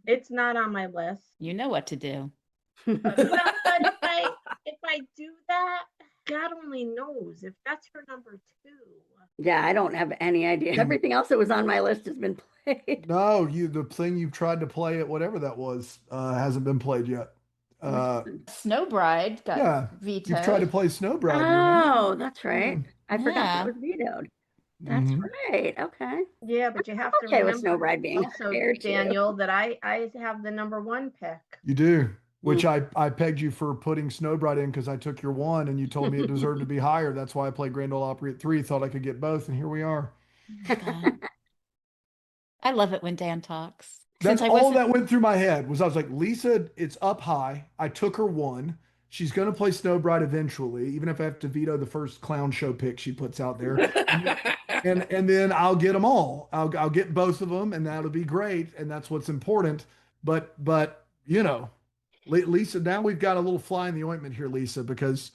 It's not on my list. You know what to do. Well, but if I do that, God only knows if that's her number 2. Yeah, I don't have any idea. Everything else that was on my list has been played. No, the thing you've tried to play at whatever that was hasn't been played yet. Snow Bride got Yeah, vetoed. you've tried to play Snow Bride. You remember? Oh, that's right. I forgot Yeah. that was vetoed. That's Mhm. right. Okay. Yeah, but you have to Okay with Snow remember Bride being also, there too. Daniel, that I have the number 1 pick. You do, which I pegged you for putting Snow Bride in because I took your 1 and you told me it deserved to be higher. That's why I played Grand Ole Opry at 3. Thought I could get both, and here we are. God. I love it when Dan talks. That's Since I all wasn't that went through my head was I was like, Lisa, it's up high. I took her 1. She's going to play Snow Bride eventually, even if I have to veto the first clown show pick she puts out there. And then I'll get them all. I'll get both of them, and that'll be great. And that's what's important. But you know, Lisa, now we've got a little fly in the ointment here, Lisa, because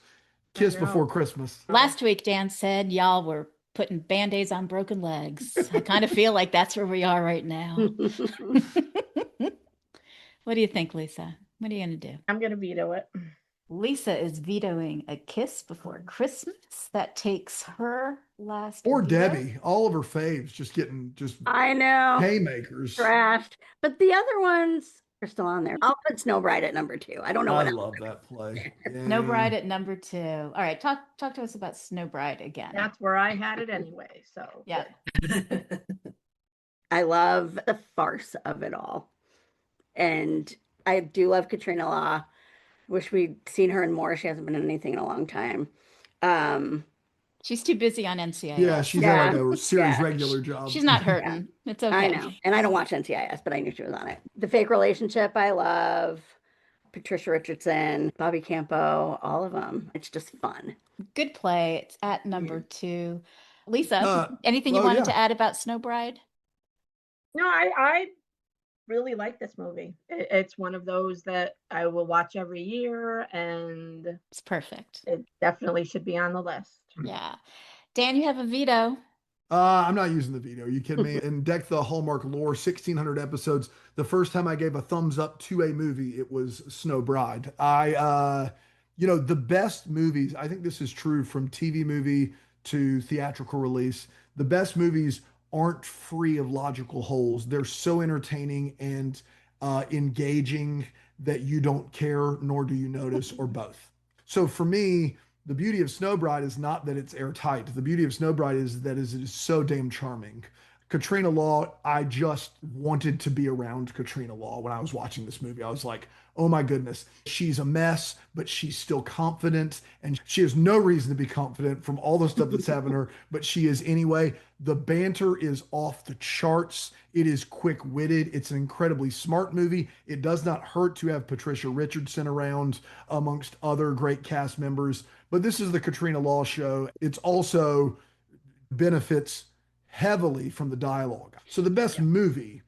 Kiss know. Before Christmas. last week, Dan said y'all were putting band-aids on broken legs. I kind of feel like that's where we are right now. What do you think, Lisa? What are you going to do? I'm going to veto it. Lisa is vetoing A Kiss Before Christmas. That takes her last Or veto. Debbie, all of her faves just getting just I know. haymakers. Trashed. But the other ones are still on there. I'll put Snow Bride at number 2. I don't know I what else. love that play. Snow Yeah. Bride at number 2. All right, talk to us about Snow Bride again. That's where I had it anyway. So Yeah. I love the farce of it all. And I do love Katrina Law. Wish we'd seen her in more. She hasn't been in anything in a long time. She's too busy on NCIS. Yeah, she's Yeah. had like a series Yeah. regular job. She's not hurting. It's okay. I know. And I don't watch NCIS, but I knew she was on it. The Fake Relationship, I love. Patricia Richardson, Bobby Campo, all of them. It's just fun. Good play. It's at number 2. Lisa, Uh, anything you oh, wanted yeah. to add about Snow Bride? no, I really like this movie. It's one of those that I will watch every year, and It's perfect. it definitely should be on the list. Yeah. Dan, you have a veto. I'm not using the veto. Are you kidding me? In Deck the Hallmark lore, 1,600 episodes. The first time I gave a thumbs up to a movie, it was Snow Bride. The best movies, I think this is true from TV movie to theatrical release. The best movies aren't free of logical holes. They're so entertaining and engaging that you don't care, nor do you notice, or both. So for me, the beauty of Snow Bride is not that it's airtight. The beauty of Snow Bride is that it is so damn charming. Katrina Law, I just wanted to be around Katrina Law when I was watching this movie. I was like, oh my goodness, she's a mess, but she's still confident. And she has no reason to be confident from all the stuff that's happened to her, but she is anyway. The banter is off the charts. It is quick-witted. It's an incredibly smart movie. It does not hurt to have Patricia Richardson around amongst other great cast members. But this is the Katrina Law show. It's also benefits heavily from the dialogue. So the best movie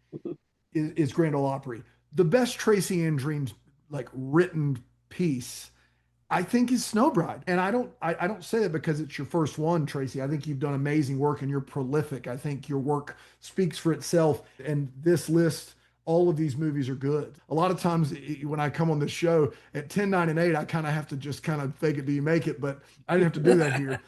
is Grand Ole Opry. The best Tracy Andreen like written piece, I think, is Snow Bride. And I don't say that because it's your first one, Tracy. I think you've done amazing work and you're prolific. I think your work speaks for itself. And this list, all of these movies are good. A lot of times when I come on this show at 10, 9, and 8, I kind of have to just kind of fake it till you make it, but I didn't have to do that here.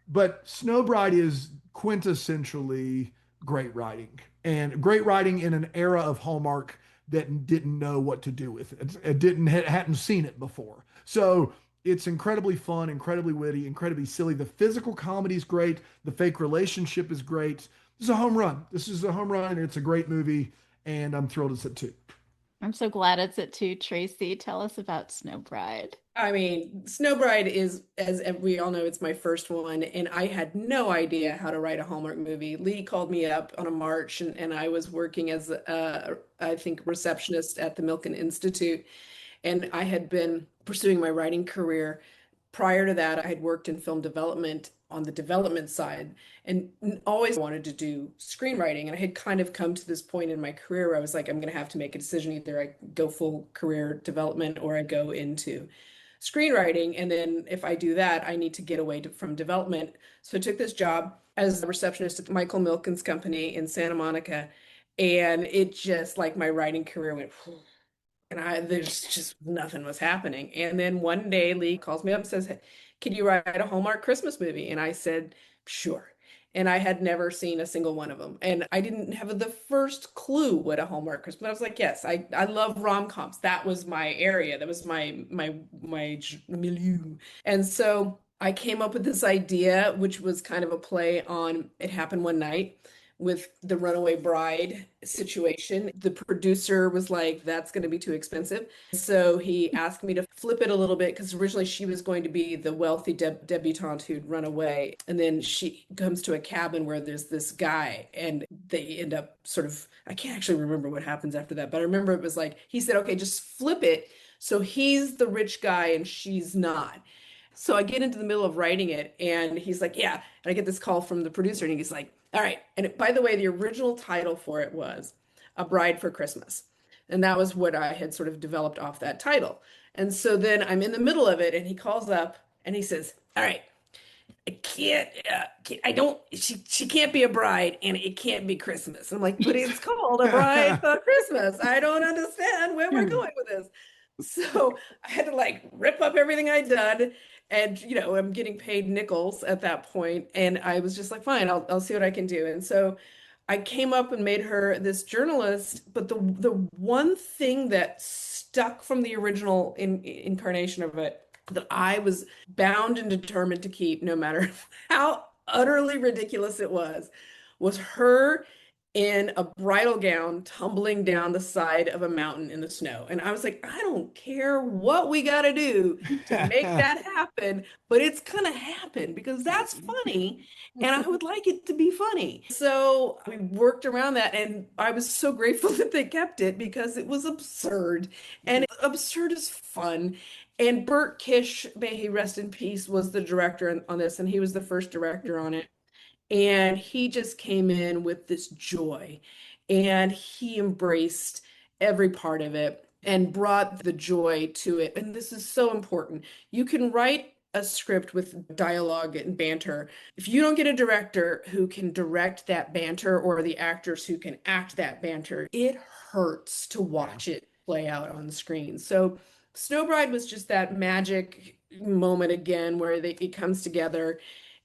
But Snow Bride is quintessentially great writing, and great writing in an era of Hallmark that didn't know what to do with it. It hadn't seen it before. So it's incredibly fun, incredibly witty, incredibly silly. The physical comedy is great. The fake relationship is great. This is a home run. This is a home run. It's a great movie, and I'm thrilled it's at 2. I'm so glad it's at 2. Tracy, tell us about Snow Bride. I mean, Snow Bride is, as we all know, it's my first one, and I had no idea how to write a Hallmark movie. Lee called me up on a March, and I was working as, I think, receptionist at the Milken Institute, and I had been pursuing my writing career. Prior to that, I had worked in film development on the development side and always wanted to do screenwriting. And I had kind of come to this point in my career where I was like, I'm going to have to make a decision. Either I go full career development or I go into screenwriting. And then if I do that, I need to get away from development. So I took this job as a receptionist at Michael Milken's company in Santa Monica. And it just, like, my writing career went, and there's just nothing was happening. And then one day Lee calls me up and says, can you write a Hallmark Christmas movie? And I said, sure. And I had never seen a single one of them. And I didn't have the first clue what a Hallmark Christmas, but I was like, yes, I love rom-coms. That was my area. That was my milieu. And so I came up with this idea, which was kind of a play on It Happened One Night, with the runaway bride situation. The producer was like, that's going to be too expensive. So he asked me to flip it a little bit, because originally she was going to be the wealthy debutante who'd run away. And then she comes to a cabin where there's this guy, and they end up sort of, I can't actually remember what happens after that, but I remember it was like, he said, okay, just flip it. So he's the rich guy and she's not. So I get into the middle of writing it, and he's like, yeah. And I get this call from the producer, and he's like, all right. And by the way, the original title for it was A Bride for Christmas. And that was what I had sort of developed off that title. And so then I'm in the middle of it, and he calls up and he says, all right, I don't, she can't be a bride and it can't be Christmas. And I'm like, but it's called A Bride for Christmas. I don't understand where we're going with this. So I had to like rip up everything I'd done. And, I'm getting paid nickels at that point. And I was just like, fine, I'll see what I can do. And so I came up and made her this journalist. But the one thing that stuck from the original incarnation of it that I was bound and determined to keep, no matter how utterly ridiculous it was her in a bridal gown tumbling down the side of a mountain in the snow. And I was like, I don't care what we got to do to make that happen, but it's going to happen because that's funny. And I would like it to be funny. So we worked around that, and I was so grateful that they kept it because it was absurd, and absurd is fun. And Bert Kish, may he rest in peace, was the director on this, and he was the first director on it. And he just came in with this joy, and he embraced every part of it and brought the joy to it. And this is so important. You can write a script with dialogue and banter. If you don't get a director who can direct that banter, or the actors who can act that banter, it hurts to watch it play out on the screen. So Snow Bride was just that magic moment again where it comes together,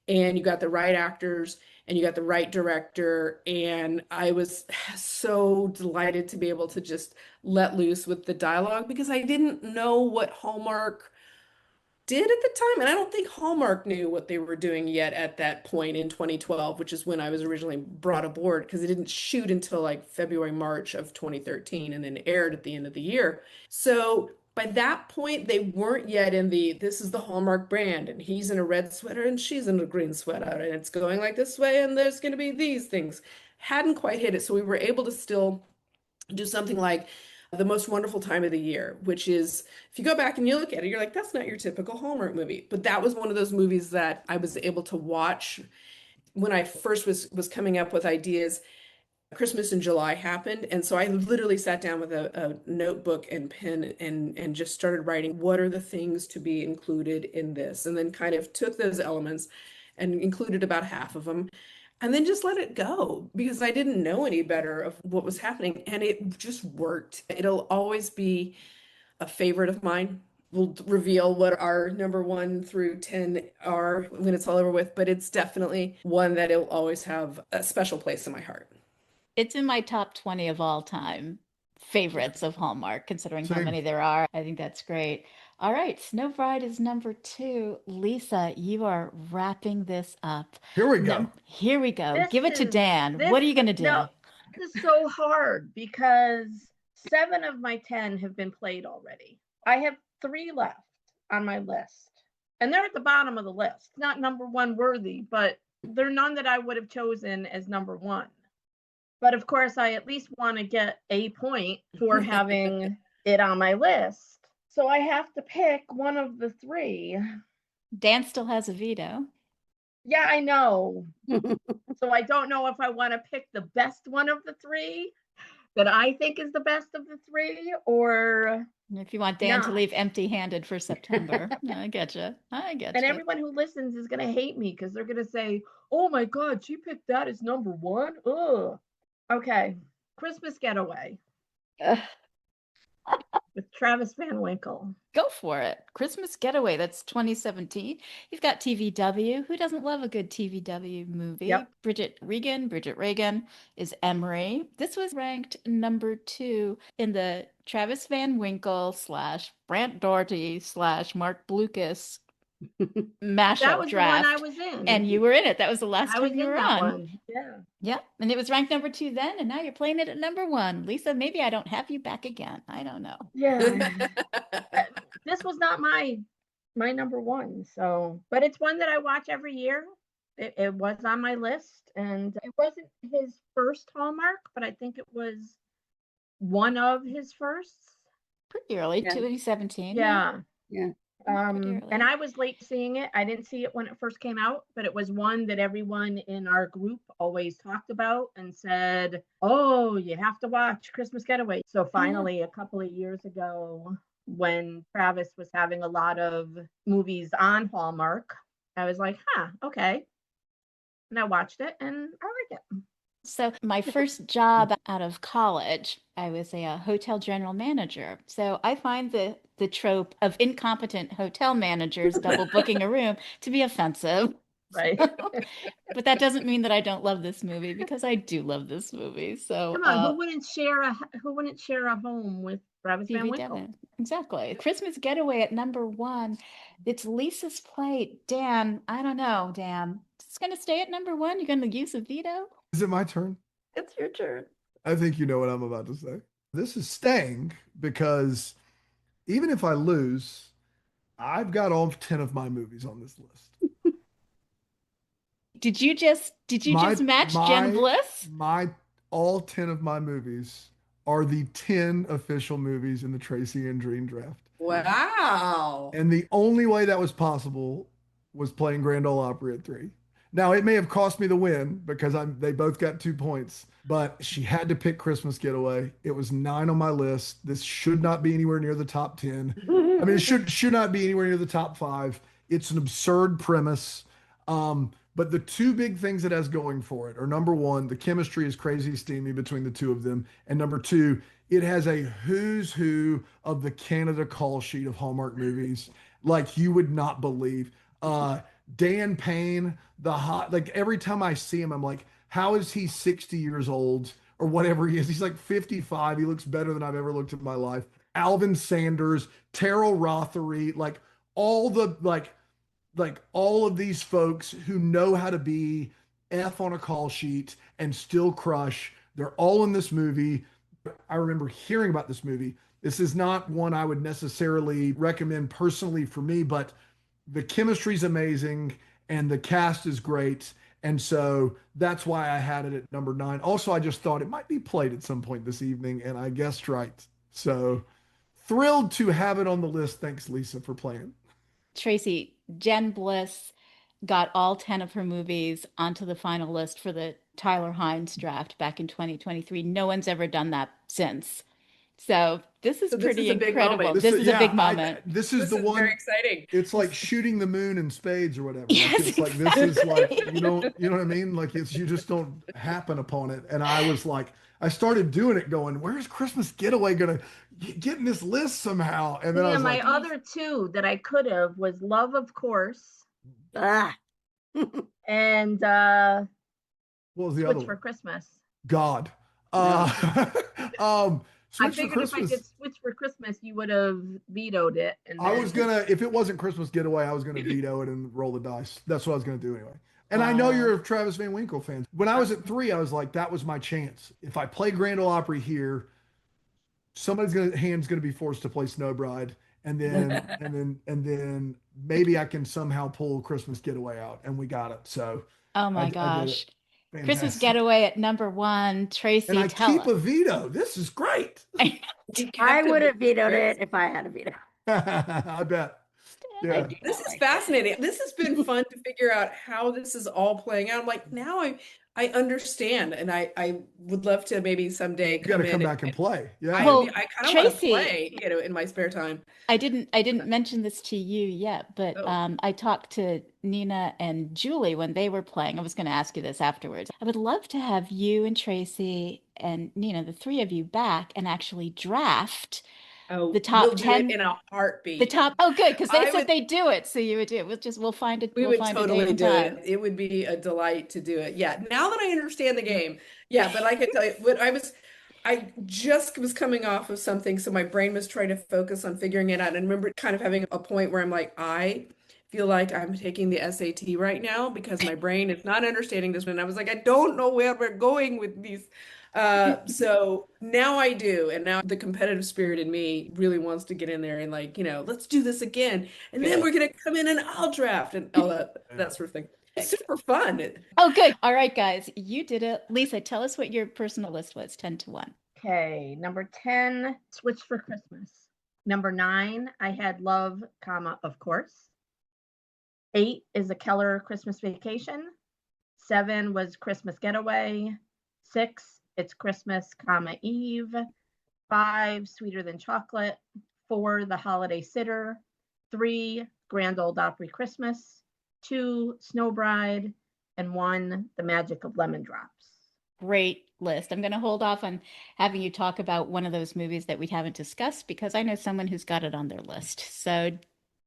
and you got the right actors and you got the right director. And I was so delighted to be able to just let loose with the dialogue, because I didn't know what Hallmark did at the time, and I don't think Hallmark knew what they were doing yet at that point in 2012, which is when I was originally brought aboard, because it didn't shoot until like February, March of 2013 and then aired at the end of the year. So by that point, they weren't yet in this is the Hallmark brand, and he's in a red sweater and she's in a green sweater, and it's going like this way, and there's going to be these things. Hadn't quite hit it. So we were able to still do something like The Most Wonderful Time of the Year, which is, if you go back and you look at it, you're like, that's not your typical Hallmark movie. But that was one of those movies that I was able to watch when I first was coming up with ideas. Christmas in July happened, and so I literally sat down with a notebook and pen and just started writing, what are the things to be included in this, and then kind of took those elements and included about half of them, and then just let it go because I didn't know any better of what was happening, and it just worked. It'll always be a favorite of mine. We'll reveal what our number 1 through 10 are when it's all over with, but it's definitely one that it'll always have a special place in my heart. It's in my top 20 of all time favorites of Hallmark, considering how Same. many there are. I think that's great. All right, Snow Bride is number 2. Lisa, you are wrapping this up. Here we go. Here we go. This Give it to is- Dan. this- What are you going to do? no. This is so hard because 7 of my 10 have been played already. I have 3 left on my list, and they're at the bottom of the list. Not number 1 worthy, but they're none that I would have chosen as number 1. But of course, I at least want to get a point for having it on my list. So I have to pick one of the 3. Dan still has a veto. Yeah, I know. So I don't know if I want to pick the best one of the 3 that I think is the best of the 3, or If you want Dan to not. leave empty-handed for September. I get you. I get And you. everyone who listens is going to hate me because they're going to say, oh my God, she picked that as number 1. Ugh. Okay. Christmas Getaway with Travis Van Winkle. Go for it. Christmas Getaway. That's 2017. You've got TVW. Who doesn't love a good TVW movie? Yep. Bridget Regan is Emery. This was ranked number 2 in the Travis Van Winkle / Brant Doherty / Mark Blucas mashup That was draft. the one I was in. And you were in it. That was the last I was time you in were that on. one. Yeah. Yep. And it was ranked number 2 then, and now you're playing it at number 1. Lisa, maybe I don't have you back again. I don't know. Yeah. This was not my number 1. So, but it's one that I watch every year. It was on my list, and it wasn't his first Hallmark, but I think it was one of his firsts. Pretty early, Yeah. 2017. Yeah. Yeah. Pretty And early. I was late seeing it. I didn't see it when it first came out, but it was one that everyone in our group always talked about and said, oh, you have to watch Christmas Getaway. So finally, a couple of years ago, when Travis was having a lot of movies on Hallmark, I was like, okay. And I watched it and I like it. So my first job out of college, I was a hotel general manager. So I find the trope of incompetent hotel managers double booking a room to be offensive. Right. But that doesn't mean that I don't love this movie, because I do love this movie. So Come on, who wouldn't share a home with Travis Van TV Winkle? Devon. Exactly. Christmas Getaway at number 1. It's Lisa's plate. Dan, I don't know, Dan. It's going to stay at number 1. You're going to use a veto? Is it my turn? It's your turn. I think you know what I'm about to say. This is staying because even if I lose, I've got all 10 of my movies on this list. Did you just match Jen Bliss? All 10 of my movies are the 10 official movies in the Tracy Andreen draft. Wow. And the only way that was possible was playing Grand Ole Opry at 3. Now, it may have cost me the win because they both got 2 points, but she had to pick Christmas Getaway. It was 9 on my list. This should not be anywhere near the top 10. I mean, it should not be anywhere near the top 5. It's an absurd premise. But the 2 big things it has going for it are, number 1, the chemistry is crazy steamy between the 2 of them. And number 2, it has a who's who of the Canada call sheet of Hallmark movies like you would not believe. Dan Payne, like every time I see him, I'm like, how is he 60 years old or whatever he is? He's like 55. He looks better than I've ever looked in my life. Alvin Sanders, Terrell Rothery, like all the all of these folks who know how to be F on a call sheet and still crush. They're all in this movie. I remember hearing about this movie. This is not one I would necessarily recommend personally for me, but the chemistry's amazing and the cast is great. And so that's why I had it at number 9. Also, I just thought it might be played at some point this evening, and I guessed right. So thrilled to have it on the list. Thanks, Lisa, for playing. Tracy, Jen Bliss got all 10 of her movies onto the final list for the Tyler Hines draft back in 2023. No one's ever done that since. So this is So this pretty is a big incredible. moment. This is a big moment. This is This the is one. very exciting. It's like shooting the moon in spades or whatever. Yes, It's like this is like exactly. you know what I mean? Like it's you just don't happen upon it. And I was like, I started doing it, going, "Where's Christmas Getaway gonna get in this list somehow?" And then I Yeah, was my like, other two that I could have was Love, of course, Ah, and "What was the other Switch for one?" Christmas. God. I Switch for figured if I Christmas. did Switch for Christmas, you would have vetoed it. And I was then- gonna, if it wasn't Christmas Getaway, I was gonna veto it and roll the dice. That's what I was gonna do anyway. And I know you're a Travis Van Winkle fan. When I was at 3, I was like, that was my chance. If I play Grand Ole Opry here, hand's gonna be forced to play Snow Bride, and then maybe I can somehow pull Christmas Getaway out, and we got it. So Oh my I did gosh. it. Christmas Fantastic. Getaway at number 1. Tracy, And I tell keep us. a veto. This is great. I would have vetoed it if I had a veto. I bet. I Yeah. do This not is like it. fascinating. This has been fun to figure out how this is all playing out. I'm like, now I understand, and I would love to maybe someday You got to come come in back and play. Yeah. I, Well, I kind of want to Tracy- play, in my spare time. I didn't mention this to you yet, but Oh. I talked to Nina and Julie when they were playing. I was going to ask you this afterwards. I would love to have you and Tracy and Nina, the 3 of you, back and actually draft Oh, the top we'll do 10 it in a heartbeat. the top. Oh, good, because they I said would- they'd do it, so you would do it. We'll find it. We We'll would find a date totally and do time. it. It would be a delight to do it. Yeah. Now that I understand the game. Yeah, but I can tell you what I just was coming off of something, so my brain was trying to focus on figuring it out. And I remember kind of having a point where I'm like, I feel like I'm taking the SAT right now because my brain is not understanding this. And I was like, I don't know where we're going with these. So now I do. And now the competitive spirit in me really wants to get in there and like, let's do this again. And then we're going to come in and I'll draft and all that sort of thing. It's super fun. Oh, good. All right, guys, you did it. Lisa, tell us what your personal list was, 10 to 1. Okay, number 10, Switch for Christmas. Number 9, I had Love, of course. 8 is A Keller Christmas Vacation. 7 was Christmas Getaway. 6, It's Christmas, Eve. 5, Sweeter Than Chocolate. 4, The Holiday Sitter. 3, Grand Ole Opry Christmas. 2, Snow Bride. And 1, The Magic of Lemon Drops. Great list. I'm going to hold off on having you talk about one of those movies that we haven't discussed because I know someone who's got it on their list. So,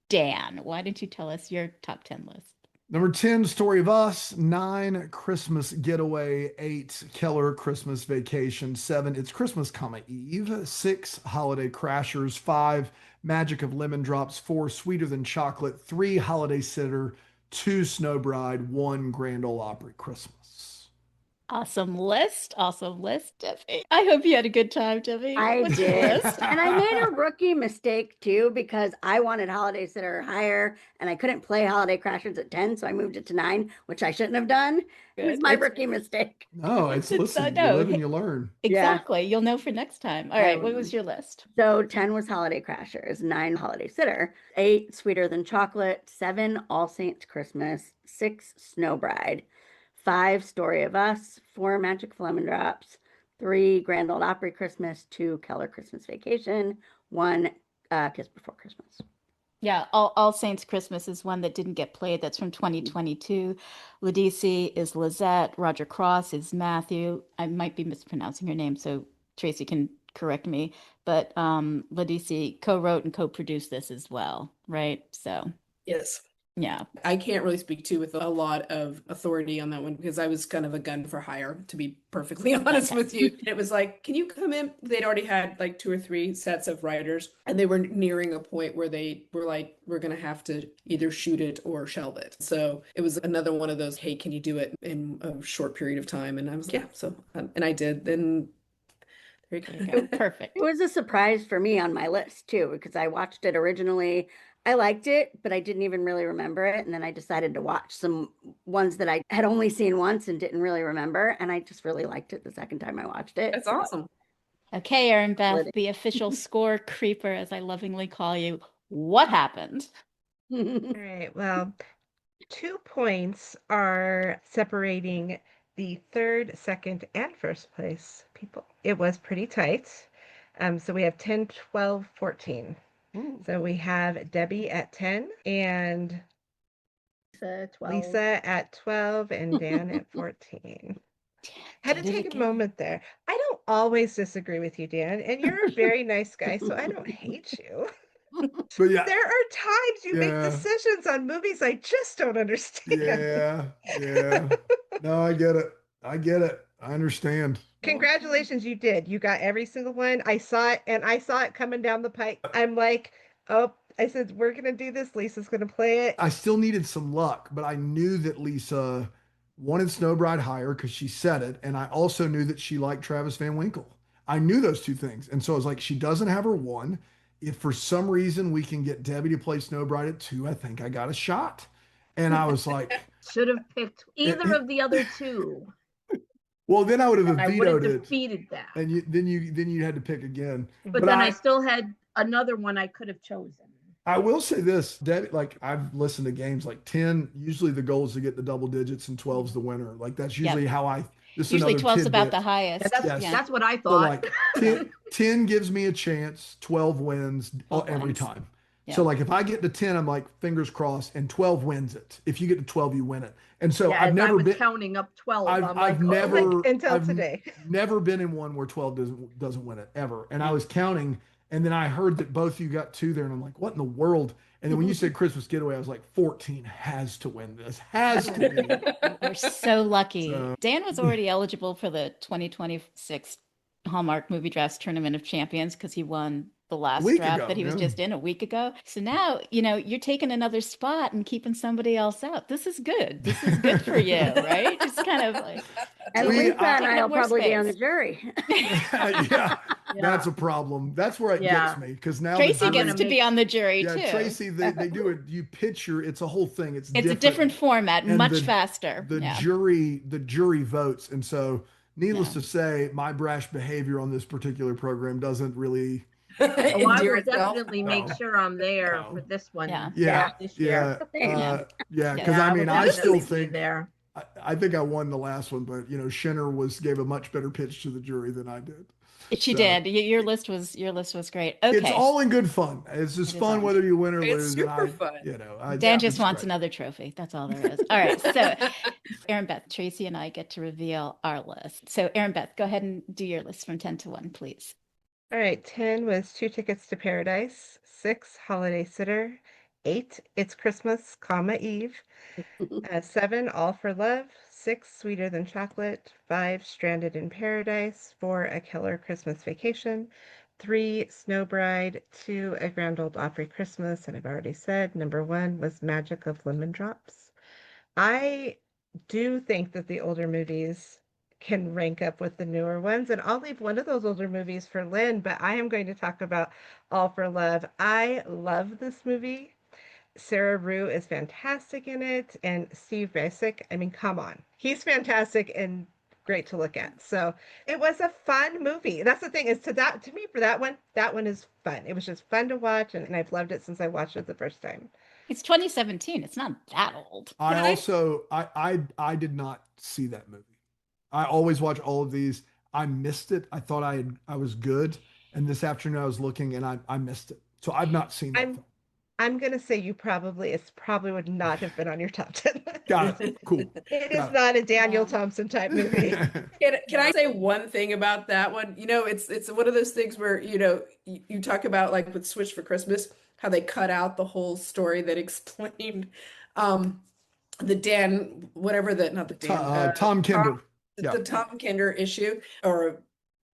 Dan, why don't you tell us your top 10 list? Number 10, Story of Us. 9, Christmas Getaway. 8, Keller Christmas Vacation. 7, It's Christmas, Eve. 6, Holiday Crashers. 5, Magic of Lemon Drops. 4, Sweeter Than Chocolate. 3, Holiday Sitter. 2, Snow Bride. 1, Grand Ole Opry Christmas. Awesome list. Awesome list, Debbie. I hope you had a good time, Debbie. I What's your did. list? And I made a rookie mistake too because I wanted Holiday Sitter higher and I couldn't play Holiday Crashers at 10, so I moved it to 9, which I shouldn't have done. It was Good. my rookie mistake. No, it's listen, no, you live and you learn. Exactly. You'll know for next time. All right. What was your list? So 10 was Holiday Crashers, 9 Holiday Sitter, 8 Sweeter Than Chocolate, 7 All Saints Christmas, 6 Snow Bride, 5 Story of Us, 4 Magic of Lemon Drops, 3 Grand Ole Opry Christmas, 2 Keller Christmas Vacation, 1 Kiss Before Christmas. Yeah, All Saints Christmas is one that didn't get played. That's from 2022. Ladisi is Lizette. Roger Cross is Matthew. I might be mispronouncing her name, so Tracy can correct me. But Ladisi co-wrote and co-produced this as well, right? So Yes. Yeah. I can't really speak to with a lot of authority on that one because I was kind of a gun for hire, to be perfectly honest Okay. with you. It was like, can you come in? They'd already had like 2 or 3 sets of writers, and they were nearing a point where they were like, we're going to have to either shoot it or shelve it. So it was another one of those, hey, can you do it in a short period of time? And I was, yeah. So, and I did. Then there you go. Perfect. It was a surprise for me on my list too, because I watched it originally. I liked it, but I didn't even really remember it. And then I decided to watch some ones that I had only seen once and didn't really remember. And I just really liked it the second time I watched it. That's awesome. Okay, Erinbeth, Split it. the official score creeper, as I lovingly call you. What happened? All right. Well, 2 points are separating the third, second, and first place people. It was pretty tight. So we have 10, 12, 14. So we have Debbie at 10 and Lisa, 12. Lisa at 12 and Dan at 14. Had to Did it take a again. moment there. I don't always disagree with you, Dan, and you're a very nice guy, so I don't hate you. But yeah, There are times you make Yeah. decisions on movies I just don't understand. yeah. No, I get it. I understand. Congratulations, you did. You got every single one. I saw it, and I saw it coming down the pike. I'm like, oh, I said, we're going to do this. Lisa's going to play it. I still needed some luck, but I knew that Lisa wanted Snow Bride higher because she said it. And I also knew that she liked Travis Van Winkle. I knew those 2 things. And so I was like, she doesn't have her 1. If for some reason we can get Debbie to play Snow Bride at 2, I think I got a shot. And I was like, Should have picked either of the other 2. well, then I would have I would have vetoed it. defeated that. And then you had to pick again. But then I still had another one I could have chosen. I will say this, Debbie, like I've listened to games like 10, usually the goal is to get the double digits and 12's the winner. Like that's usually how I, this is Usually another 12's about tidbit. the highest. Yes. That's what I So thought. like 10 gives me a chance, 12 wins 12 every wins. time. Yeah. So like if I get to 10, I'm like fingers crossed, and 12 wins it. If you get to 12, you win it. And so Yeah, I've as I never was been counting up 12. I've I'm like, never Until I've today. never been in one where 12 doesn't win it ever. And I was counting, and then I heard that both of you got 2 there, and I'm like, what in the world? And then when you said Christmas Getaway, I was like, 14 has to win this. Has to be. We're so lucky. So- Dan was already eligible for the 2026 Hallmark Movie Drafts Tournament of Champions because he won the last week draft ago, that he was yeah. just in a week ago. So now, you're taking another spot and keeping somebody else out. This is good. This is good for you, right? Just kind of like And We- Lisa and taking I'll up more probably be on the space. jury. yeah, that's a problem. That's where it gets me because now Tracy the gets jury- to be on the jury yeah, too. Tracy, they do it. You picture it's a whole thing. It's It's a different format, And much faster. The Yeah. jury votes, and so needless Yeah. to say, my brash behavior on this particular program doesn't really. Oh, I Endear will itself. definitely make No. sure I'm there No. for this one. Yeah. This year. Yeah. Because Yeah, I will mean, I still definitely be think there. I think I won the last one, but Shinner gave a much better pitch to the jury than I did. She So- did. Your list was great. Okay. It's all in good fun. It's just It is fun all. whether you win or It's lose. super and fun. Dan just it's wants great. another trophy. That's all there is. All right. So, Erinbeth, Tracy, and I get to reveal our list. So, Erinbeth, go ahead and do your list from 10 to 1, please. All right, 10 was 2 Tickets to Paradise, 6 Holiday Sitter, 8 It's Christmas, Eve, 7 All for Love, 6 Sweeter Than Chocolate, 5 Stranded in Paradise, 4 A Killer Christmas Vacation, 3 Snow Bride, 2 A Grand Old Opry Christmas, and I've already said number 1 was Magic of Lemon Drops. I do think that the older movies can rank up with the newer ones, and I'll leave one of those older movies for Lynn, but I am going to talk about All for Love. I love this movie. Sarah Rue is fantastic in it, and Steve Basic, I mean, come on. He's fantastic and great to look at. So it was a fun movie. That's the thing, is to me, for that one is fun. It was just fun to watch, and I've loved it since I watched it the first time. It's 2017. It's not that old. I did not see that movie. I always watch all of these. I missed it. I thought I was good, and this afternoon I was looking and I missed it. So I've not seen that film. I'm gonna say it probably would not have been on your top 10. Got it. Cool. It is not a Daniel Thompson type movie. Can I say one thing about that one? It's one of those things where, you talk about like with Switch for Christmas, how they cut out the whole story that explained The Dan, whatever the, not the Dan, Tom Kinder. the Tom Kinder issue, or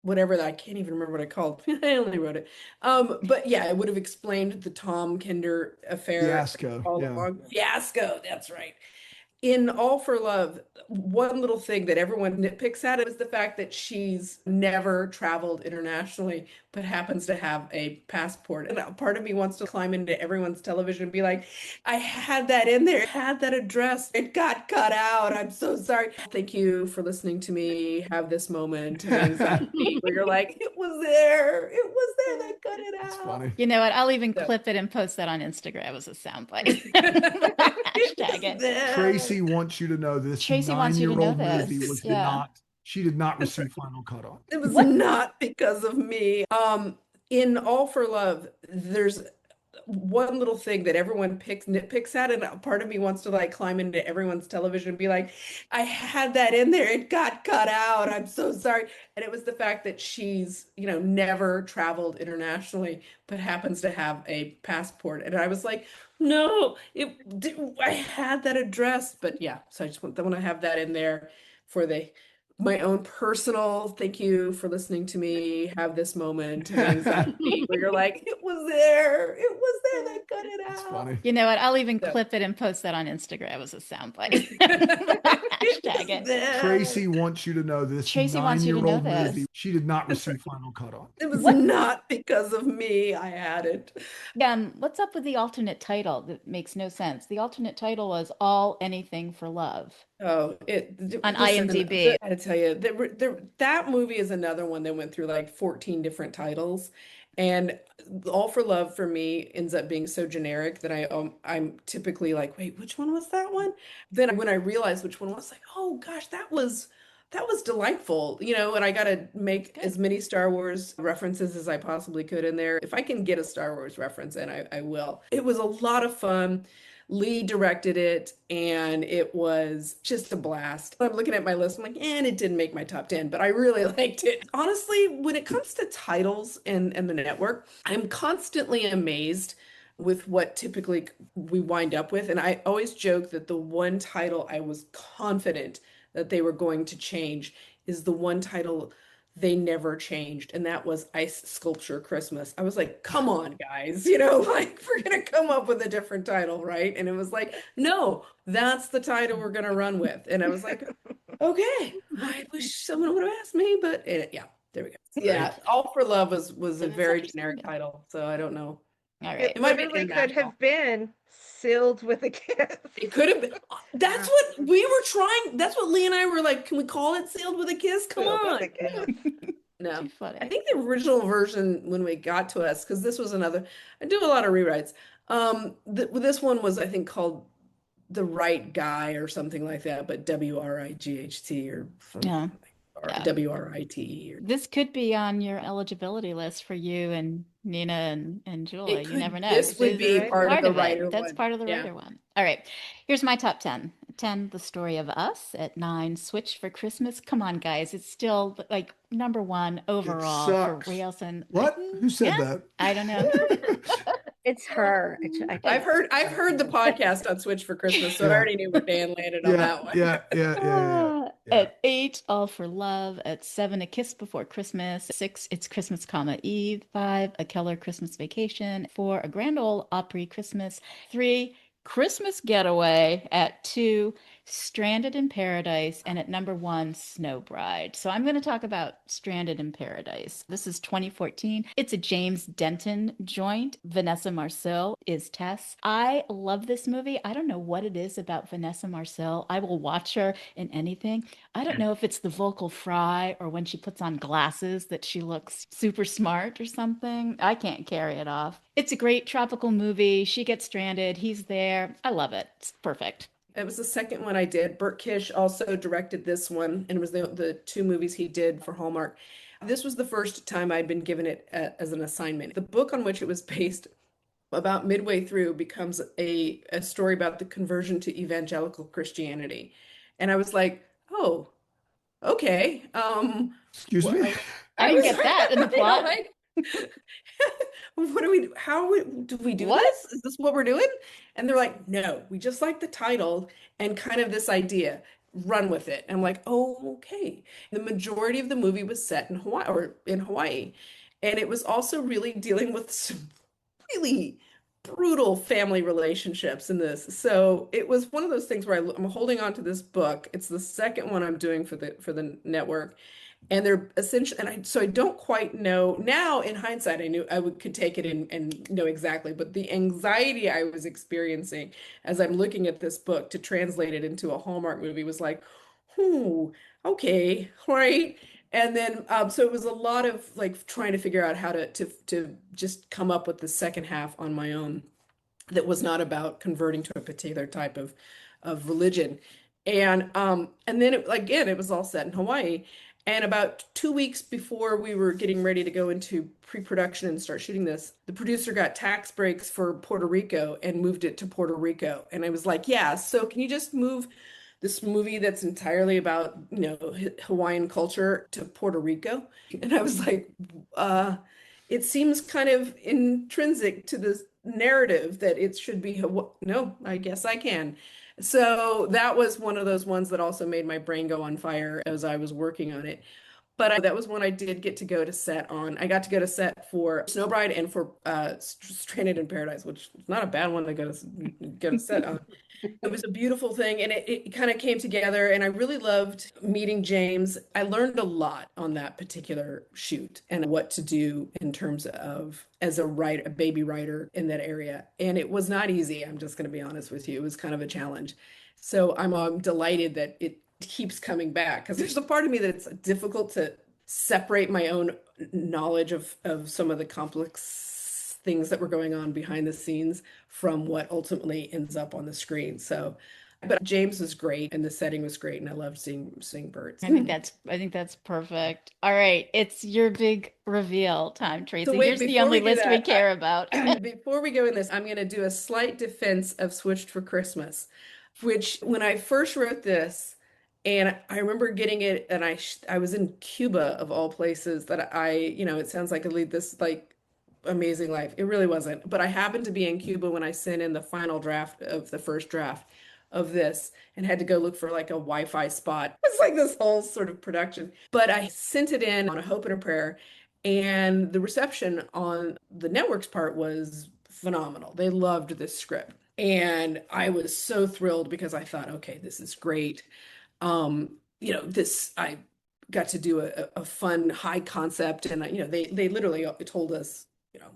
whatever that, I can't even remember what I called. I only wrote it. But yeah, it would have explained the Tom Kinder affair Fiasco. all Yeah. along. Fiasco, that's right. In All for Love, one little thing that everyone nitpicks at it is the fact that she's never traveled internationally, but happens to have a passport. And a part of me wants to climb into everyone's television and be like, I had that in there, had that address. It got cut out. I'm so sorry. Thank you for listening to me have this moment of anxiety where you're like, it was there. It was there. They cut it It's out. funny. You know what? I'll even Yeah. clip it and post that on Instagram as a soundbite. Hashtag it. Tracy wants you to know this Tracy wants you to know 9-year-old movie this. did Yeah. not, she did not receive final cut on. It was What? not because of me. In All for Love, there's one little thing that everyone nitpicks at, and a part of me wants to like climb into everyone's television and be like, I had that in there. It got cut out. I'm so sorry. And it was the fact that she's, never traveled internationally, but happens to have a passport. And I was like, no, I had that address. But yeah, so I just want to have that in there for my own personal thank you for listening to me have this moment of anxiety where you're like, it was there. It was there. They cut it It's out. funny. You know what? I'll even Yeah. clip it and post that on Instagram as a soundbite. Hashtag it. Tracy wants you to know this Tracy wants you to know 9-year-old movie this. she did not receive final cut on. It was What? not because of me. I had it. What's up with the alternate title? That makes no sense. The alternate title was All Anything for Love. Oh, On listen, IMDb. I gotta tell you, that movie is another one that went through like 14 different titles, and All for Love for me ends up being so generic that I'm typically like, wait, which one was that one? Then when I realized which one was, like, oh gosh, that was delightful, and I gotta make Good. as many Star Wars references as I possibly could in there. If I can get a Star Wars reference in, I will. It was a lot of fun. Lee directed it, and it was just a blast. I'm looking at my list, I'm like, and it didn't make my top 10, but I really liked it. Honestly, when it comes to titles and the network, I'm constantly amazed with what typically we wind up with. And I always joke that the one title I was confident that they were going to change is the one title they never changed, and that was Ice Sculpture Christmas. I was like, come on, guys, like we're gonna come up with a different title, right? And it was like, no, that's the title we're gonna run with. And I was like, okay, I wish someone would have asked me, but yeah, there we go. Yeah, All for Love was a That's very interesting. generic title, so I don't know. All It right. It might be literally could international. have been Sealed with a Kiss. It could have been. That's what we were trying. That's what Lee and I were like. Can we call it Sealed with a Kiss? Come Sealed with on. a Kiss. No. Too funny. I think the original version when we got to us, because this was another, I do a lot of rewrites. This one was, I think, called The Right Guy or something like that, but WRIGHT or Yeah. or Yeah. WRITE. Or, This could be on your eligibility list for you and Nina and Julie. it You could, never know. this would be Right. part of the it. writer That's one. part of the Yeah. writer one. All right. Here's my top 10. 10, The Story of Us. At 9, Switch for Christmas. Come on, guys. It's still like number 1 overall for sucks. Rielson. What? Who said Yeah. that? I don't know. It's her. I I've heard the podcast on Switch for Christmas, so I Yeah. already knew where Dan landed on that one. Yeah. Yeah. At 8, All for Love. At 7, A Kiss Before Christmas. 6, It's Christmas, Eve. 5, A Keller Christmas Vacation. 4, A Grand Ole Opry Christmas. 3, Christmas Getaway. At 2, Stranded in Paradise. And at number 1, Snow Bride. So I'm going to talk about Stranded in Paradise. This is 2014. It's a James Denton joint. Vanessa Marcil is Tess. I love this movie. I don't know what it is about Vanessa Marcil. I will watch her in anything. I don't know if it's the vocal fry or when she puts on glasses that she looks super smart or something. I can't carry it off. It's a great tropical movie. She gets stranded. He's there. I love it. It's perfect. It was the second one I did. Burt Kish also directed this one, and it was the 2 movies he did for Hallmark. This was the first time I'd been given it as an assignment. The book on which it was based, about midway through, becomes a story about the conversion to evangelical Christianity. And I was like, oh, okay. Excuse me. I didn't get that in the plot. what do we, do we do What? this? Is this what we're doing? And they're like, no, we just like the title and kind of this idea. Run with it. And I'm like, oh, okay. The majority of the movie was set in Hawaii or in Hawaii. And it was also really dealing with some really brutal family relationships in this. So it was one of those things where I'm holding on to this book. It's the second one I'm doing for the network. And they're essentially, so I don't quite know now. In hindsight, I knew could take it and know exactly, but the anxiety I was experiencing as I'm looking at this book to translate it into a Hallmark movie was like, okay, right. And then, so it was a lot of like trying to figure out how to just come up with the second half on my own that was not about converting to a particular type of religion. And then again, it was all set in Hawaii. And about 2 weeks before we were getting ready to go into pre-production and start shooting this, the producer got tax breaks for Puerto Rico and moved it to Puerto Rico. And I was like, yeah, so can you just move this movie that's entirely about, Hawaiian culture to Puerto Rico? And I was like, it seems kind of intrinsic to this narrative that it should be Hawaii. No, I guess I can. So that was one of those ones that also made my brain go on fire as I was working on it. But that was one I did get to go to set on. I got to go to set for Snow Bride and for Stranded in Paradise, which is not a bad one to go to set on. It was a beautiful thing, and it kind of came together, and I really loved meeting James. I learned a lot on that particular shoot and what to do in terms of as a baby writer in that area. And it was not easy. I'm just going to be honest with you. It was kind of a challenge. So I'm delighted that it keeps coming back because there's a part of me that it's difficult to separate my own knowledge of some of the complex things that were going on behind the scenes from what ultimately ends up on the screen. So, but James was great and the setting was great, and I loved seeing birds. I think that's perfect. All right, it's your big reveal time, Tracy. So wait, Here's the before only we do list we that, care about. Before we go in this, I'm going to do a slight defense of Switched for Christmas, which when I first wrote this, and I remember getting it, and I was in Cuba of all places that it sounds like I lead this like amazing life. It really wasn't, but I happened to be in Cuba when I sent in the final draft of the first draft of this and had to go look for like a Wi-Fi spot. It's like this whole sort of production. But I sent it in on a hope and a prayer, and the reception on the network's part was phenomenal. They loved this script. And I was so thrilled because I thought, okay, this is great. I got to do a fun high concept, and they literally told us,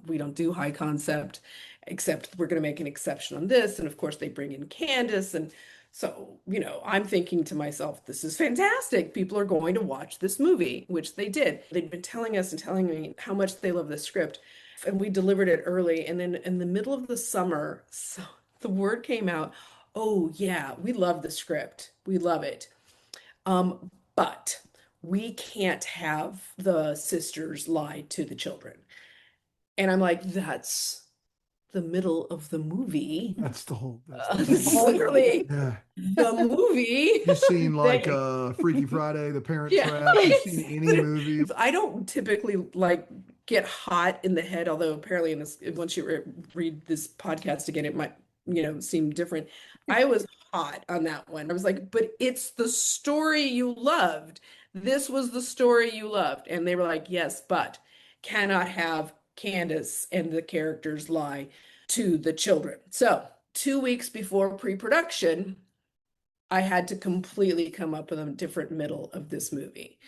we don't do high concept, except we're going to make an exception on this. And of course, they bring in Candace. And so, I'm thinking to myself, this is fantastic. People are going to watch this movie, which they did. They'd been telling us and telling me how much they love this script. And we delivered it early. And then in the middle of the summer, so the word came out, oh, yeah, we love the script. We love it. But we can't have the sisters lie to the children. And I'm like, that's the middle of the movie. That's the whole. Literally Yeah. the movie. You've seen like Freaky Friday, The Parent Trap. You've seen any movie. I don't typically like get hot in the head, although apparently once you read this podcast again, it might, seem different. I was hot on that one. I was like, but it's the story you loved. This was the story you loved. And they were like, yes, but cannot have Candace and the characters lie to the children. So 2 weeks before pre-production, I had to completely come up with a different middle of this movie.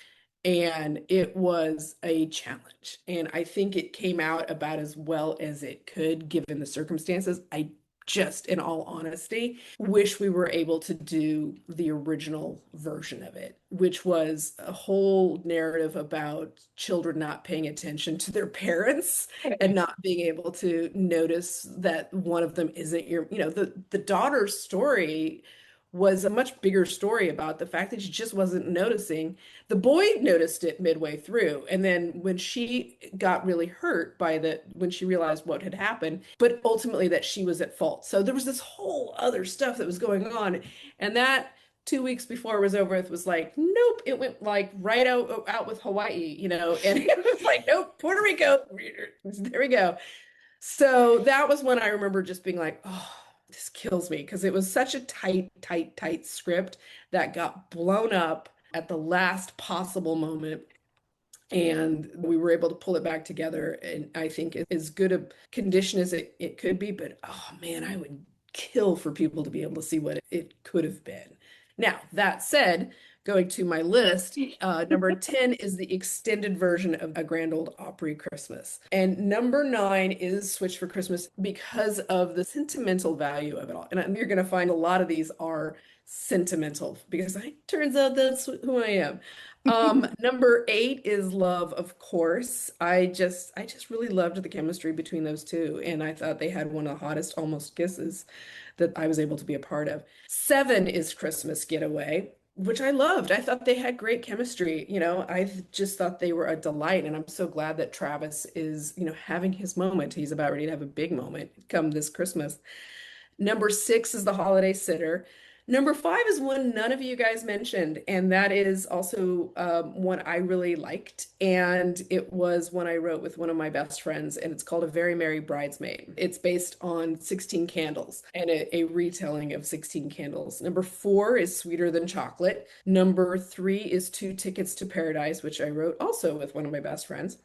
And it was a challenge. And I think it came out about as well as it could, given the circumstances. I just, in all honesty, wish we were able to do the original version of it, which was a whole narrative about children not paying attention to their parents and not being able to notice that one of them isn't the daughter's story was a much bigger story about the fact that she just wasn't noticing. The boy noticed it midway through. And then when she got really hurt when she realized what had happened, but ultimately that she was at fault. So there was this whole other stuff that was going on. And that 2 weeks before it was over, it was like, nope, it went like right out with Hawaii, you know, and it was like, nope, Puerto Rico, there we go. So that was when I remember just being like, oh, this kills me because it was such a tight script that got blown up at the last possible moment. And we were able to pull it back together. And I think it's as good a condition as it could be. But oh man, I would kill for people to be able to see what it could have been. Now, that said, going to my list, number 10 is the extended version of A Grand Ole Opry Christmas. And number 9 is Switch for Christmas because of the sentimental value of it all. And you're going to find a lot of these are sentimental because it turns out that's who I am. Number 8 is Love, of course. I just really loved the chemistry between those two, and I thought they had one of the hottest almost kisses that I was able to be a part of. 7 is Christmas Getaway, which I loved. I thought they had great chemistry. You know, I just thought they were a delight, and I'm so glad that Travis is, you know, having his moment. He's about ready to have a big moment come this Christmas. Number 6 is The Holiday Sitter. Number 5 is one none of you guys mentioned, and that is also one I really liked. And it was one I wrote with one of my best friends, and it's called A Very Merry Bridesmaid. It's based on 16 Candles and a retelling of 16 Candles. Number 4 is Sweeter Than Chocolate. Number 3 is Two Tickets to Paradise, which I wrote also with one of my best friends.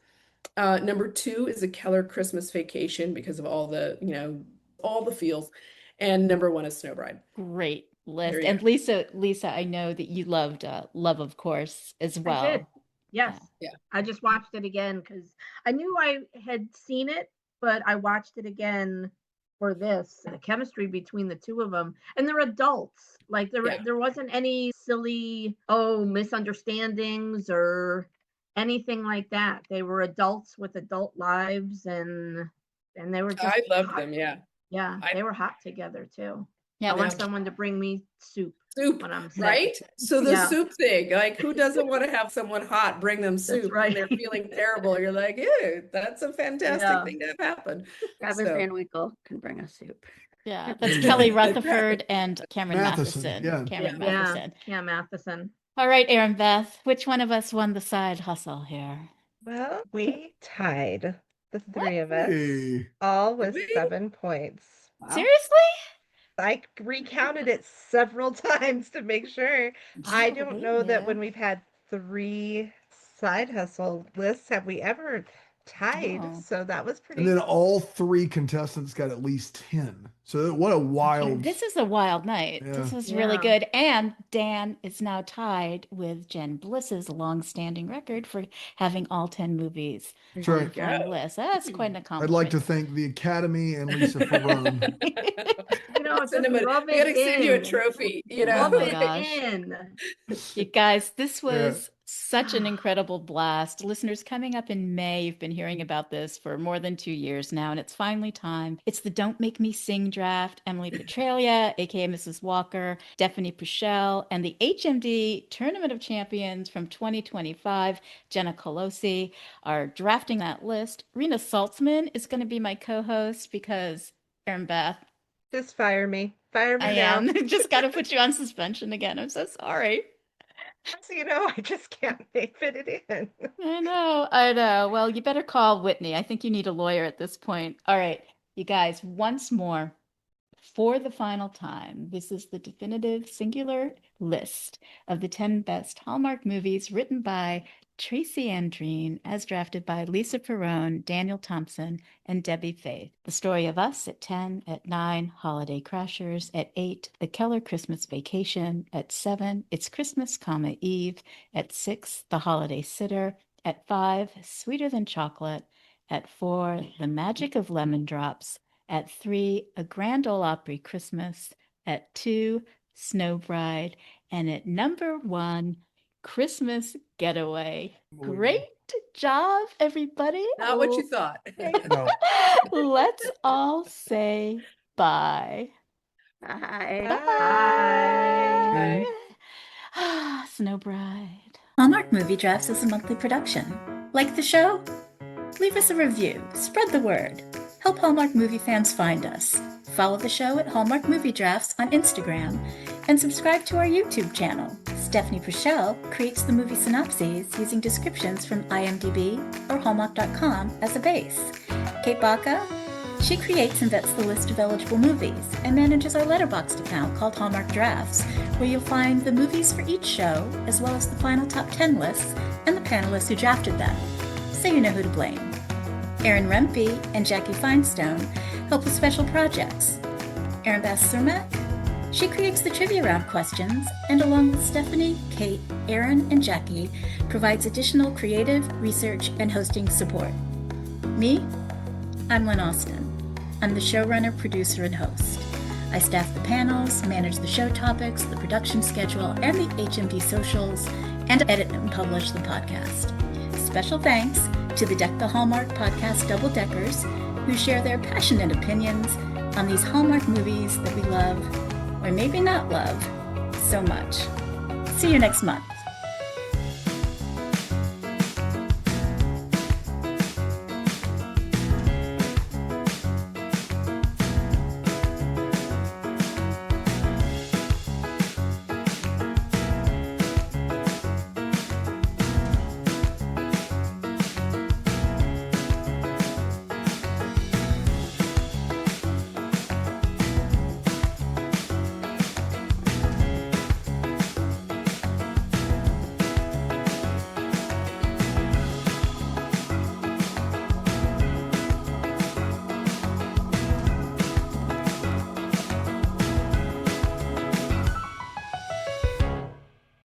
Number 2 is A Keller Christmas Vacation because of all the, you know, all the feels. And number 1 is Snow Bride. Great list. There you And Lisa, I know that you loved Love, of course, as well. I did. Yes. Yeah. I just watched it again because I knew I had seen it, but I watched it again for this. The chemistry between the two of them, and they're adults. Like there wasn't any silly misunderstandings or anything like that. They were adults with adult lives, and they were just I loved hot. them. Yeah. Yeah, they were hot together too. Yeah, I want that's someone to bring me soup Soup, when I'm sick. right? So the Yeah. soup thing, like who doesn't want to have someone hot bring them soup right. when they're feeling terrible? You're like, ew, that's a fantastic Yeah. thing to have happen. Travis So- Van Winkle can bring us soup. yeah, that's Kelly Rutherford and Cameron Matheson, Matheson. yeah. Cameron Yeah. Matheson. Yeah, Matheson. All right, Erinbeth, which one of us won the side hustle here? Well, we tied, the three of us, Hey. all with we? 7 points. Wow. Seriously? I recounted it several times to make sure. I can't don't believe know that you. when we've had 3 side hustle lists have we ever tied. Oh. So that was pretty. And then all 3 contestants got at least 10. So what a wild. This is a wild night. This Yeah. was really Yeah. good. And Dan is now tied with Jen Bliss's long-standing record for having all 10 movies That's on right. the final list. That's quite an I'd accomplishment. like to thank the Academy and Lisa Ferreone. You know, just Send them rub we gotta it send you a in. trophy, you Rub know? Oh my it gosh. in. You guys, this Yeah. was such an incredible blast. Listeners, coming up in May, you've been hearing about this for more than 2 years now, and it's finally time. It's the Don't Make Me Sing draft. Emily Petralia, aka Mrs. Walker, Stephanie Puchel, and the HMD Tournament of Champions from 2025, Jenna Colosi, are drafting that list. Rena Saltzman is going to be my co-host because Erinbeth, Just fire me. Fire me I now. am. Just got to put you on suspension again. I'm so sorry. So, you know, I just can't fit it in. I know. Well, you better call Whitney. I think you need a lawyer at this point. All right, you guys, once more, for the final time, this is the definitive singular list of the 10 best Hallmark movies written by Tracy Andreen, as drafted by Lisa Ferreone, Daniel Thompson, and Debbie Faith. The Story of Us at 10, at 9, Holiday Crashers, at 8, The Keller Christmas Vacation, at 7, It's Christmas, Eve, at 6, The Holiday Sitter, at 5, Sweeter Than Chocolate, at 4, The Magic of Lemon Drops, at 3, A Grand Ole Opry Christmas, at 2, Snow Bride, and at number 1, Christmas Getaway. Great job, everybody. Not what you thought. No. Let's all say bye. Bye. Bye. Bye. Snow Bride. Hallmark Movie Drafts is a monthly production. Like the show? Leave us a review. Spread the word. Help Hallmark movie fans find us. Follow the show at Hallmark Movie Drafts on Instagram And subscribe to our YouTube channel. Stephanie Pichelle creates the movie synopses using descriptions from IMDb or Hallmark.com as a base. Kate Baca, she creates and vets the list of eligible movies and manages our Letterboxd account called Hallmark Drafts, where you'll find the movies for each show, as well as the final top 10 lists and the panelists who drafted them, so you know who to blame. Erinbeth and Jackie Finestone help with special projects. Erinbeth Cermak, she creates the trivia round questions, and along with Stephanie, Kate, Erin, and Jackie, provides additional creative, research, and hosting support. Me? I'm Lynn Austin. I'm the showrunner, producer, and host. I staff the panels, manage the show topics, the production schedule, and the HMD socials, and edit and publish the podcast. Special thanks to the Deck the Hallmark podcast double-deckers who share their passionate opinions on these Hallmark movies that we love, or maybe not love, so much. See you next month.